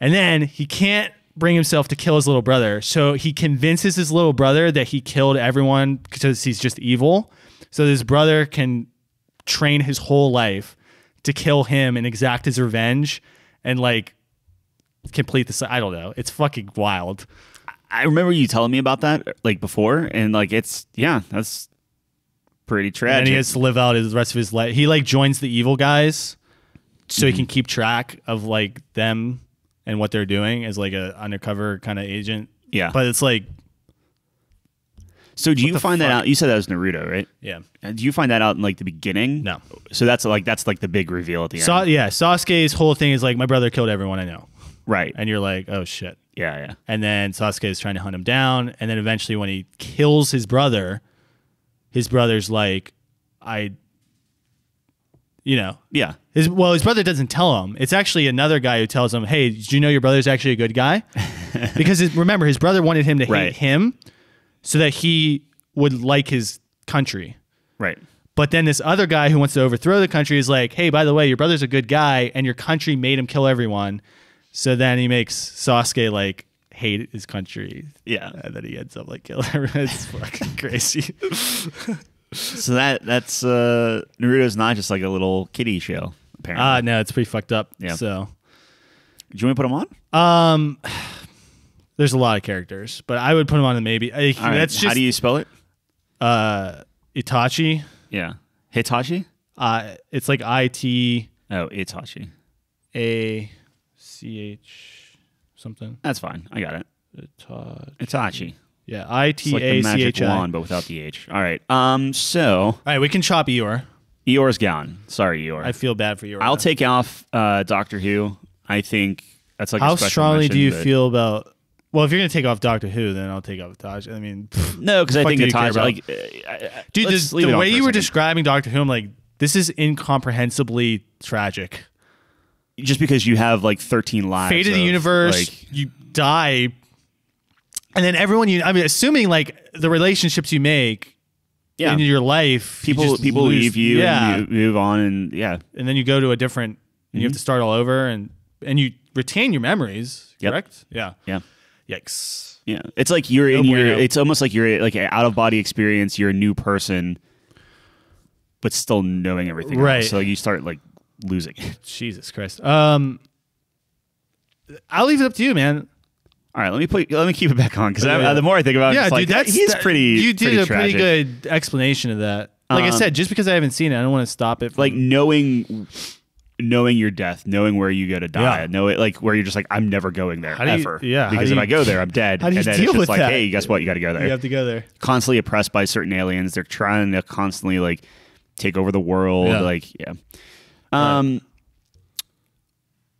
And then he can't bring himself to kill his little brother. So he convinces his little brother that he killed everyone because he's just evil. So his brother can train his whole life to kill him and exact his revenge and like complete this. I don't know. It's fucking wild. I remember you telling me about that like before, and like that's pretty tragic. And he has to live out his rest of his life. He like joins the evil guys so he can keep track of like them and what they're doing as like a undercover kind of agent. Yeah. But it's like, so do you find that out? You said that was Naruto, right? yeah. Do you find that out in like the beginning? No. So that's like the big reveal at the end. Yeah, Sasuke's whole thing is like, my brother killed everyone I know. Right. And you're like, oh shit. Yeah. And then Sasuke is trying to hunt him down. And then eventually when he kills his brother's like, Yeah. his brother doesn't tell him. It's actually another guy who tells him, hey, did you know your brother's actually a good guy? Because remember, his brother wanted him to hate him so that he would like his country. Right. But then this other guy who wants to overthrow the country is like, hey, by the way, your brother's a good guy and your country made him kill everyone. So then he makes Sasuke like hate his country. Yeah. And then he ends up like killing everyone. It's fucking crazy. So that's Naruto's not just like a little kiddie show, apparently. No, it's pretty fucked up. Yeah. So Do you want to put him on? there's a lot of characters, but I would put him on the maybe. All right. That's just How do you spell it? Itachi. Yeah. Hitachi? It's like ITACH Oh, Itachi. something. That's fine. I got it. Itachi. Yeah, It's like the magic ITACHI. wand, but without the H. All right. So All right, we can chop Eeyore. Eeyore's gone. Sorry, Eeyore. I feel bad for Eeyore. I'll take off Doctor Who. I think that's like How a special strongly do mention, you but- feel about? Well, if you're gonna take off Doctor Who, then I'll take off Itachi. I mean, No, because I fuck think do you care Itachi. about? Like, dude, let's leave it the on way for a you were second. describing Doctor Who, I'm like, this is incomprehensibly tragic. Just because you have like 13 lives. Fate of the universe, like, you die, and then everyone assuming like the relationships you make in your life, people you just people lose- leave you yeah, and you move on, and and then you go to a different, and you have to start all over, and you retain your memories. Yep. Correct? Yeah. yeah. Yikes. Yeah, it's like you're in your. bueno. It's almost like you're like an out of body experience. You're a new person, but still knowing everything. Right. Else. So you start like losing it. Jesus Christ. I'll leave it up to you, man. All right, let me keep it back on because the more I think about it, Yeah, it's dude, like, he's pretty. You did a tragic. pretty good explanation of that. Like I said, just because I haven't seen it, I don't want to stop it. Like knowing your death, knowing where you go to die, Yeah. know it like where you're just like, I'm never going there How do you- ever. yeah, how because do if you- I go there, I'm dead. how do you and then deal it's just with like, that? hey, guess what? You got to go there. you have to go there. Constantly oppressed by certain aliens. They're trying to constantly like take over the world. Yeah. Like, yeah.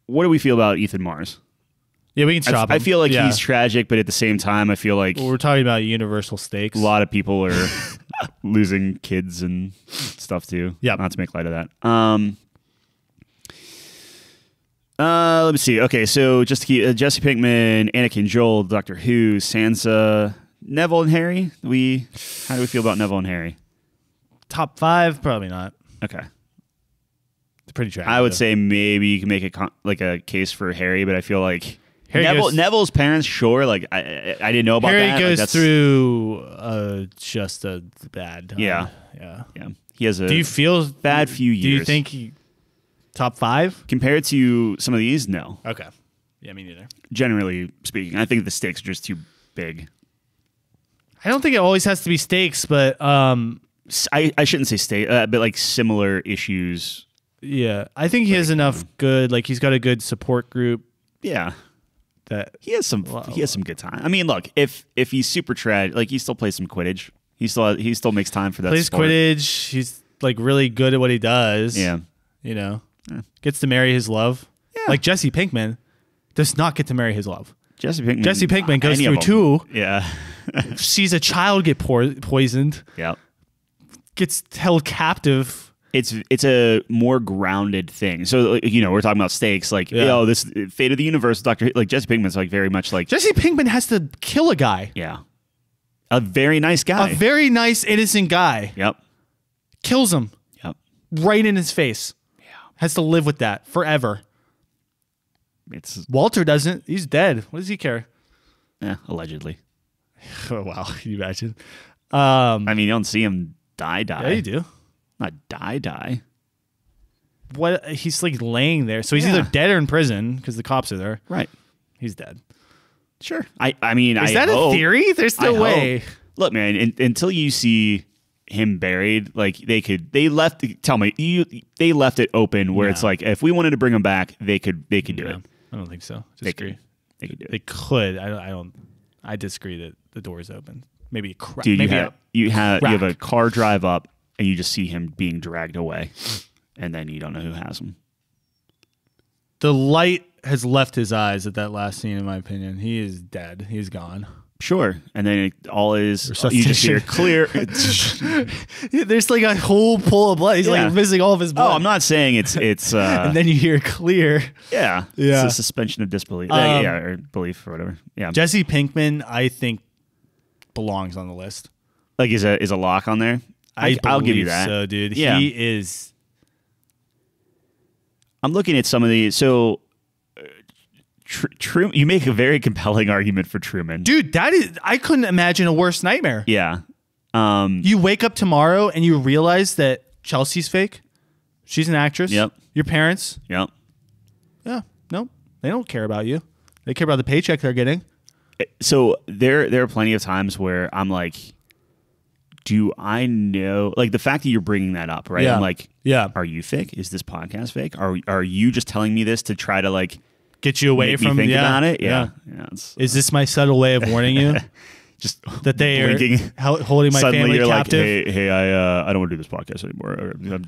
What do we feel about Ethan Mars? Yeah, we can chop him. I feel like Yeah. he's tragic, but at the same time, I feel like Well, we're talking about universal stakes. a lot of people are losing kids and stuff too. Yep. Not to make light of that. Let me see. Okay, so just to keep Jesse Pinkman, Anakin, Joel, Doctor Who, Sansa, Neville, and Harry. How do we feel about Neville and Harry? Top 5, probably not. Okay, It's pretty tragic. I would though. say maybe you can make a case for Harry, but I feel like Harry goes- Neville's parents, sure. Like I didn't know about Harry that. goes like, through just a bad time. Yeah. Yeah. Yeah, he has a Do you feel bad few years. Do you think he top 5? compared to some of these? No. Okay. Yeah, me neither. Generally speaking, I think the stakes are just too big. I don't think it always has to be stakes, but I shouldn't say state, but like similar issues. yeah, I think he has enough good. Like he's got a good support group Yeah, that. he has some good time. I mean, look, if he's super trash, like he still plays some Quidditch. He still makes time for that. Plays sport. Quidditch. He's like really good at what he does. Yeah, You know. Gets to marry his love. Yeah. Like Jesse Pinkman does not get to marry his love. Jesse Pinkman goes through two. Yeah. Sees a child get poisoned. Yeah. Gets held captive. It's a more grounded thing. So we're talking about stakes. Like this fate of the universe. Like Jesse Pinkman's like very much like Jesse Pinkman has to kill a guy. Yeah. A very nice guy. A very nice innocent guy. Yep. Kills him. Yep. Right in his face. Yeah. Has to live with that forever. Walter doesn't. He's dead. What does he care? Yeah, allegedly. Oh, wow. Can you imagine? I mean, you don't see him die. Yeah, you do. Not die. What? He's like laying there. So he's either dead or in prison because the cops are there. Right. He's dead. Sure. I mean, is that a theory? There's no way. Look, man, until you see him buried, like they left it open where it's like, if we wanted to bring him back, they could do it. I don't think so. Disagree. They could do it. They could. I disagree that the door is open. Maybe a crack. Dude, you have a car drive up and you just see him being dragged away, and then you don't know who has him. The light has left his eyes at that last scene, in my opinion. He is dead. He's gone. Sure. And then you just hear clear. There's like a whole pool of blood. He's like missing all of his blood. Oh, I'm not saying it's and then you hear clear. Yeah. It's a suspension of disbelief. Or belief or whatever. Yeah. Jesse Pinkman, I think, belongs on the list. Like is a lock on there? I'll give you that. So, dude. Yeah. He is. I'm looking at some of these. So you make a very compelling argument for Truman. Dude, I couldn't imagine a worse nightmare. Yeah. You wake up tomorrow and you realize that Chelsea's fake. She's an actress. Yep. Your parents. Yep. Yeah. Nope. They don't care about you. They care about the paycheck they're getting. So there are plenty of times where I'm like, do I know? Like the fact that you're bringing that up, right? Yeah. I'm like, yeah. Are you fake? Is this podcast fake? Are you just telling me this to try to like get you away from think about it? Yeah. Is this my subtle way of warning you? Just that they blinking. are holding my family you're captive. Like, hey, I don't want to do this podcast anymore. I'm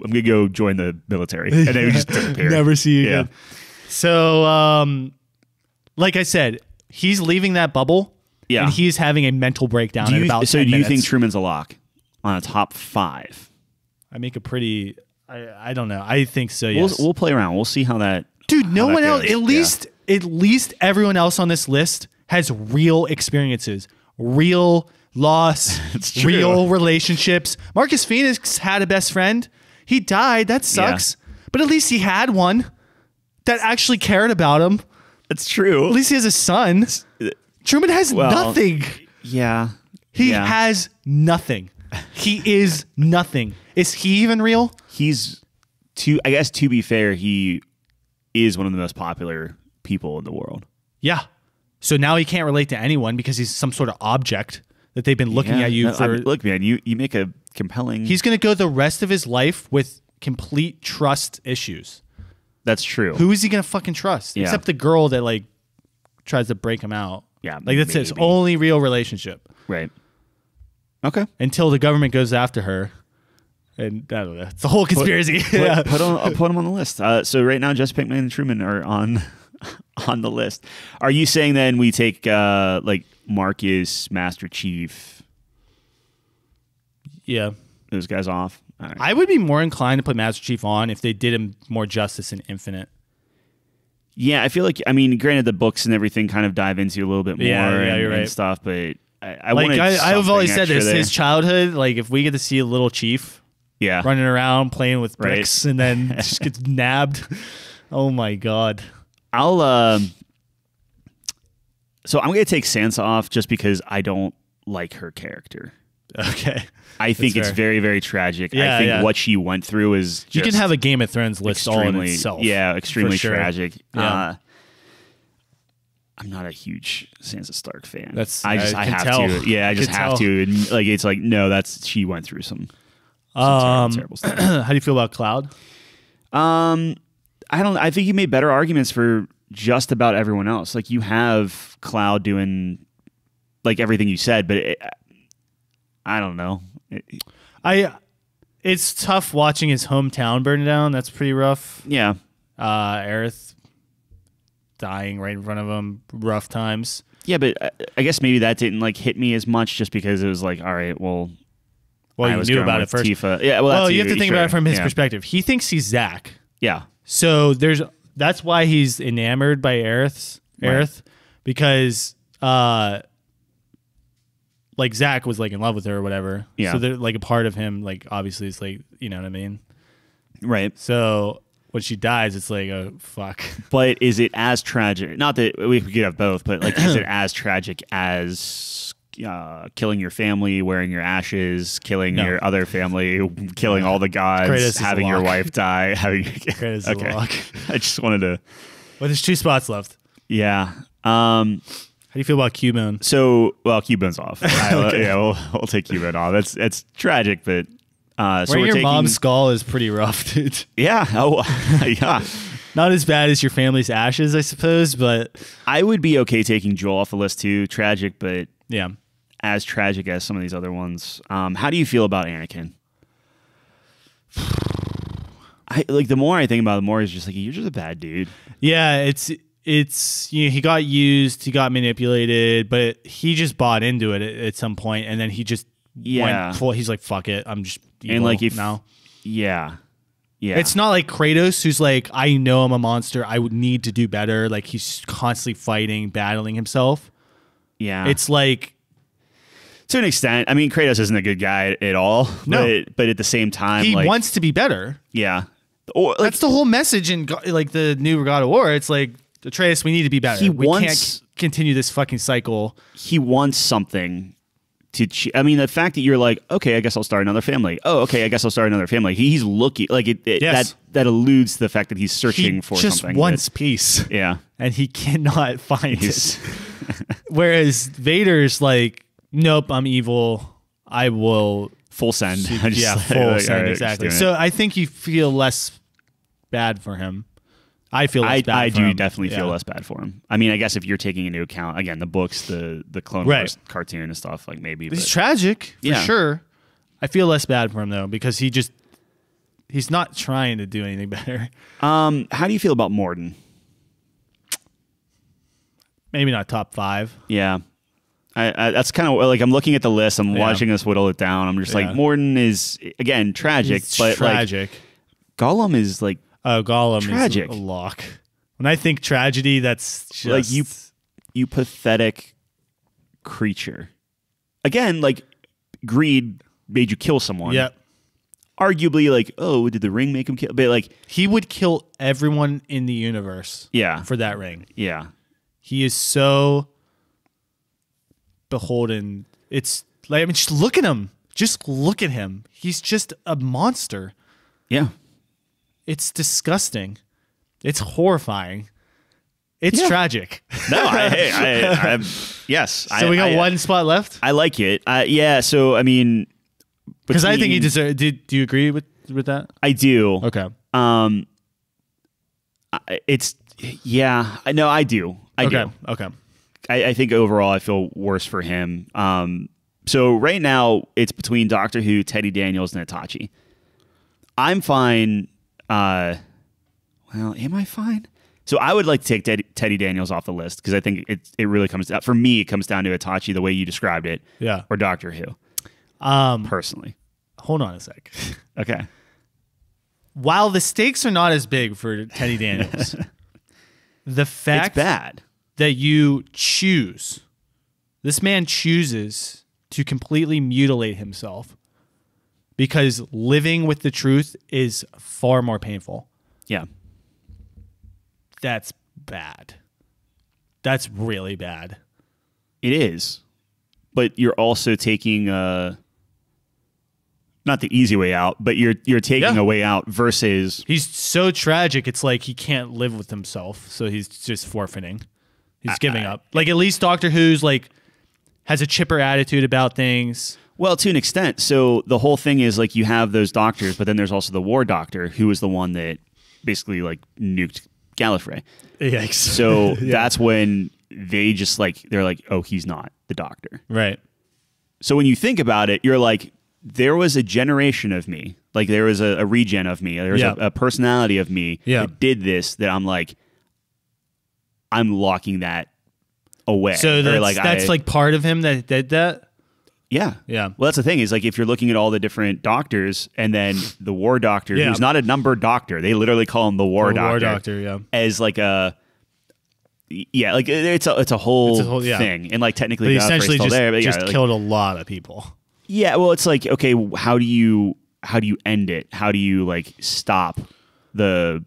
gonna go join the military, and then we just disappear. Never see you again. So, like I said, he's leaving that bubble. Yeah, and he's having a mental breakdown in about 10 minutes. So do you think Truman's a lock on a top 5? I make a pretty. I don't know. I think so. Yes. We'll play around. We'll see how that. Dude, no one else. At least everyone else on this list has real experiences, real loss, real relationships. Marcus Phoenix had a best friend. He died. That sucks. Yeah. But at least he had one that actually cared about him. That's true. At least he has a son. Truman has nothing. Yeah. He has nothing. He is nothing. Is he even real? I guess to be fair, he is one of the most popular people in the world. Yeah. So now he can't relate to anyone because he's some sort of object that they've been looking at you for. Look, man, you make a compelling. He's going to go the rest of his life with complete trust issues. That's true. Who is he going to fucking trust? Yeah. Except the girl that like tries to break him out. Yeah. Like that's his only real relationship. Right. Okay. Until the government goes after her. And I don't know. It's a whole conspiracy. Put him on the list. So right now, Jesse Pinkman and Truman are on the list. Are you saying then we take like Marcus, Master Chief? Yeah. Those guys off? Right. I would be more inclined to put Master Chief on if they did him more justice in Infinite. Yeah, I feel like, I mean, granted the books and everything kind of dive into a little bit more and stuff, but I've always said this, his childhood, like if we get to see a little Chief running around playing with bricks and then just gets nabbed. Oh my God. So I'm going to take Sansa off just because I don't like her character. Okay. I think it's very, very tragic. I think what she went through is just you can have a Game of Thrones list all in itself. Yeah, extremely tragic. Yeah. I'm not a huge Sansa Stark fan. I have to. Yeah, I just have to. And like it's like she went through some terrible stuff. How do you feel about Cloud? I think you made better arguments for just about everyone else. Like you have Cloud doing like everything you said, but I don't know. it's tough watching his hometown burn down. That's pretty rough. Yeah. Aerith dying right in front of him. Rough times. Yeah, but I guess maybe that didn't like hit me as much just because it was like, all right, well, you knew about it first. Tifa. Yeah, well, you have to think about it from his perspective. He thinks he's Zack. Yeah. So that's why he's enamored by Aerith, because like Zack was like in love with her or whatever. Yeah. So they're like a part of him, like obviously it's like, you know what I mean? Right. So when she dies, it's like, oh fuck. But is it as tragic? Not that we could have both, but like, is it as tragic as killing your family, wearing your ashes, killing your other family, killing all the gods, having your wife die, having Kratos is a lock. I just wanted to. Well, there's 2 spots left. Yeah. How do you feel about Cubone? So, well, Cubone's off. Okay. Yeah, we'll take Cubone off. That's tragic, but so wearing your mom's skull is pretty rough, dude. Yeah. Oh, yeah. Not as bad as your family's ashes, I suppose, but I would be okay taking Joel off the list too. Tragic, but yeah, as tragic as some of these other ones. How do you feel about Anakin? The more I think about it, the more he's just like, you're just a bad dude. Yeah, it's he got used, he got manipulated, but he just bought into it at some point, and then he just went full. He's like, fuck it, I'm just evil and like now. Yeah. It's not like Kratos, who's like, I know I'm a monster, I would need to do better. Like he's constantly fighting, battling himself. Yeah, it's like. To an extent, I mean, Kratos isn't a good guy at all. No, but at the same time, he wants to be better. Yeah, or that's the whole message in like the new God of War. It's like, Atreus, we need to be better. We can't continue this fucking cycle. He wants something to. I mean, the fact that you're like, okay, I guess I'll start another family. Oh, okay, I guess I'll start another family. He's looking like it. Yes. That alludes to the fact that he's searching for just something. Wants peace. Yeah, and he cannot find it. Whereas Vader's like, nope, I'm evil. I will full send. Full send, exactly. So I think you feel less bad for him. I feel less bad I for him. do definitely feel less bad for him. I mean, I guess if you're taking into account, again, the books, the Clone Wars cartoon and stuff, like maybe. But it's tragic, for sure. I feel less bad for him, though, because he's not trying to do anything better. How do you feel about Morden? Maybe not top 5. Yeah. I that's kind of like, I'm looking at the list. I'm watching us whittle it down. I'm just like, Morden is, again, tragic. But tragic. Like, Gollum is like, Gollum tragic. Is a lock. When I think tragedy, that's just like you pathetic creature. Again, like greed made you kill someone. Yep. Arguably, like, oh, did the ring make him kill? But like, he would kill everyone in the universe. Yeah. For that ring. Yeah. He is so beholden. It's like, I mean, just look at him. Just look at him. He's just a monster. Yeah. It's disgusting. It's horrifying. It's tragic. No, I'm yes. So we got one spot left. I like it. Yeah. So I mean, because I think he deserves. Do you agree with that? I do. Okay. It's I know. I do. I do. Okay. I think overall, I feel worse for him. So right now, it's between Doctor Who, Teddy Daniels, and Itachi. I'm fine. Well, am I fine? So I would like to take Teddy Daniels off the list because I think it really comes down, for me, it comes down to Itachi the way you described it. Yeah. Or Doctor Who. Personally. Hold on a sec. Okay. While the stakes are not as big for Teddy Daniels, the fact it's bad that you choose, this man chooses to completely mutilate himself because living with the truth is far more painful. Yeah. That's bad. That's really bad. It is. But you're also taking not the easy way out, but you're taking a way out versus he's so tragic it's like he can't live with himself, so he's just forfeiting. He's giving up. Like at least Doctor Who's like has a chipper attitude about things. Well, to an extent. So the whole thing is like you have those doctors, but then there's also the War Doctor, who was the one that basically like nuked Gallifrey. Yikes. So that's when they just like, they're like, oh, he's not the Doctor. Right. So when you think about it, you're like, there was a generation of me, like there was a regen of me, there was a personality of me that did this, that I'm like, I'm locking that away. So that's like part of him that did that? Yeah. Yeah. Well, that's the thing is, like, if you're looking at all the different doctors and then the war doctor, who's not a numbered doctor, they literally call him the war doctor. War doctor, yeah. As like like it's a whole thing. And like technically, but he essentially just like, killed a lot of people. Yeah, well, it's like, okay, how do you end it? How do you like stop the,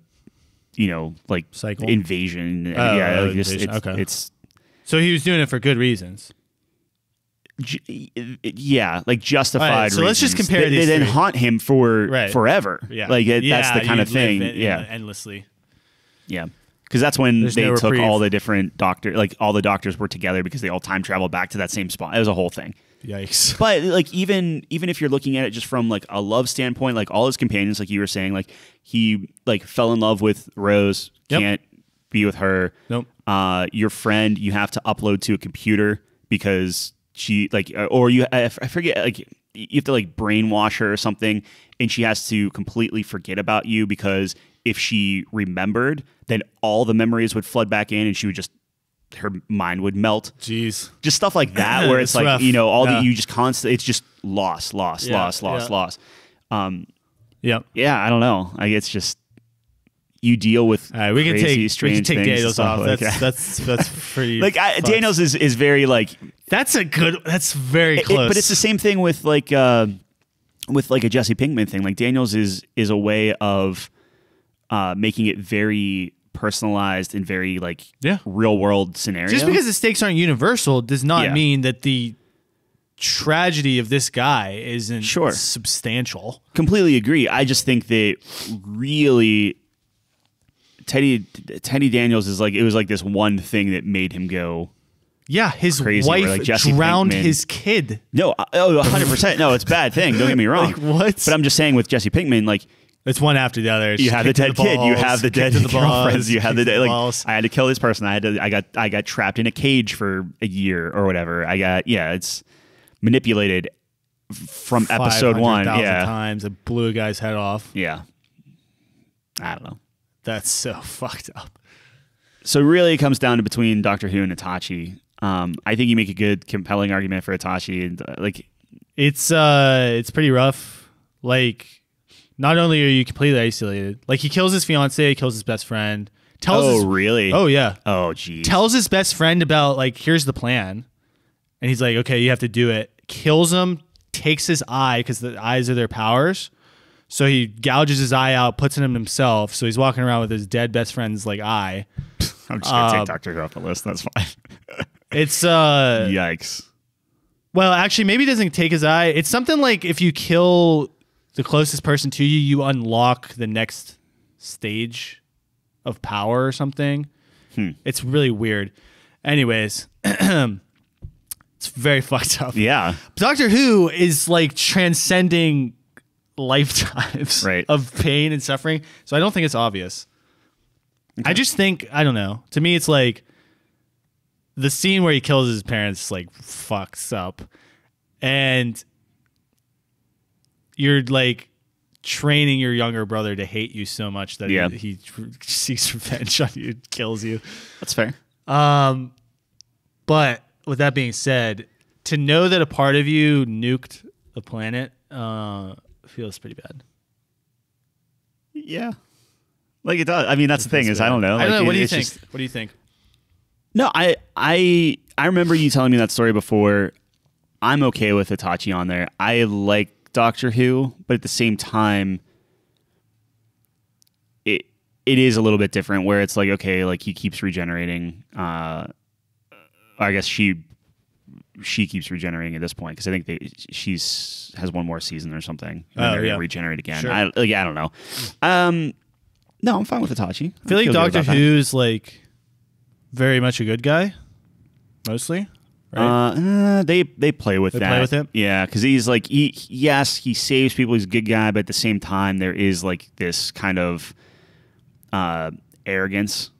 like cycle invasion? It's so he was doing it for good reasons. Yeah, like justified. Right, so let's just compare these. They then haunt him for forever. Yeah, like that's the kind of thing. Endlessly. Yeah. Because that's when they took reprieve. all the different all the doctors were together because they all time traveled back to that same spot. It was a whole thing. Yikes. But like even if you're looking at it just from like a love standpoint, like all his companions, like you were saying, like he like fell in love with Rose, can't be with her. Nope. Your friend, you have to upload to a computer because she like, or I forget, like you have to like brainwash her or something, and she has to completely forget about you because if she remembered, then all the memories would flood back in, and she would just, her mind would melt. Jeez. Just stuff like that, where it's like, rough. all that you just constantly, it's just loss. Yeah, I don't know. Like it's just, you deal with all right, we can take Daniels off. Like that's pretty like Daniels is very like, that's very close. But it's the same thing with like a Jesse Pinkman thing. Like Daniels is a way of making it very personalized and very like real world scenario. Just because the stakes aren't universal does not mean that the tragedy of this guy isn't substantial. Completely agree. I just think that really Teddy Daniels is like, it was like this one thing that made him go. Yeah, his crazy, wife like Jesse drowned Pinkman. his kid. No, 100%. No, it's a bad thing. Don't get me wrong. Like, what? But I'm just saying with Jesse Pinkman, like, it's one after the other. You have the dead kid. You have the dead girlfriends. You have the dead. Like, I had to kill this person. I got trapped in a cage for a year or whatever. It's manipulated from episode 1. Yeah, times I blew a guy's head off. Yeah, I don't know. That's so fucked up. So really, it comes down to between Doctor Who and Itachi. I think you make a good, compelling argument for Itachi, and like it's pretty rough. Like, not only are you completely isolated, like he kills his fiance, kills his best friend. Really? Oh yeah. Oh geez. Tells his best friend about like, here's the plan, and he's like, okay, you have to do it. Kills him, takes his eye because the eyes are their powers. So he gouges his eye out, puts it in himself. So he's walking around with his dead best friend's like eye. I'm just gonna take Doctor Who off the list. That's fine. It's yikes. Well, actually, maybe he doesn't take his eye. It's something like if you kill the closest person to you, you unlock the next stage of power or something. It's really weird. Anyways, it's very fucked up. Yeah. Doctor Who is like transcending lifetimes of pain and suffering. So I don't think it's obvious. Okay. I just think, I don't know. To me, it's like the scene where he kills his parents like fucks up. And you're like training your younger brother to hate you so much that he seeks revenge on you, kills you. That's fair. But with that being said, to know that a part of you nuked the planet feels pretty bad. Yeah. Like it does. I mean, that's the thing is, I don't know. I don't know. What do you think? Just, what do you think? No, I remember you telling me that story before. I'm okay with Itachi on there. I like Doctor Who, but at the same time, it is a little bit different where it's like, okay, like he keeps regenerating. I guess she keeps regenerating at this point because I think she's has one more season or something. And they're gonna regenerate again. Sure. I don't know. No, I'm fine with Itachi. I feel like Doctor Who's like very much a good guy, mostly. Right? They play with that. Play with him? Yeah, because he's like he saves people. He's a good guy, but at the same time, there is like this kind of arrogance.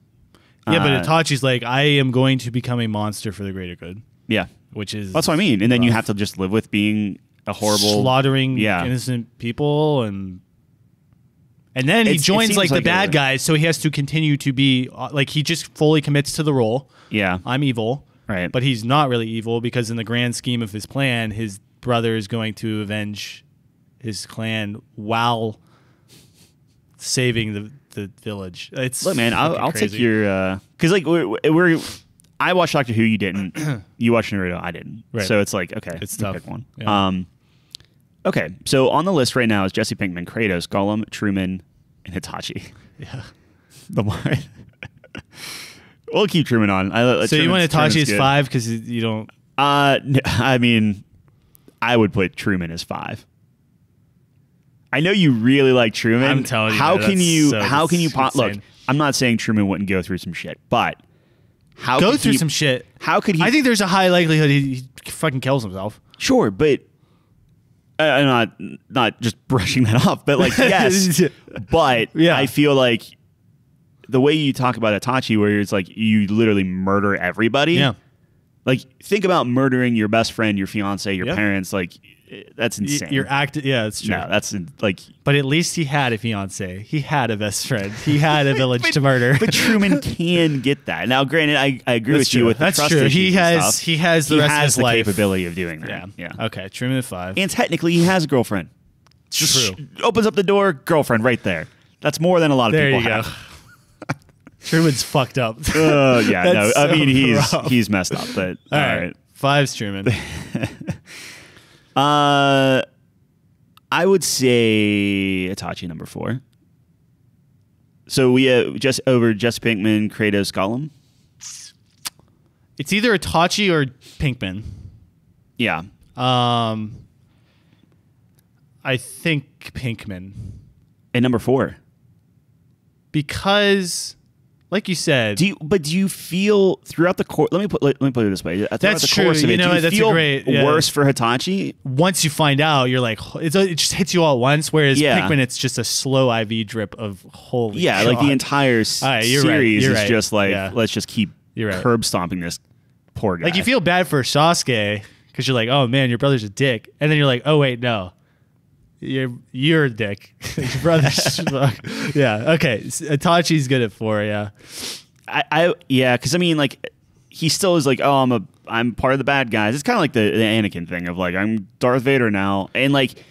Yeah, but Itachi's like, I am going to become a monster for the greater good. Yeah, which is that's what I mean. And then you have to just live with being a horrible slaughtering yeah. innocent people, and then he joins like the bad guys, so he has to continue to be like he just fully commits to the role. Yeah, I'm evil, right? But he's not really evil because in the grand scheme of his plan, his brother is going to avenge his clan while saving the village. It's look, man. I'll take your because like we're I watched Doctor Who. You didn't. You watched Naruto. I didn't. Right. So it's like okay, it's tough. Pick one. Yeah. Okay, so on the list right now is Jesse Pinkman, Kratos, Gollum, Truman, and Hitachi. Yeah. The more we'll keep Truman on. So you want Hitachi as 5 because you don't. I mean, I would put Truman as 5. I know you really like Truman. I'm telling you, how can you insane. look? I'm not saying Truman wouldn't go through some shit, but how go through some shit? How could he? I think there's a high likelihood he fucking kills himself. Sure, but I'm not just brushing that off, but like yes, but yeah. I feel like the way you talk about Itachi, where it's like you literally murder everybody. Yeah. Like think about murdering your best friend, your fiance, your yeah. parents. Like that's insane. You're acting. Yeah, that's true. No, that's like. But at least he had a fiance. He had a best friend. He had a village to murder. But Truman can get that. Now, granted, I agree with you with the that's trust true. issues He and has stuff. he has the rest of his life. Capability of doing that. Yeah. Okay. Truman at 5. And technically, he has a girlfriend. True. Opens up the door, girlfriend right there. That's more than a lot of people have. Go. Truman's fucked up. Yeah, no. So I mean, rough. he's messed up. But all right. 5's Truman. I would say Itachi number 4. So we just over Jesse Pinkman, Kratos, Gollum. It's either Itachi or Pinkman. Yeah. I think Pinkman. And number 4. Because, like you said, do you feel throughout the course? Let me put it this way. That's true. You know, that's feel great. Worse for Hitachi. Once you find out, you're like, it just hits you all at once. Whereas yeah. Pinkman, it's just a slow IV drip of holy. Yeah, God. like the entire series is just like let's just keep curb stomping this poor guy. Like you feel bad for Sasuke because you're like, oh man, your brother's a dick, and then you're like, oh wait, no. You're a dick. Your brother's yeah. Okay. Itachi's good at 4. Yeah. Yeah. Because I mean, like, he still is like, oh, I'm part of the bad guys. It's kind of like the Anakin thing of like, I'm Darth Vader now, and like,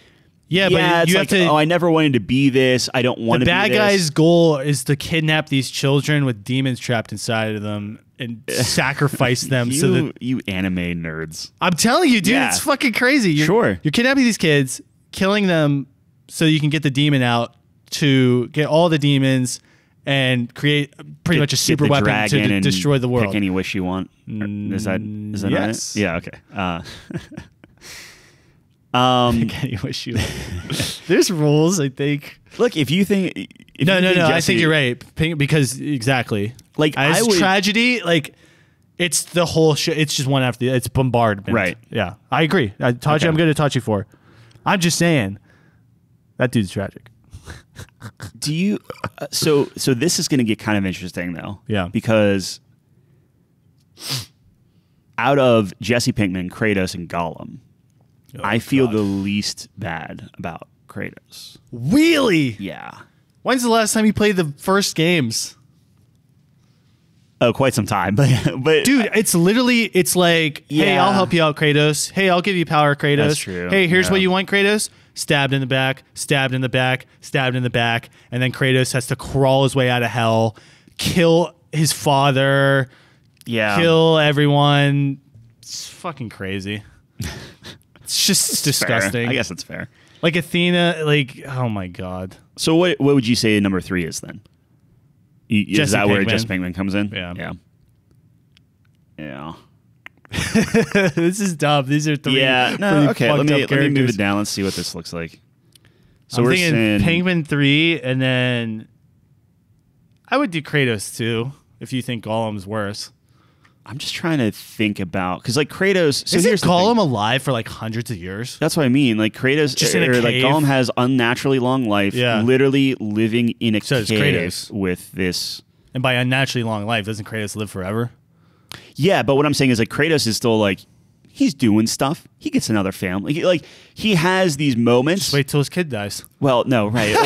yeah, but you like, have to. Oh, I never wanted to be this. I don't want to. The be bad this. guy's goal is to kidnap these children with demons trapped inside of them and sacrifice them. So that you anime nerds. I'm telling you, dude, it's fucking crazy. You're kidnapping these kids, killing them so you can get the demon out to get all the demons and create pretty much a super weapon to destroy the world. Pick any wish you want. Is that yes. Right? Yeah. Okay. Pick any wish you want. There's rules, I think. Look, if you think no, I think you're right because exactly like as tragedy, like. It's the whole shit. It's just one after the other. It's bombardment. Right. Yeah. I agree. Tachi, I'm good at Tachi 4. I'm just saying that dude's tragic. Do you so this is going to get kind of interesting though. Yeah. Because out of Jesse Pinkman, Kratos, and Gollum, I feel the least bad about Kratos. Really? Yeah. When's the last time you played the first games? Oh, quite some time, but dude, it's like, hey, I'll help you out, Kratos. Hey, I'll give you power, Kratos. That's true. Hey, here's what you want, Kratos. Stabbed in the back, stabbed in the back, stabbed in the back, and then Kratos has to crawl his way out of hell, kill his father, kill everyone. It's fucking crazy. It's just disgusting. Fair. I guess it's fair. Like Athena, like, oh my god. So what would you say number 3 is then? Is that where Jesse Pinkman comes in? Yeah. Yeah. This is dumb. These are 3. Yeah. No. Okay. Let me move it down. Let's see what this looks like. So I'm thinking Pinkman 3, and then I would do Kratos 2 if you think Gollum's worse. I'm just trying to think about because like Kratos. So isn't Gollum alive for like hundreds of years? That's what I mean. Like Kratos, just in a cave. Like Gollum has unnaturally long life. Yeah. Literally living in a cave Kratos. With this. And by unnaturally long life, doesn't Kratos live forever? Yeah, but what I'm saying is like Kratos is still like He's doing stuff. He gets another family. Like he has these moments. Just wait till his kid dies. Well, no, right,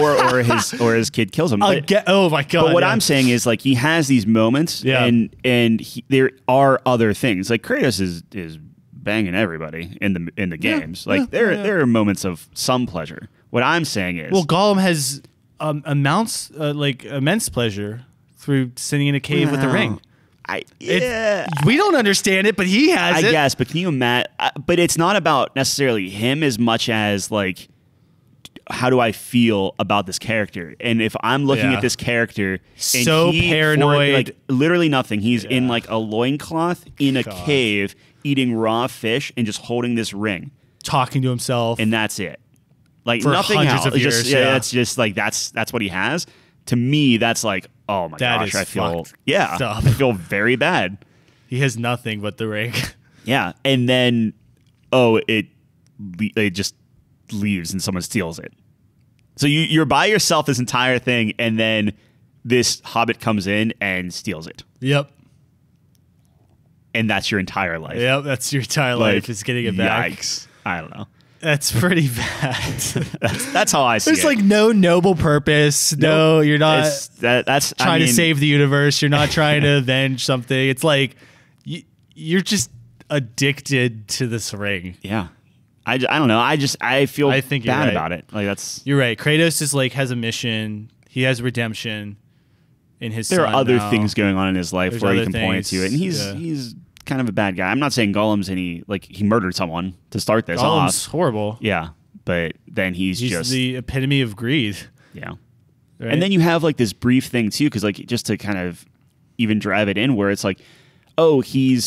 or his kid kills him. Oh my god! But what I'm saying is, like, he has these moments, and there are other things. Like Kratos is banging everybody in the games. Like there are moments of some pleasure. What I'm saying is, well, Gollum has immense pleasure through sitting in a cave with a ring. We don't understand it, but he has it. I guess, but can you imagine? But it's not about necessarily him as much as, like, how do I feel about this character? And if I'm looking at this character, so paranoid, like literally nothing. He's in like a loincloth in a cave, eating raw fish and just holding this ring, talking to himself, and that's it. Like for nothing hundreds else. of years. That's just like that's what he has. To me, that's like, oh my gosh, I feel I feel very bad. He has nothing but the ring. Yeah, and then it just leaves and someone steals it. So you're by yourself this entire thing, and then this hobbit comes in and steals it. Yep. And that's your entire life. Yep, that's your entire life is getting it back. Yikes. I don't know. That's pretty bad. That's how I see it. There's like no noble purpose. No, you're not that's trying to save the universe. You're not trying to avenge something. It's like you're just addicted to this ring. Yeah. I don't know. I feel bad about it. Like you're right. Kratos is like has a mission. He has redemption in his. There son are other now. things going on in his life where he can point to it, and he's kind of a bad guy. I'm not saying Gollum's he murdered someone to start this Gollum's off. Horrible. Yeah, but then he's just the epitome of greed. Yeah, right? And then you have like this brief thing too, because like just to kind of even drive it in, where it's like, oh, he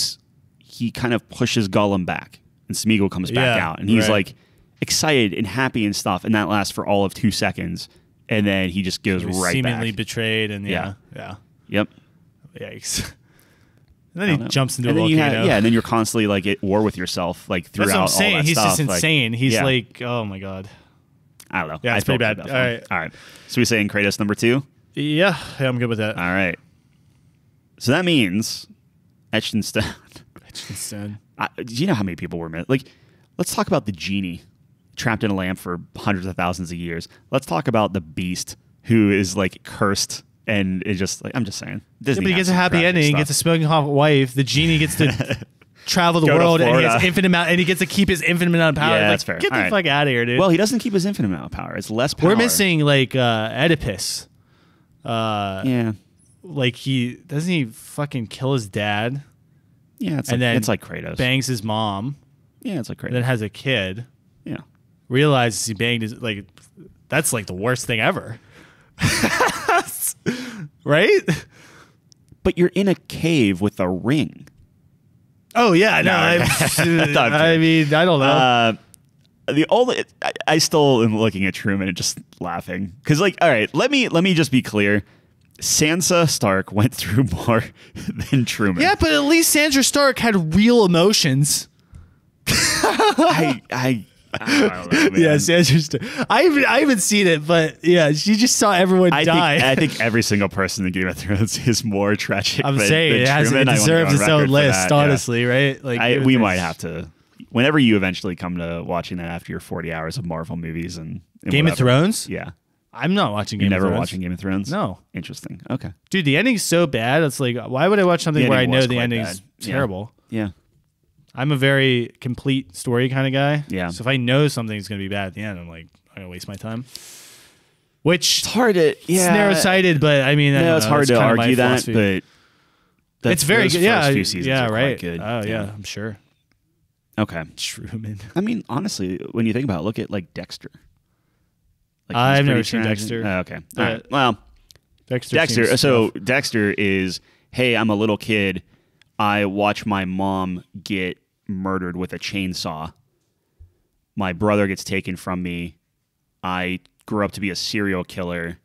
kind of pushes Gollum back, and Smeagol comes back out, and he's like excited and happy and stuff, and that lasts for all of 2 seconds, and then he just goes right seemingly back. betrayed, and Yep. Yikes. And then he jumps into a volcano. And then you're constantly like at war with yourself, like throughout That's what I'm saying. all that He's stuff. just insane. He's like, oh my god. I don't know. Yeah, it's pretty bad. All right. So we saying Kratos number 2? Yeah, I'm good with that. All right. So that means Etched in Stone. Etched in Stone. Do you know how many people were like? Let's talk about the genie trapped in a lamp for hundreds of thousands of years. Let's talk about the beast who is like cursed. And it's just like, I'm just saying. Disney but he gets a happy ending. He gets a smoking hot wife. The genie gets to travel the world, and he has infinite amount, and he gets to keep his infinite amount of power. Yeah, like, that's fair. Get the fuck out of here, dude. Well, he doesn't keep his infinite amount of power. It's less power. We're missing like Oedipus. Yeah. Like doesn't he fucking kill his dad? Yeah, it's like Kratos. Bangs his mom. Yeah, it's like Kratos. And then has a kid. Yeah. Realizes he banged his that's like the worst thing ever. Right? But you're in a cave with a ring. Oh yeah, no. I mean, I don't know. I still am looking at Truman and just laughing because, like, all right, let me just be clear. Sansa Stark went through more than Truman. Yeah, but at least Sansa Stark had real emotions. I don't know, man. Yeah, Sansa Stark. I haven't seen it, but yeah, she just saw everyone die. I think every single person in Game of Thrones is more tragic. I'm saying it deserves its own list, honestly, right? Like we might have to. Whenever you eventually come to watching that after your 40 hours of Marvel movies and Game of Thrones, yeah. I'm not watching Game of Thrones. You're never watching Game of Thrones? No. Interesting. Okay. Dude, the ending's so bad. It's like, why would I watch something where I know the ending's terrible? Yeah. I'm a very complete story kind of guy. Yeah. So if I know something's going to be bad at the end, I'm like, I'm going to waste my time. Which it's hard to, it's narrow-sighted, but I mean, it's hard to argue that, but it's very good. Yeah. Few seasons are right. Quite good. Oh, yeah, I'm sure. Okay. Truman. I mean, honestly, when you think about it, look at like Dexter. Like, I've never seen Dexter. Oh, okay. All right. Well, Dexter. So Dexter is, hey, I'm a little kid. I watch my mom get murdered with a chainsaw. My brother gets taken from me. I grew up to be a serial killer.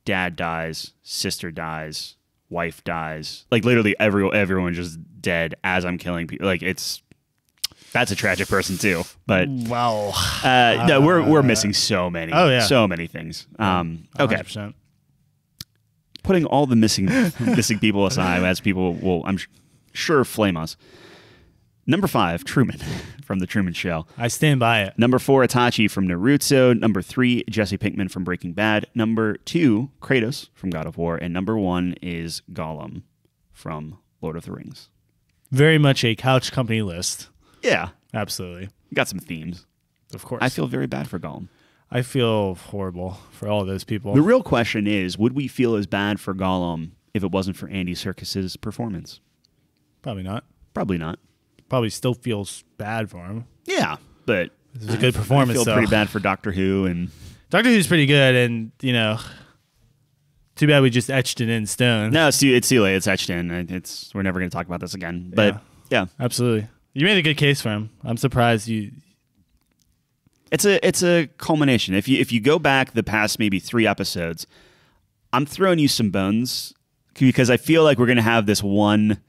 Dad dies. Sister dies. Wife dies. Like literally everyone just dead as I'm killing people. Like that's a tragic person too. But wow. No, we're missing so many. Oh yeah, so many things. Okay. 100%. Putting all the missing people aside, as people will, I'm sure, flame us. Number 5, Truman from The Truman Show. I stand by it. Number 4, Itachi from Naruto. Number 3, Jesse Pinkman from Breaking Bad. Number 2, Kratos from God of War. And number 1 is Gollum from Lord of the Rings. Very much a couch company list. Yeah. Absolutely. Got some themes. Of course. I feel very bad for Gollum. I feel horrible for all those people. The real question is, would we feel as bad for Gollum if it wasn't for Andy Serkis's performance? Probably not. Probably not. Probably still feels bad for him. Yeah, but It was a good performance, I feel though. pretty bad for Doctor Who. And Doctor Who's pretty good, and, too bad we just etched it in stone. no, it's too late. It's etched in. We're never going to talk about this again. But yeah. Absolutely. You made a good case for him. I'm surprised you... It's a culmination. If you go back the past maybe 3 episodes, I'm throwing you some bones because I feel like we're going to have this one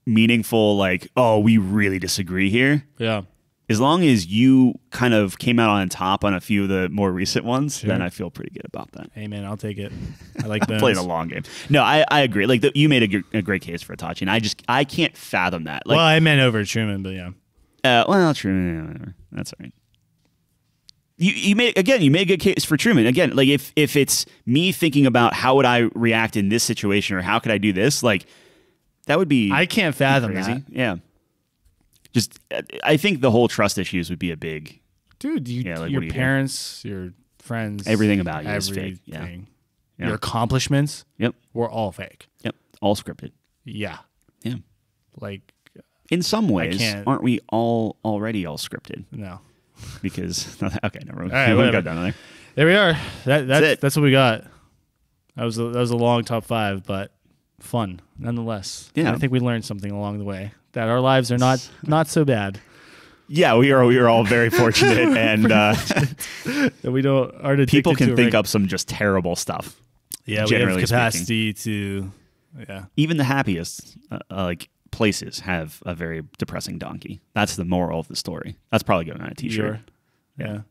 meaningful, like, oh, we really disagree here. Yeah. As long as you kind of came out on top on a few of the more recent ones, Sure. then I feel pretty good about that. Hey, man, I'll take it. I like bones. Play the long game. No, I agree. Like you made a great case for Itachi, and I can't fathom that. Like, Well, I meant over Truman, but yeah. well, Truman, whatever. That's all right. You made a good case for Truman. Again, like if it's me thinking about how would I react in this situation or how could I do this, like that would be I can't fathom crazy. that. Yeah. Just I think the whole trust issues would be a big Dude, like, what your do you do? parents, your friends, Everything about you is everything. fake. Yeah. Your accomplishments Yep. were all fake. Yep. All scripted. Yeah. Yeah. Like, In some ways, can't- aren't we all already all scripted? no. Because okay, never mind. All right, We whatever. got down there. There we are. it. That's what we got. That was a long top 5, but fun nonetheless. Yeah. I think we learned something along the way that our lives are not so bad. Yeah, we are all very fortunate, and That we aren't addicted people can to think up some just terrible stuff. Yeah, we have generally capacity to. Yeah. Even the happiest like places have a very depressing donkey. That's the moral of the story. That's probably going on a t-shirt. Yeah.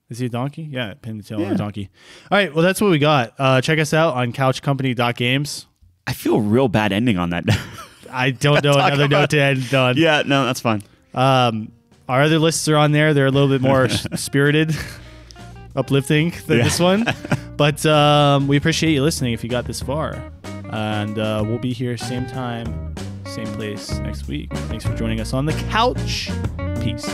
Is he a donkey? Yeah, pin the tail on Yeah. a donkey. All right, well, that's what we got. Check us out on couchcompany.games. I feel real bad ending on that. I don't know another note to end on. Yeah, no, that's fine. Our other lists are on there. They're a little bit more spirited, uplifting than this one. But we appreciate you listening if you got this far. And we'll be here same time, same place next week. Thanks for joining us on the couch. Peace.